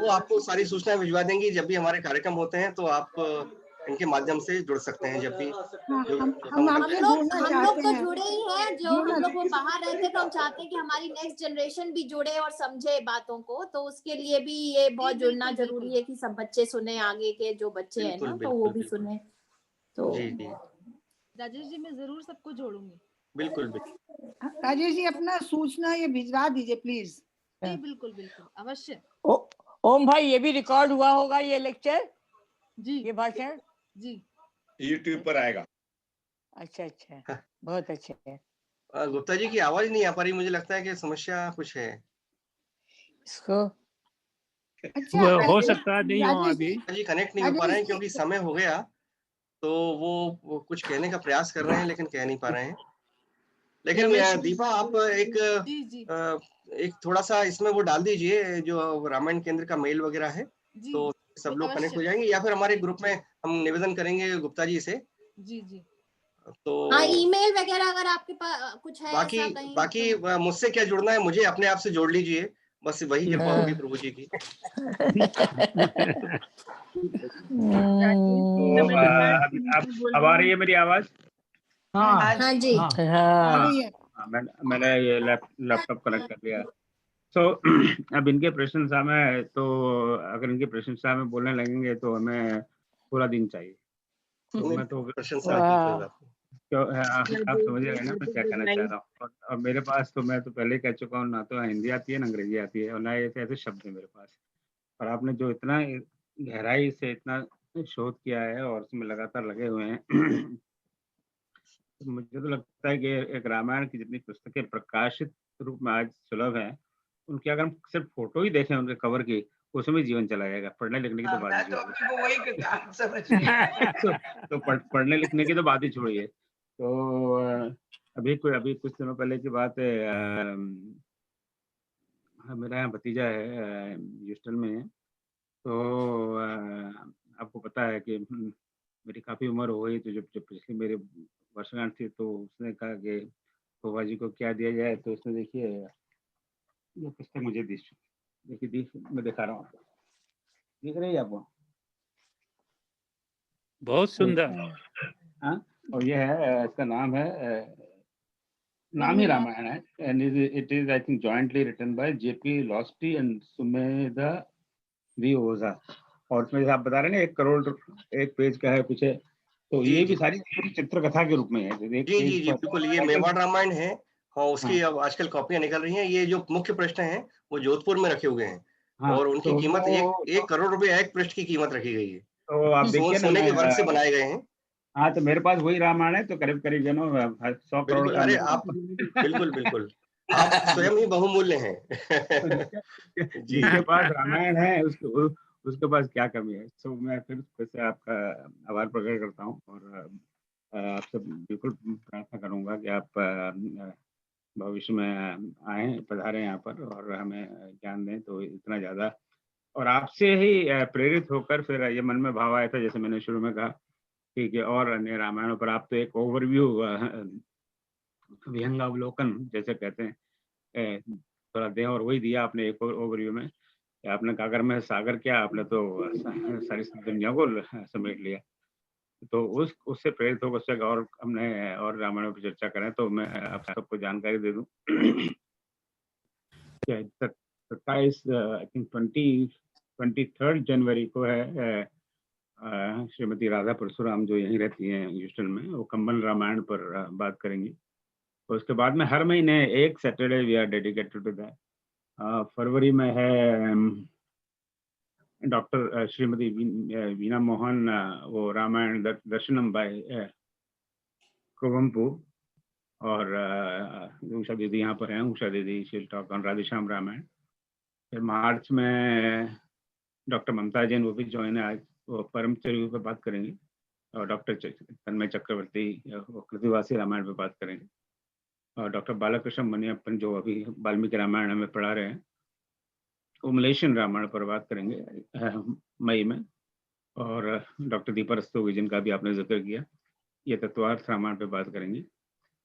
वो आपको सारी सूचनाएं भिजवा देंगी। जब भी हमारे कार्यक्रम होते हैं तो आप इनके माध्यम से जुड़ सकते हैं। जब भी हम लोग तो जुड़े ही हैं, जो हम लोग वो बाहर रहते तो हम चाहते हैं कि हमारी नेक्स्ट जनरेशन भी जुड़े और समझे बातों को, तो उसके लिए भी ये बहुत जुड़ना जरूरी है कि सब बच्चे सुने, आगे के जो बच्चे हैं ना तो वो भी सुने। तो राजेश जी मैं जरूर सबको जोड़ूंगी। बिल्कुल राजेश जी अपना सूचना ये भिजवा दीजिए प्लीज। जी बिल्कुल बिल्कुल अवश्य। ओम भाई ये भी रिकॉर्ड हुआ होगा ये लेक्चर जी, ये भाषण जी YouTube पर आएगा। अच्छा अच्छा, बहुत अच्छा है। गुप्ता जी की आवाज नहीं आ पा रही, मुझे लगता है कि समस्या कुछ है इसको। अच्छा हो सकता है नहीं हो अभी जी, कनेक्ट नहीं हो पा रहे हैं क्योंकि समय हो गया, तो वो कुछ कहने का प्रयास कर रहे हैं लेकिन कह नहीं पा रहे हैं। लेकिन दीपा आप एक थोड़ा सा इसमें वो डाल दीजिए जो रामायण केंद्र का मेल वगैरह है, तो सब लोग कनेक्ट हो जाएंगे, या फिर हमारे ग्रुप में हम निवेदन करेंगे गुप्ता जी से। जी जी तो ईमेल वगैरह अगर आपके पास कुछ है बाकी मुझसे क्या जुड़ना है, मुझे अपने आप से जोड़ लीजिए, बस वही कृपा होगी प्रभु जी की। अब आ रही है मेरी आवाज? हाँ जी। मैंने ये लैपटॉप कनेक्ट कर दिया। तो अब इनके प्रश्न हमें, तो अगर इनके प्रश्न हमें बोलने लगेंगे तो हमें पूरा दिन चाहिए। तो मैं तो आप समझ रहे हैं ना मैं क्या कहना चाह रहा हूँ। और मेरे पास तो, मैं तो पहले ही कह चुका हूँ, ना तो हिंदी आती है ना अंग्रेजी आती है, और ना ऐसे ऐसे शब्द है मेरे पास। और आपने जो इतना गहराई से इतना शोध किया है और उसमें लगातार लगे हुए हैं, तो मुझे तो लगता है कि एक रामायण की जितनी पुस्तकें प्रकाशित रूप में आज सुलभ है, उनकी अगर हम सिर्फ फोटो ही देखें उनके कवर की, उसमें जीवन चला जाएगा। पढ़ने लिखने की तो बात ही तो पढ़ने लिखने की तो बात ही छोड़िए। तो अभी कुछ दिनों पहले की बात है, मेरा यहाँ भतीजा है, ह्यूस्टन में है। तो आपको पता है कि मेरी काफ़ी उम्र हो गई, तो जब पिछली मेरी वर्षगांठ थी, तो उसने कहा कि फूफा जी को क्या दिया जाए। तो उसने, देखिए ये पुस्तक मुझे देखिए मैं दिखा रहा हूँ, दिख रही है आपको? बहुत सुंदर। हाँ, और ये है, इसका नाम है, नाम ही रामायण है, and it is I think jointly written by J P Losty and Sumedha V Ojha. और उसमें आप बता रहे हैं ना 1 करोड़ एक पेज का है कुछ है, तो ये भी सारी चित्र कथा के रूप में है। जी बिल्कुल, ये मेवाड़ रामायण है। हाँ, उसकी अब आजकल कॉपियां निकल रही हैं। ये जो मुख्य पृष्ठ हैं वो जोधपुर में रखे हुए हैं। हाँ, और उनकी तो कीमत 1 करोड़ रुपए एक पृष्ठ की कीमत रखी गई है। तो आप देखिए ना, सोने के वर्क से बनाए गए हैं। हाँ, तो मेरे पास वही रामायण है, तो करीब 100 करोड़ का। अरे आप बिल्कुल आप स्वयं ही बहुमूल्य हैं। जिसके पास रामायण है उसके पास क्या कमी है। तो मैं फिर से आपका आभार प्रकट करता हूँ, और आपसे बिल्कुल प्रार्थना करूंगा कि आप भविष्य में आए, पधारें यहाँ पर और हमें ज्ञान दें। तो इतना ज़्यादा, और आपसे ही प्रेरित होकर फिर ये मन में भाव आया था, जैसे मैंने शुरू में कहा, ठीक है, और अन्य रामायणों पर आप तो एक ओवरव्यू, विहंगावलोकन जैसे कहते हैं, थोड़ा दें, और वही दिया आपने एक ओवरव्यू में। आपने कागर में सागर किया, आपने तो सारी दुनिया को समेट लिया। तो उससे प्रेरित होकर उससे और हमने और रामायणों पर चर्चा करें। तो मैं आप सबको जानकारी दे दूं 27 आई थिंक 23 जनवरी को है, श्रीमती राधा परशुराम जो यहीं रहती हैं ह्यूस्टन में, वो कंबन रामायण पर बात करेंगी। तो उसके बाद में हर महीने एक Saturday we are dedicated to that. फरवरी में है डॉक्टर श्रीमती वीना मोहन, वो रामायण दर्शनम बाय कुवेम्पु, और उषा दीदी यहाँ पर हैं, उषा दीदी शील टॉक ऑन राधेश्याम रामायण। फिर मार्च में डॉक्टर ममता जैन वो भी ज्वाइन है आज, वो परम चरित्र पे बात करेंगी। और डॉक्टर तन्मय चक्रवर्ती वो कृतिवासी रामायण पे बात करेंगे। और डॉक्टर बालकृष्ण मनियप्पन जो अभी वाल्मीकि रामायण हमें पढ़ा रहे हैं, वो मलेशियन रामायण पर बात करेंगे मई में। और डॉक्टर दीपा रस्तोगी जिनका भी आपने जिक्र किया, ये तत्वार्थ रामायण पे बात करेंगे।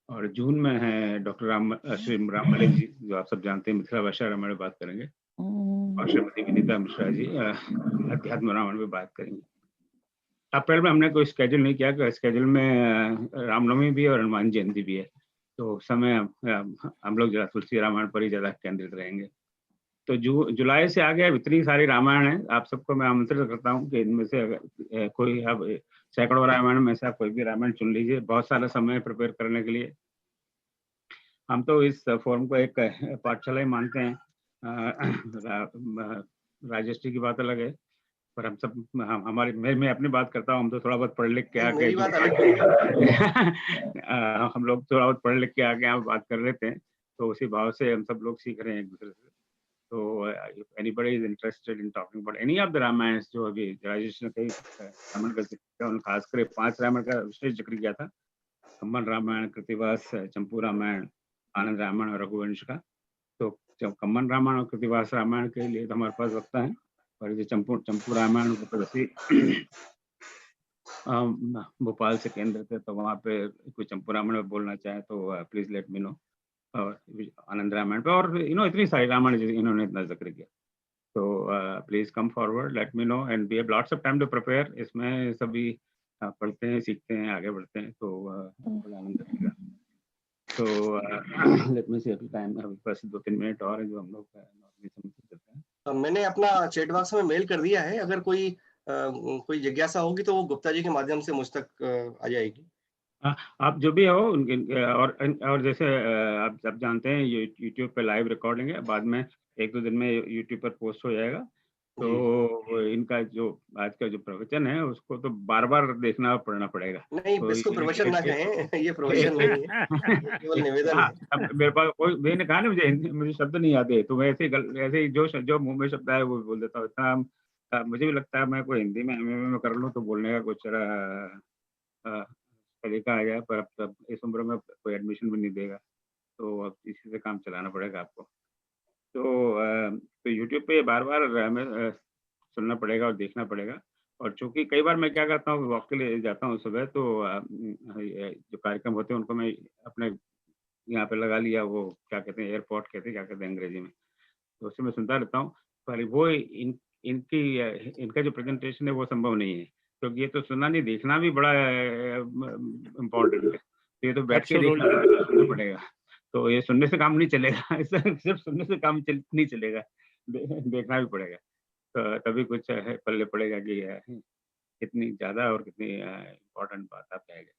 और जून में है डॉक्टर श्री राम मलिक जी, जो आप सब जानते हैं, मिथिला भाषा रामायण पे बात करेंगे। और श्रीमती विनीता मिश्रा जी अध्यात्म रामायण पे बात करेंगे। अप्रैल में हमने कोई स्केड्यूल नहीं किया, कि स्केड्यूल में रामनवमी भी और हनुमान जयंती भी है, तो समय हम लोग जरा तुलसी रामायण पर ही ज्यादा केंद्रित रहेंगे। तो जुलाई से आगे अब इतनी सारी रामायण है, आप सबको मैं आमंत्रित करता हूँ कि इनमें से अगर कोई अब सैकड़ों रामायण में से आप कोई भी रामायण चुन लीजिए। बहुत सारा समय प्रिपेयर करने के लिए। हम तो इस फोरम को एक पाठशाला ही मानते हैं। राजेश जी की बात अलग है, पर हम सब हमारी मैं अपनी बात करता हूँ, हम तो थोड़ा बहुत पढ़ लिख के आके हम लोग थोड़ा बहुत पढ़ लिख के आके यहाँ बात कर लेते हैं, तो उसी भाव से हम सब लोग सीख रहे हैं एक दूसरे से। तो if anybody is interested in talking about any of the Ramayan, जो अभी राजेश ने कई रामायण का जिक्र किया, उन्होंने खासकर 5 रामायण का विशेष जिक्र किया था, कंबन रामायण, कृतिवास, चंपू रामायण, आनंद रामायण और रघुवंश का। तो जब कंबन रामायण और कृतिवास रामायण के लिए तो हमारे पास वक्ता है, और ये चंपू रामायण भोपाल से केंद्रित है, तो वहाँ पे कोई चंपू रामायण में बोलना चाहे तो प्लीज लेट मी नो। और आनंद रामायण पे, और इतनी सारी रामायण इन्होंने इतना जिक्र किया। तो please come forward, let me know, and we have lots of time to prepare. इसमें सभी पढ़ते हैं, सीखते हैं, आगे बढ़ते हैं, तो बड़ा आनंद लगेगा। तो लेट मी सी, अभी टाइम बस 2-3 मिनट और है जो हम लोग नॉर्मली समझते हैं। मैंने अपना चैट बॉक्स में मेल कर दिया है, अगर कोई जिज्ञासा होगी तो वो गुप्ता जी के माध्यम से मुझ तक आ जाएगी। आप जो भी हो उनके, और जैसे आप जानते हैं यूट्यूब पे लाइव रिकॉर्डिंग है, बाद में 1-2 दिन में यूट्यूब पर पोस्ट हो जाएगा। तो इनका जो आज का जो प्रवचन है उसको तो बार बार देखना पड़ना पड़ेगा। नहीं, तो इसको प्रवचन ना कहें, ये प्रवचन नहीं है, केवल निवेदन है। अब मेरे पास कोई, मैंने कहा ना, मुझे शब्द नहीं आते, तो मैं ऐसे ही जो मुंह में शब्द आए वो बोल देता हूँ। इतना मुझे भी लगता है मैं कोई हिंदी में में कर लूँ तो बोलने का कुछ तरीका आ जाए, पर अब इस उम्र में कोई एडमिशन भी नहीं देगा, तो अब इसी से काम चलाना पड़ेगा आपको। तो यूट्यूब पे बार बार हमें सुनना पड़ेगा और देखना पड़ेगा। और चूंकि कई बार मैं क्या करता हूँ, वॉक के लिए जाता हूँ सुबह, तो जो कार्यक्रम होते हैं उनको मैं अपने यहाँ पे लगा लिया, वो क्या कहते हैं, एयरपोर्ट कहते हैं, क्या कहते हैं अंग्रेजी में, तो उससे मैं सुनता रहता हूँ। पर वो इनका जो प्रेजेंटेशन है वो संभव नहीं है, क्योंकि ये तो सुनना नहीं, देखना भी बड़ा इम्पोर्टेंट है। तो ये तो बैठ के देखना पड़ेगा, तो ये सुनने से काम नहीं चलेगा। सिर्फ सुनने से काम नहीं चलेगा, देखना भी पड़ेगा, तो तभी कुछ पल्ले पड़ेगा कि कितनी ज्यादा और कितनी इम्पोर्टेंट बात आप कहेंगे।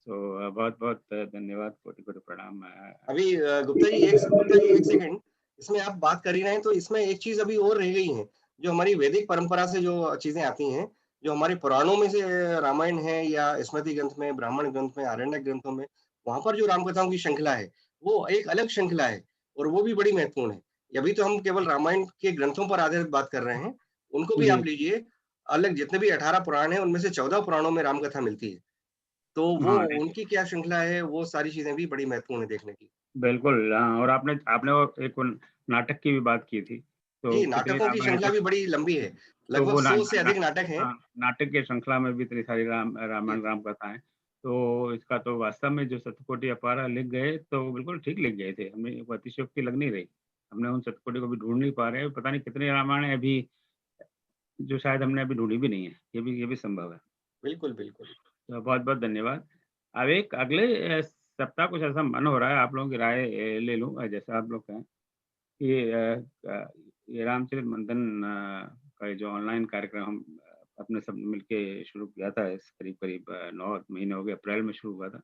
तो बहुत बहुत धन्यवाद, कोटि कोटि प्रणाम। अभी गुप्ता जी एक सेकंड, इसमें आप बात कर ही रहे हैं तो इसमें एक चीज अभी और रह गई है, जो हमारी वैदिक परंपरा से जो चीजें आती हैं, जो हमारे पुराणों में से रामायण है या स्मृति ग्रंथ में, ब्राह्मण ग्रंथ में, आरण्यक ग्रंथों में, वहां पर जो रामकथाओं की श्रृंखला है वो एक अलग श्रृंखला है और वो भी बड़ी महत्वपूर्ण है। अभी तो हम केवल रामायण के ग्रंथों पर आधारित बात कर रहे हैं, उनको भी आप लीजिए, अलग जितने भी 18 पुराण है उनमें से 14 पुराणों में रामकथा मिलती है, तो वो उनकी क्या श्रृंखला है, वो सारी चीजें भी बड़ी महत्वपूर्ण है देखने की। बिल्कुल, और आपने एक नाटक की भी बात की थी, तो जी, नाटकों की श्रृंखला भी बड़ी लंबी है, लगभग 100 से अधिक नाटक हैं। नाटक की श्रृंखला में भी इतनी सारी रामायण राम कथा है, तो इसका तो वास्तव में जो सतकोटि अपारा लिख गए तो बिल्कुल ठीक लिख गए थे, हमें अतिशयोक्ति लग नहीं रही। हमने उन सतकोटि को भी ढूंढ नहीं पा रहे, पता नहीं कितने रामायण है अभी जो शायद हमने अभी ढूंढी भी नहीं है, ये भी संभव है। बिल्कुल बिल्कुल, तो बहुत बहुत धन्यवाद। अब एक अगले सप्ताह कुछ ऐसा मन हो रहा है, आप लोगों की राय ले लूँ, जैसा आप लोग कहें कि ये रामचरित मंथन का जो ऑनलाइन कार्यक्रम हम अपने सब मिलके शुरू किया था, इस करीब 9 महीने हो गए, अप्रैल में शुरू हुआ था।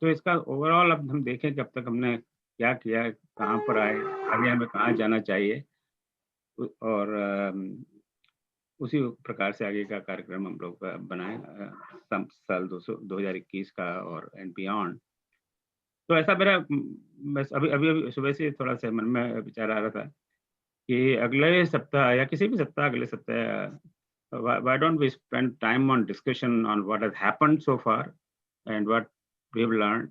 तो इसका ओवरऑल अब हम देखें कि अब तक हमने क्या किया, कहाँ पर आए, आगे हमें कहाँ जाना चाहिए, और उसी प्रकार से आगे का कार्यक्रम हम लोग बनाए साल 2021 का और एंड बियॉन्ड। तो ऐसा मेरा बस अभी सुबह से थोड़ा सा मन में विचार आ रहा था कि अगले सप्ताह या किसी भी सप्ताह, अगले सप्ताह, why don't we spend time on discussion on what has happened so far and what we have learned,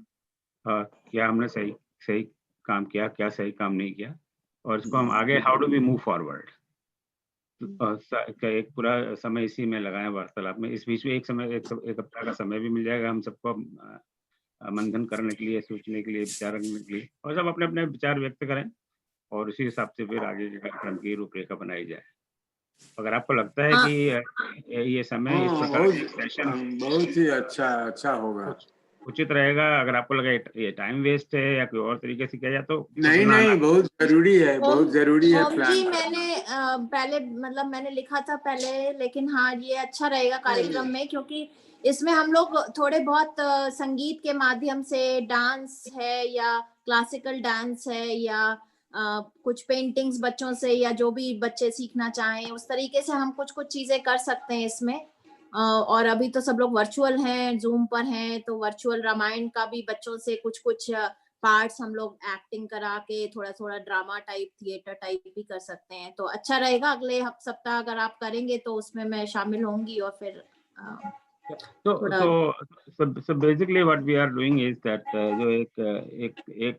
क्या हमने सही काम किया, क्या सही काम नहीं किया, और इसको हम आगे how do we move forward, एक पूरा समय इसी में लगाएं वार्तालाप में। इस बीच में एक हफ्ता का समय भी मिल जाएगा हम सबको मंथन करने के लिए, सोचने के लिए, विचार करने के लिए, और सब अपने अपने विचार व्यक्त करें और उसी हिसाब से फिर आगे के कार्यक्रम की रूपरेखा बनाई जाए। अगर आपको लगता है कि ये समय इस प्रकार के सेशन बहुत ही अच्छा होगा, उचित रहेगा, अगर आपको लगे ये टाइम वेस्ट है या कोई और तरीके से किया जाए तो नहीं, बहुत जरूरी है, बहुत जरूरी है प्लान। जी, मैंने पहले मैंने लिखा था पहले, लेकिन हाँ ये अच्छा रहेगा कार्यक्रम में, क्योंकि इसमें हम लोग थोड़े बहुत संगीत के माध्यम से, डांस है या क्लासिकल डांस है या कुछ पेंटिंग्स बच्चों से, या जो भी बच्चे सीखना चाहें उस तरीके से हम कुछ चीजें कर सकते हैं इसमें। और अभी तो सब लोग वर्चुअल हैं, जूम पर हैं, तो वर्चुअल रामायण का भी बच्चों से कुछ पार्ट्स हम लोग एक्टिंग करा के थोड़ा ड्रामा टाइप, थिएटर टाइप भी कर सकते हैं। तो अच्छा रहेगा, अगले सप्ताह अगर आप करेंगे तो उसमें मैं शामिल होंगी। और फिर so basically what we are doing is that जो एक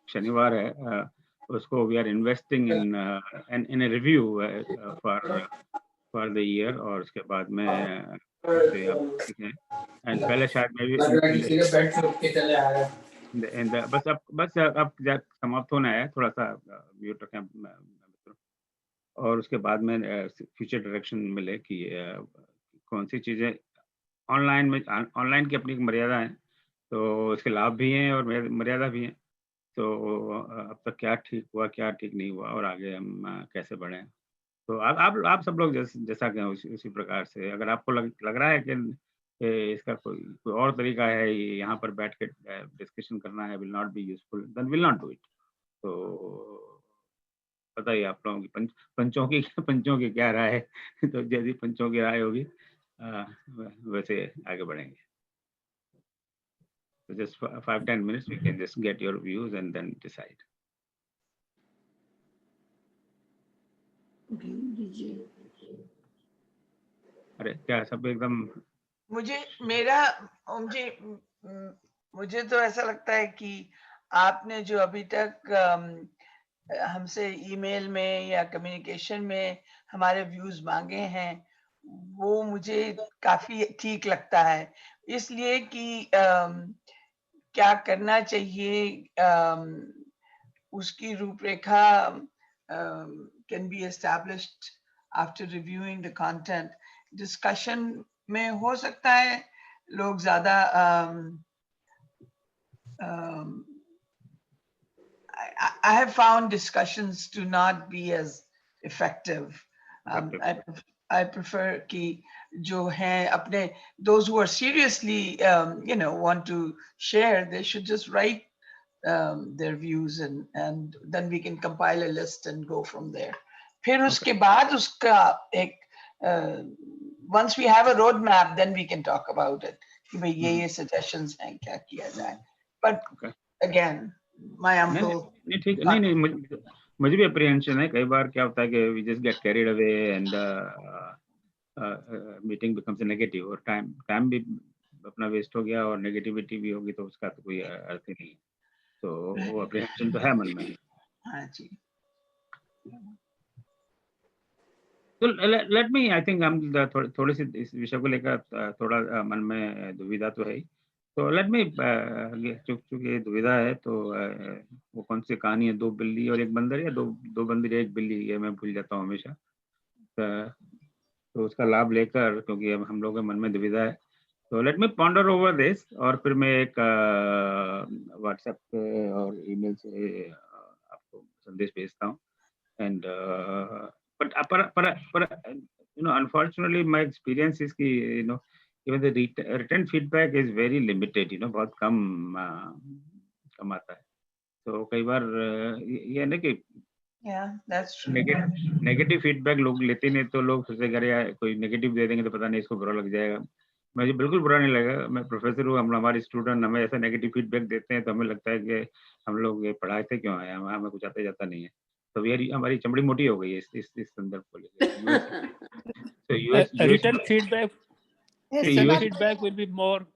शनिवार है उसको we are investing in a review for the year, और उसके बाद में एंड पहले शायद मैं भी बस अब समाप्त होना है, थोड़ा सा म्यूट रखें और उसके बाद में फ्यूचर डायरेक्शन मिले कि कौन सी चीज़ें ऑनलाइन की अपनी एक मर्यादा है, तो इसके लाभ भी हैं और मर्यादा भी है। तो अब तक क्या ठीक हुआ, क्या ठीक नहीं हुआ और आगे हम कैसे बढ़ें। तो आप सब लोग जैसा कहें उसी प्रकार से, अगर आपको लग रहा है कि इसका कोई और तरीका है, यहाँ पर बैठ के डिस्कशन करना है, will not be useful, then will not do it. तो बताइए आप लोगों की पंचों की क्या राय है। तो जैसी पंचों की राय होगी वैसे आगे बढ़ेंगे। So just 5-10 minutes, we can just get your views and then decide. अरे क्या सब एकदम मुझे तो ऐसा लगता है कि आपने जो अभी तक हमसे ईमेल में या कम्युनिकेशन में हमारे व्यूज मांगे हैं, वो मुझे काफी ठीक लगता है, इसलिए कि क्या करना चाहिए, उसकी रूपरेखा can be established after reviewing the content. Discussion में हो सकता है लोग ज्यादा I have found discussions to not be as effective. I prefer कि जो हैं अपने those who are seriously want to share, they should just write their views and then we can compile a list and go from there. फिर उसके बाद उसका एक once we have a roadmap, then we can talk about it कि भाई ये suggestions हैं, क्या किया जाए. But again, my humble नहीं मुझे भी अप्रीहेंशन है। कई बार क्या होता है कि we just get carried away and meeting becomes a negative और टाइम भी अपना वेस्ट हो गया और नेगेटिविटी भी होगी, तो उसका तो कोई अर्थ ही नहीं। तो वो अप्रीहेंशन तो है मन में। हाँ जी। तो लेट मी, आई थिंक हम थोड़ी सी इस विषय को लेकर थोड़ा मन में दुविधा तो है ही, तो लेट मी चूंकि दुविधा है तो वो कौन सी कहानी है, 2 बिल्ली और 1 बंदर या दो बंदर 1 बिल्ली, ये मैं भूल जाता हूँ हमेशा। तो उसका लाभ लेकर, क्योंकि अब हम लोगों के मन में दुविधा है, तो let me ponder over this और फिर मैं एक व्हाट्सएप पे और ईमेल से आपको संदेश भेजता हूँ। एंड पर unfortunately my experience is कि even the written feedback is very limited, बहुत कम आता है। तो कई बार ये ना कि नेगेटिव फीडबैक लोग लेते नहीं, तो लोग सोचते अरे कोई नेगेटिव दे देंगे तो पता नहीं इसको बुरा लग जाएगा। मुझे बिल्कुल बुरा नहीं लगेगा, मैं प्रोफेसर हूँ, हमारे स्टूडेंट हमें ऐसा नेगेटिव फीडबैक देते हैं तो हमें लगता है कि हम लोग ये पढ़ाए थे क्यों आए, हमें कुछ आता जाता नहीं है। तो यार हमारी चमड़ी मोटी हो गई है इस संदर्भ को लेकर। Written feedback will be more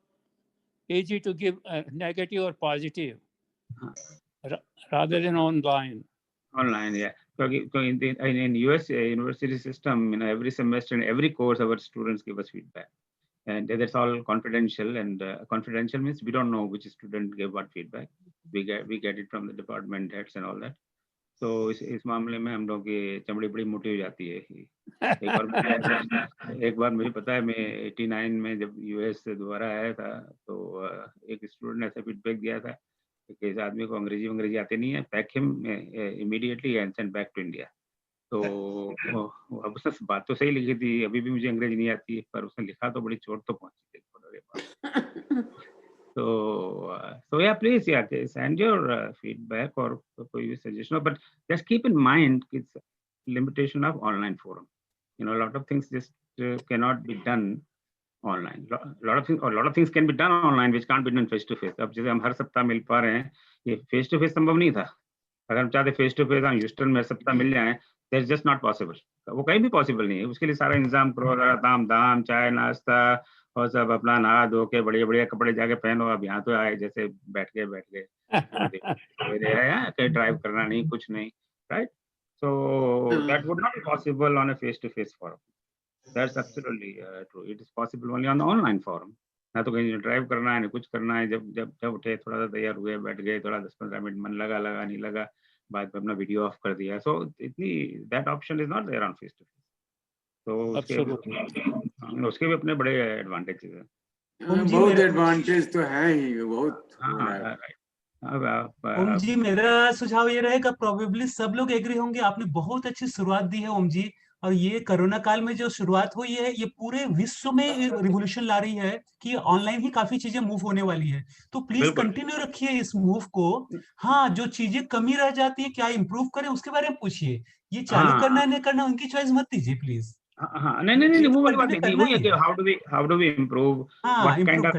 easy to give negative or positive rather than online. Online, yeah. So in US university system, every semester and every course, our students give us feedback, and that's all confidential. And confidential means we don't know which student gave what feedback. We get it from the department heads and all that. तो इस मामले में हम लोग की चमड़ी बड़ी मोटी हो जाती है। एक बार मुझे पता है, मैं 89 में जब यूएस से दोबारा आया था, तो एक स्टूडेंट ने ऐसा फीडबैक दिया था कि इस आदमी को अंग्रेजी आते नहीं है, pack him immediately and send back to India. तो अब उसने बात तो सही लिखी थी, अभी भी मुझे अंग्रेजी नहीं आती है, पर उसने लिखा तो बड़ी चोट तो पहुंची थी। So yeah, please, send your feedback or suggestion, but just keep in mind it's limitation of online forum. A lot of things just cannot be done online. A lot of things can be done online which can't be done face to face. अब जैसे हम हर सप्ताह मिल पा रहे हैं, ये face to face संभव नहीं था। अगर हम चाहते face to face हम ह्यूस्टन में सप्ताह मिल जाएं, that's just not possible. वो कहीं भी पॉसिबल नहीं है। उसके लिए सारा इंतजाम करो, दाम चाय नाश्ता और सब अपना नहा धो के बढ़िया कपड़े जाके पहनो। अब यहाँ तो आए जैसे बैठ गए कहीं ड्राइव करना नहीं, कुछ नहीं, right? So that would not be possible on a face-to-face forum. That's absolutely true. It is possible only on the online forum. ना तो कहीं ड्राइव करना है, ना कुछ करना है। जब जब जब उठे, थोड़ा सा तैयार हुए, बैठ गए, थोड़ा 10-15 मिनट मन लगा लगा, नहीं लगा, बाद में अपना वीडियो ऑफ कर दिया। सो इतनी that option is not there on face to face. तो उसके भी अपने बड़े एडवांटेजेस हैं। बहुत एडवांटेज तो है ही, बहुत हो रहा है। राइट। अब ओम जी, मेरा सुझाव ये रहेगा, प्रोबेबली सब लोग एग्री होंगे, आपने बहुत अच्छी शुरुआत दी है ओम जी। और ये कोरोना काल में जो शुरुआत हुई है, ये पूरे विश्व में रिवोल्यूशन ला रही है कि ऑनलाइन ही काफी चीजें मूव होने वाली है। तो प्लीज कंटिन्यू रखिए इस मूव को। हाँ, जो चीजें कमी रह जाती है, क्या इम्प्रूव करें, उसके बारे में पूछिए। ये चालू करना है नहीं करना, उनकी चॉइस मत दीजिए प्लीज। हाँ, नहीं, वो वाली बात नहीं, वही है कि how do we improve, what kind of,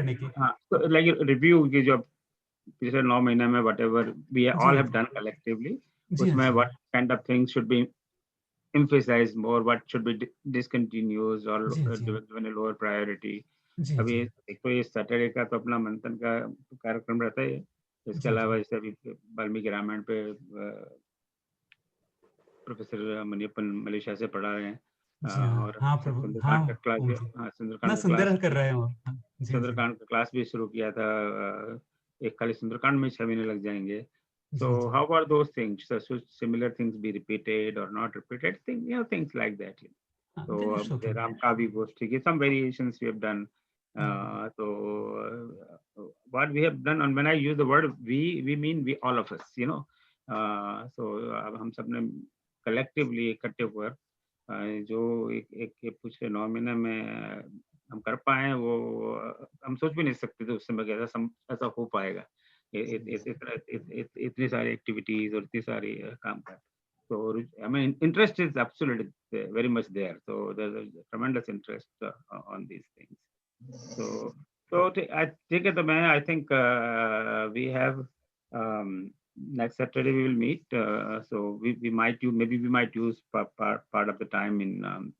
like review की जो पिछले 9 महीने में whatever we all have done collectively, उसमें what kind of things should be emphasized more, what should be discontinued or given a lower priority. अभी एक तो ये सैटरडे का तो अपना मंथन का कार्यक्रम रहता है। इसके अलावा जैसे अभी वाल्मीकि रामायण पे प्रोफेसर मनियप्पन मलेशिया से पढ़ा रहे हैं, और सुंदरकांड का क्लास, सुंदरकांड का क्लास भी शुरू किया था। एक खाली सुंदरकांड में 6 महीने लग जाएंगे। So how about those things? So should similar things be repeated or not repeated? Things like that. So Ram Kavi Goshti, some variations we have done. So what we have done, and when I use the word we mean we, all of us. So हम सब ने collectively इकट्ठे होकर जो एक पिछले 9 महीने में हम कर पाए, वो हम सोच भी नहीं सकते थे उस समय कि ऐसा हो पाएगा। इतनी सारी एक्टिविटीज और इतनी सारी काम कर। So I mean, interest is absolutely very much there. So there's a tremendous interest on these things. So ठीक है, तो मैं I think we have next Saturday we will meet. So we might use part of the time in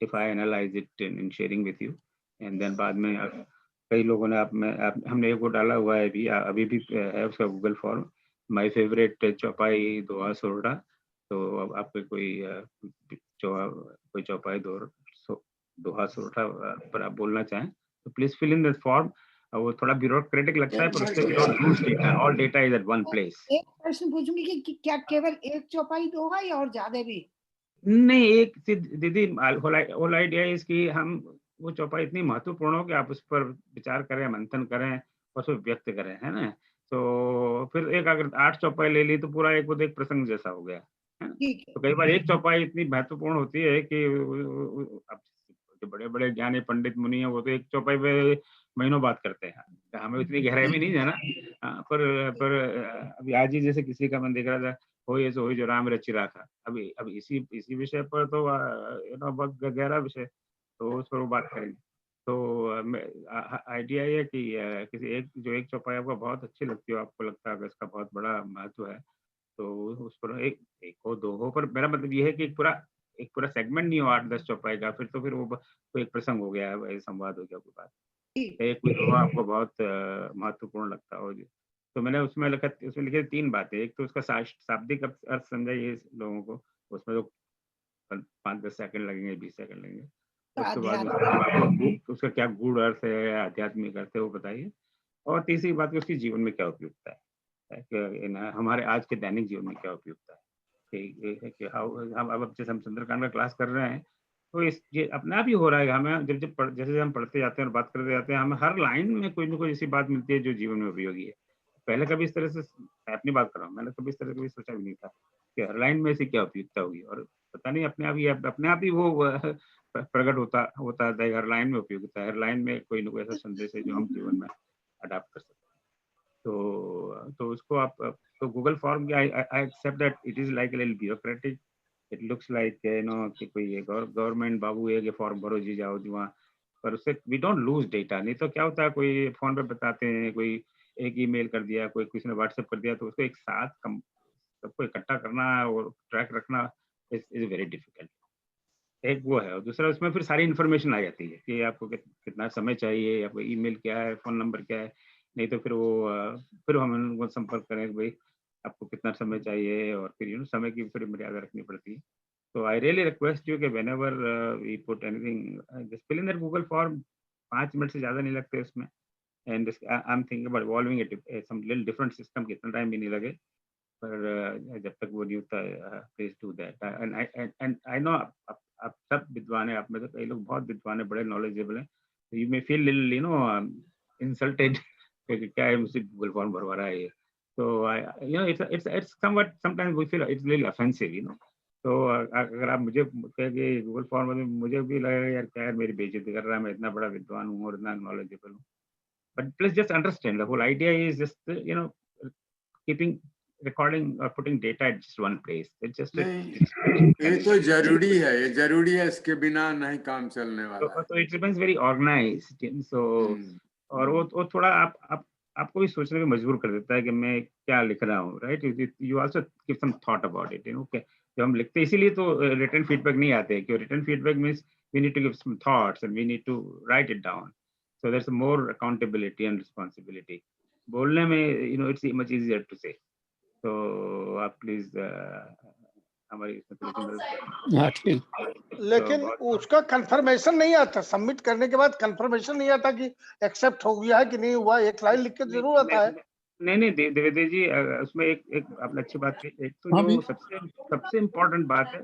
if I analyze it in sharing with you, and then बाद में कई लोगों ने हमने एक वो डाला हुआ है अभी भी है उसका गूगल फॉर्म, माय फेवरेट चौपाई दोहा सोरठा। तो अब आपके कोई चौपाई दोहा सोरठा पर आप बोलना चाहें तो please fill in this form. वो थोड़ा ब्यूरोक्रेटिक लगता है, पर उससे all data is at one place. एक प्रश्न पूछूंगी कि क्या केवल एक चौपाई दोहा या और ज्यादा भी? नहीं, एक दीदी, होल आइडिया इसकी हम वो चौपाई इतनी महत्वपूर्ण हो कि आप उस पर विचार करें, मंथन करें और उसको व्यक्त करें, है ना। तो फिर एक अगर 8 चौपाई ले ली तो पूरा एक प्रसंग जैसा हो गया, है ना। तो कई बार एक चौपाई इतनी महत्वपूर्ण होती है कि जो बड़े बड़े ज्ञानी पंडित मुनि हैं वो तो एक चौपाई पे महीनों बात करते हैं, हमें इतनी गहराई में नहीं जाना। पर अभी आज ही जैसे किसी का मैं देख रहा था, हो जो राम रचि राखा, अभी इसी विषय पर तो बहुत गहरा विषय, तो उस पर वो बात करेंगे। तो आइडिया ये कि किसी एक चौपाई आपको बहुत अच्छी लगती हो, आपको लगता है कि इसका बहुत बड़ा महत्व है, तो उस पर एक हो दो हो, पर मेरा मतलब ये है कि एक पूरा सेगमेंट नहीं हो 8-10 चौपाई का, फिर वो एक प्रसंग हो गया है, संवाद हो गया कोई बात। एक कोई दोहा आपको बहुत महत्वपूर्ण लगता हो, तो मैंने उसमें लिखे 3 बातें। एक तो उसका शाब्दिक अर्थ समझाइए लोगों को, उसमें तो 5-10 सेकंड लगेंगे, 20 सेकंड लगेंगे। उसके बाद उसका क्या गूढ़ अर्थ है, आध्यात्मिक अर्थ है, वो बताइए। और तीसरी बात, उसकी जीवन में क्या उपयोगिता है, हमारे आज के दैनिक जीवन में क्या उपयोगिता है। कि अब जैसे हम सुंदरकांड का क्लास कर रहे हैं, तो ये अपने आप ही हो रहा है। हमें जैसे हम पढ़ते जाते हैं और बात करते जाते हैं, हमें हर लाइन में कोई ना कोई ऐसी बात मिलती है जो जीवन में उपयोगी है। पहले कभी इस तरह से, मैं अपनी बात कर रहा हूँ, मैंने कभी इस तरह से सोचा भी नहीं था कि हर लाइन में ऐसी क्या उपयोगिता होगी, और पता नहीं अपने आप ही वो प्रकट होता है। हर लाइन में उपयोगिता है, हर लाइन में कोई ना कोई ऐसा संदेश है जो हम जीवन में अडॉप्ट कर सकते हैं। तो उसको आप तो Google form, I accept that it is like a little bureaucratic, it looks like कि कोई गवर्नमेंट बाबू है कि फॉर्म भरो जी जाओ वहाँ, पर उससे वी डोंट लूज डेटा। नहीं तो क्या होता है, कोई फोन पे बताते हैं, कोई एक ईमेल कर दिया, कोई किसी ने व्हाट्सएप कर दिया, तो उसको एक साथ सबको इकट्ठा करना और ट्रैक रखना इज वेरी डिफिकल्ट। एक वो है, और दूसरा उसमें फिर सारी इन्फॉर्मेशन आ जाती है कि आपको कितना समय चाहिए, आपको ईमेल क्या है, फोन नंबर क्या है। नहीं तो फिर हम उनको संपर्क करें कि भाई आपको कितना समय चाहिए, और फिर समय की फिर मर्यादा रखनी पड़ती है। तो आई रियली रिक्वेस्ट यू कि whenever we put anything, just fill in that Google form 5 minute से ज्यादा नहीं लगते उसमें। And I am thinking about evolving it some little different system, कितना टाइम भी नहीं लगे, पर जब तक वो नहीं होता please do that. And I know आप सब विद्वान है, आप में से कई लोग बहुत विद्वान है, बड़े नॉलेजेबल हैं, you may feel little you know insulted कि क्या है, मुझसे गूगल फॉर्म भरवा रहा है ये। So you know, it's somewhat sometimes we feel it's a little offensive, you know. तो अगर आप मुझे कहेंगे गूगल फॉर्म में, मुझे भी लगेगा यार क्या है, मेरी बेइज्जती कर रहा है, मैं इतना बड़ा विद्वान हूँ और इतना नॉलेजेबल हूँ। But please just understand the whole idea is just you know keeping recording or putting data at just one place. It's just ये तो जरूरी है, ये जरूरी है, इसके बिना नहीं काम चलने वाला। तो it remains very organized. So और वो थोड़ा आपको भी सोचने पे मजबूर कर देता है कि मैं क्या लिख रहा हूँ, right? You also give some thought about it, you know. जब हम लिखते हैं इसीलिए तो रिटन फीडबैक नहीं आते, कि written feedback means we need to give some thoughts and we need to write it down, so there is more accountability and responsibility. बोलने में you know it's much easier to say. तो आप please हमारी लेकिन उसका confirmation नहीं आता, submit करने के बाद कंफर्मेशन नहीं आता कि एक्सेप्ट हो गया है कि नहीं हुआ। एक लाइन लिख के जरूर आता है। नहीं देवेंद्र जी, उसमें एक आपने अच्छी बात की। एक तो जो सबसे इम्पोर्टेंट बात है,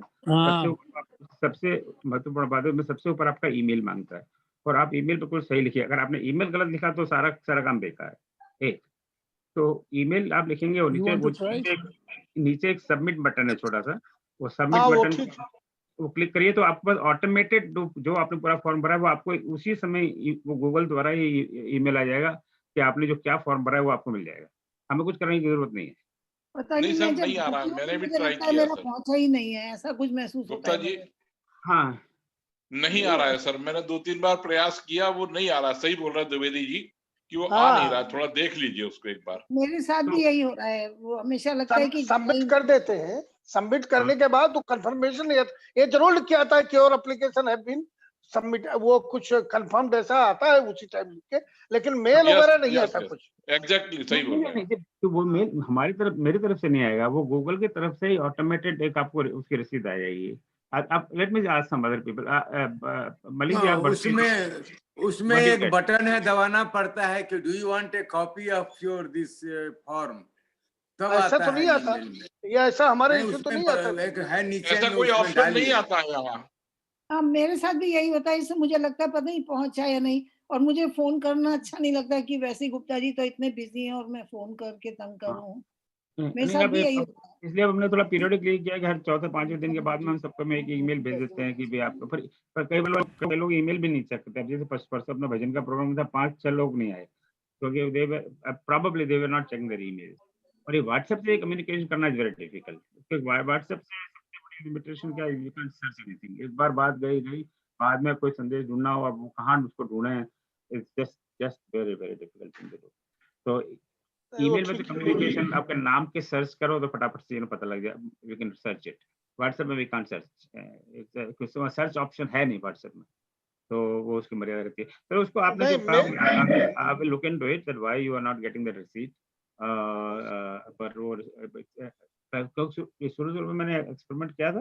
सबसे महत्वपूर्ण बात है, उसमें सबसे ऊपर आपका ईमेल मांगता है, और आप ईमेल बिल्कुल सही लिखिए। अगर आपने ईमेल गलत लिखा तो सारा काम बेकार है। एक तो ईमेल आप लिखेंगे और नीचे एक सबमिट बटन है छोटा सा, वो सबमिट बटन वो क्लिक करिए तो आपके पास ऑटोमेटेड जो आपने पूरा फॉर्म भरा है वो आपको उसी समय वो गूगल द्वारा ही ईमेल आ जाएगा कि आपने जो क्या फॉर्म भरा है वो आपको मिल जाएगा। हमें कुछ करने की जरूरत नहीं है। पता नहीं सर, नहीं आ रहा है, मैंने भी ट्राई किया, मेरा पहुंचा ही नहीं है, ऐसा कुछ महसूस होता है गुप्ता जी। हाँ, नहीं आ रहा है सर, मैंने 2-3 बार प्रयास किया, वो नहीं आ रहा। सही बोल रहा है द्विवेदी जी कि वो आ नहीं रहा, थोड़ा देख लीजिए उसको एक बार। मेरे साथ भी यही हो रहा है, वो हमेशा लगता है कि सबमिट कर देते हैं, सबमिट करने के बाद तो कंफर्मेशन नहीं आता। ये जरूर लिख के आता है कि your application have been submit, वो कुछ कंफर्म ऐसा आता है उसी टाइम लिख के, लेकिन मेल वगैरह नहीं आता कुछ। एग्जैक्टली सही बोल रहे हैं। तो वो मेल हमारी मेरी तरफ से नहीं आएगा, वो गूगल की तरफ से ही ऑटोमेटेड एक आपको उसकी रसीद आ जाएगी। आप let me ask some other people, Malik ji आप उसमें एक बटन है, दबाना पड़ता है कि do you want a copy of your this form, तब ऐसा आता तो नहीं है आता, या ऐसा हमारे नहीं, तो नहीं आता। एक है नीचे, ऐसा कोई ऑप्शन नहीं आता है यहाँ। हाँ, मेरे साथ भी यही होता है, इससे मुझे लगता है पता नहीं पहुंचा या नहीं, और मुझे फोन करना अच्छा नहीं लगता कि वैसे गुप्ता जी तो इतने बिजी हैं और मैं फोन करके तंग करूं। मेरे साथ भी यही होता है। इसलिए हमने थोड़ा पीरियडिकली किया कि हर चौथे पांचवें दिन के बाद में हम सबको में एक ईमेल भेज देते हैं कि भाई आपको। पर कई लोग ईमेल भी नहीं चेक करते। जैसे परसों अपना भजन का प्रोग्राम था, 5-6 लोग नहीं आए क्योंकि they were not checking their email. और ये व्हाट्सएप से कम्युनिकेशन करना इज वेरी डिफिकल्ट, क्योंकि व्हाट्सएप से सबसे बड़ी लिमिटेशन क्या है, यू कैन सर्च एनीथिंग। एक बार बात गई, बाद में कोई संदेश ढूंढना हो, अब वो कहाँ उसको ढूंढे, it's just very very difficult thing to do. तो ईमेल में तो कम्युनिकेशन, आपके नाम के सर्च करो तो फटाफट से पता लग जाए, we can search it. WhatsApp में we can't search, search option है नहीं व्हाट्सएप में, तो वो उसकी मर्यादा रहती है। तो उसको आपने जो कहा, I will look into it that why you are not getting the receipt. पर वो शुरू में मैंने एक्सपेरिमेंट किया था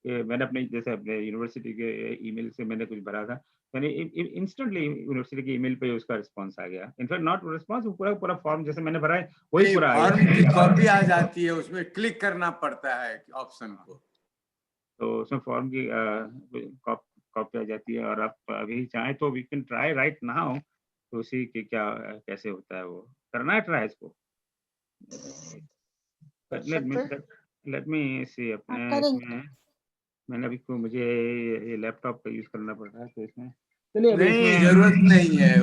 कि मैंने अपने जैसे अपने यूनिवर्सिटी के ईमेल से मैंने कुछ भरा था, यानी इंस्टेंटली यूनिवर्सिटी की ईमेल पे उसका रिस्पांस आ गया। इनफैक्ट नॉट रिस्पांस, पूरा फॉर्म जैसे मैंने भरा है वही पूरा आ गया। की कॉपी आ जाती है, उसमें क्लिक करना पड़ता है ऑप्शन को, तो उसमें फॉर्म की कॉपी आ जाती है। और आप अभी चाहें तो we can try right now तो उसी की क्या कैसे होता है, वो करना है ट्राई इसको। लेट मी सी अपने इसमें मैंने अभी को मुझे ये लैपटॉप का यूज करना पड़ रहा है, तो इसमें चलिए नहीं जरूरत नहीं है,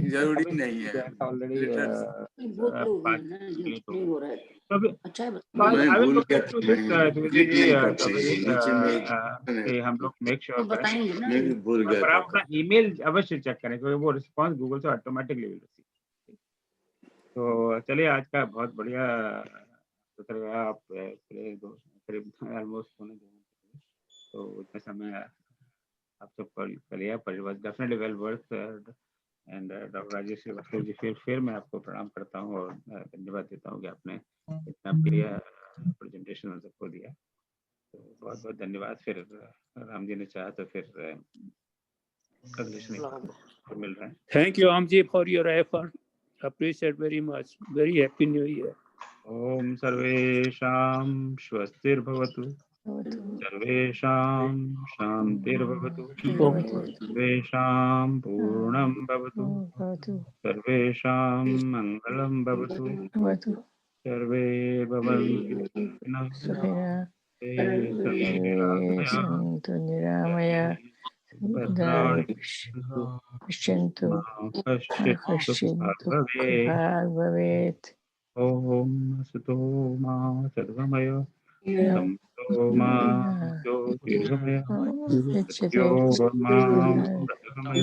जरूरी नहीं है ऑलरेडी। हम लोग मेक श्योर करें, पर आप अपना ईमेल अवश्य चेक करें क्योंकि वो रिस्पांस गूगल से ऑटोमेटिकली मिल रही है। तो चलिए आज का बहुत बढ़िया सत्र रहा, आप करीब ऑलमोस्ट होने देंगे, तो उतने समय आप सब कर लिया, पर was definitely well worth. And doctor Rajesh Srivastava ji, फिर मैं आपको प्रणाम करता हूँ और धन्यवाद देता हूँ कि आपने इतना बढ़िया प्रेजेंटेशन हम सबको दिया, तो बहुत बहुत धन्यवाद। फिर राम जी ने चाहा तो फिर अगले शनिवार को मिल रहा है। Thank you, Amji, for your effort. Appreciate very much. Very happy New Year. ओम सर्वेषां स्वस्तिर्भवतु, सर्वेषां शान्तिर्भवतु, सर्वेषां पूर्णं भवतु, सर्वेषां मङ्गलं भवतु, सर्वे भवन्तु सुखिनः, सन्तु निरामया पश्यन्तु कश्चित् दुःखभाग् भवेत्। ओम असतो मा सद्गमय, तमसो मा ज्योतिर्गमय, सत्यो मा सद्गमय,